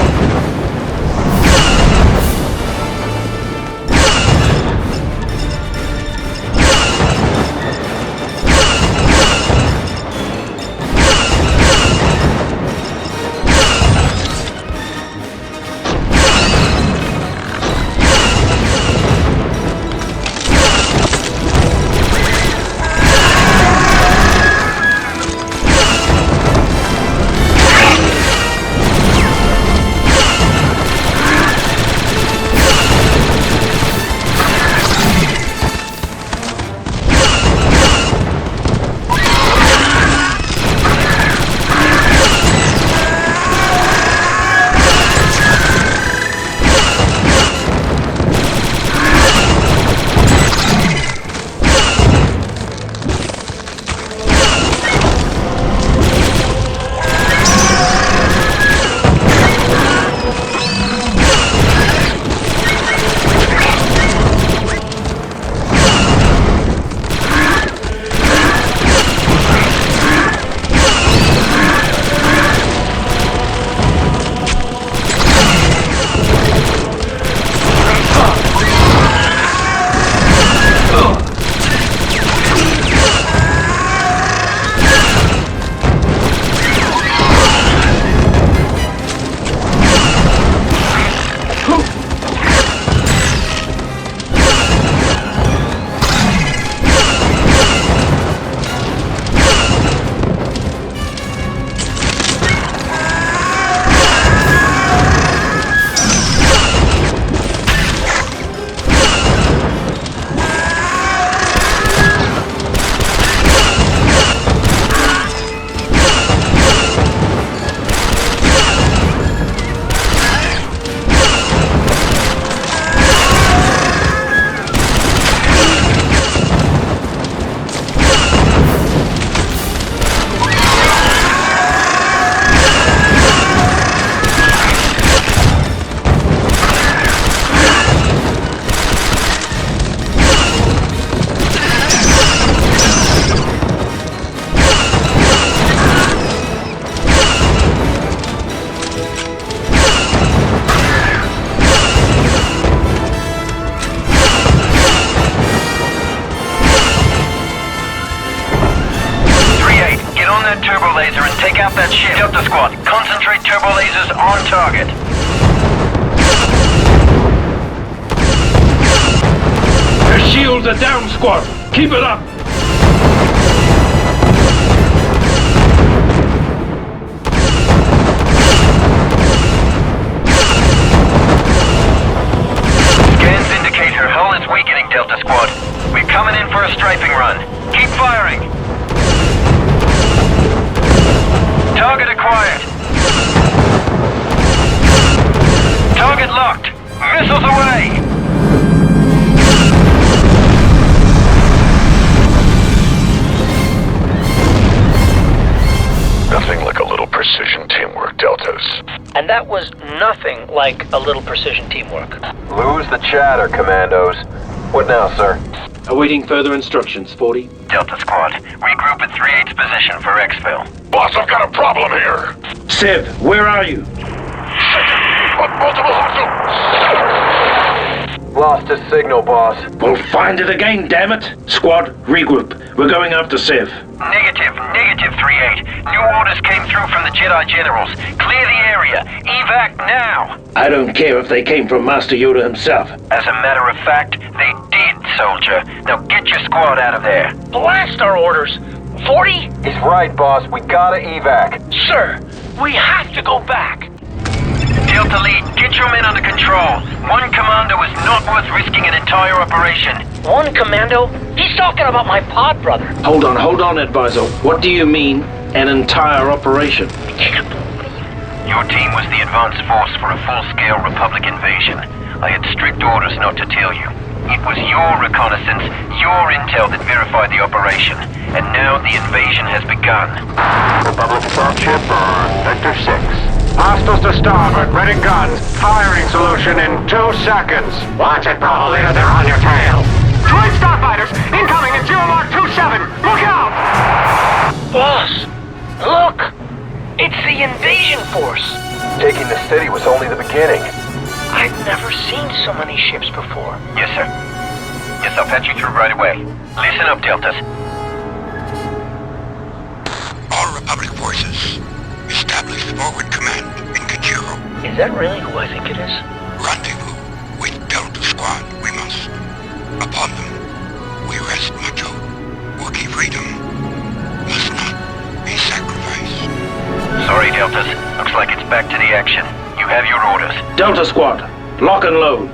that ship. Delta Squad, concentrate turbo lasers on target. Their shields are down, squad. Keep it up. Scans indicate her hull is weakening, Delta Squad. We're coming in for a strafing run. Keep firing. Target acquired. Target locked. Missiles away. Nothing like a little precision teamwork, Deltas. And that was nothing like a little precision teamwork. Lose the chatter, Commandos. What now, sir? Awaiting further instructions, 40. Delta Squad, regroup at 3/8 position for exfil. Boss, I've got a problem here. Sev, where are you? Multiple hostiles. Lost his signal, boss. We'll find it again, damn it. Squad, regroup. We're going after Sev. Negative 3/8. New orders came through from the Jedi generals. Clear the area. Evac now. I don't care if they came from Master Yoda himself. As a matter of fact, they did, soldier. Now get your squad out of there. Blast our orders! 40? He's right, boss. We gotta evac. Sir, we have to go back. Delta Lead, get your men under control. One commando is not worth risking an entire operation. One commando? He's talking about my pod brother. Hold on, advisor. What do you mean, an entire operation? Your team was the advance force for a full-scale Republic invasion. I had strict orders not to tell you. It was your reconnaissance, your intel that verified the operation. And now the invasion has begun. Republic assault ship on Vector 6. Hostiles to starboard, ready guns. Firing solution in 2 seconds. Watch it, Bravo Leader, they're on your tail. Droid starfighters, incoming at 0 Mark 27. Look out! Boss, look! It's the invasion force. Taking the city was only the beginning. I've never seen so many ships before. Yes, sir. Yes, I'll patch you through right away. Listen up, Deltas. All Republic forces, establish forward command in Kajiro. Is that really who I think it is? Rendezvous with Delta Squad, we must. Upon them, we rest much hope. Wookiee freedom must not be sacrificed. Sorry, Deltas. Looks like it's back to the action. You have your orders. Delta Squad, lock and load.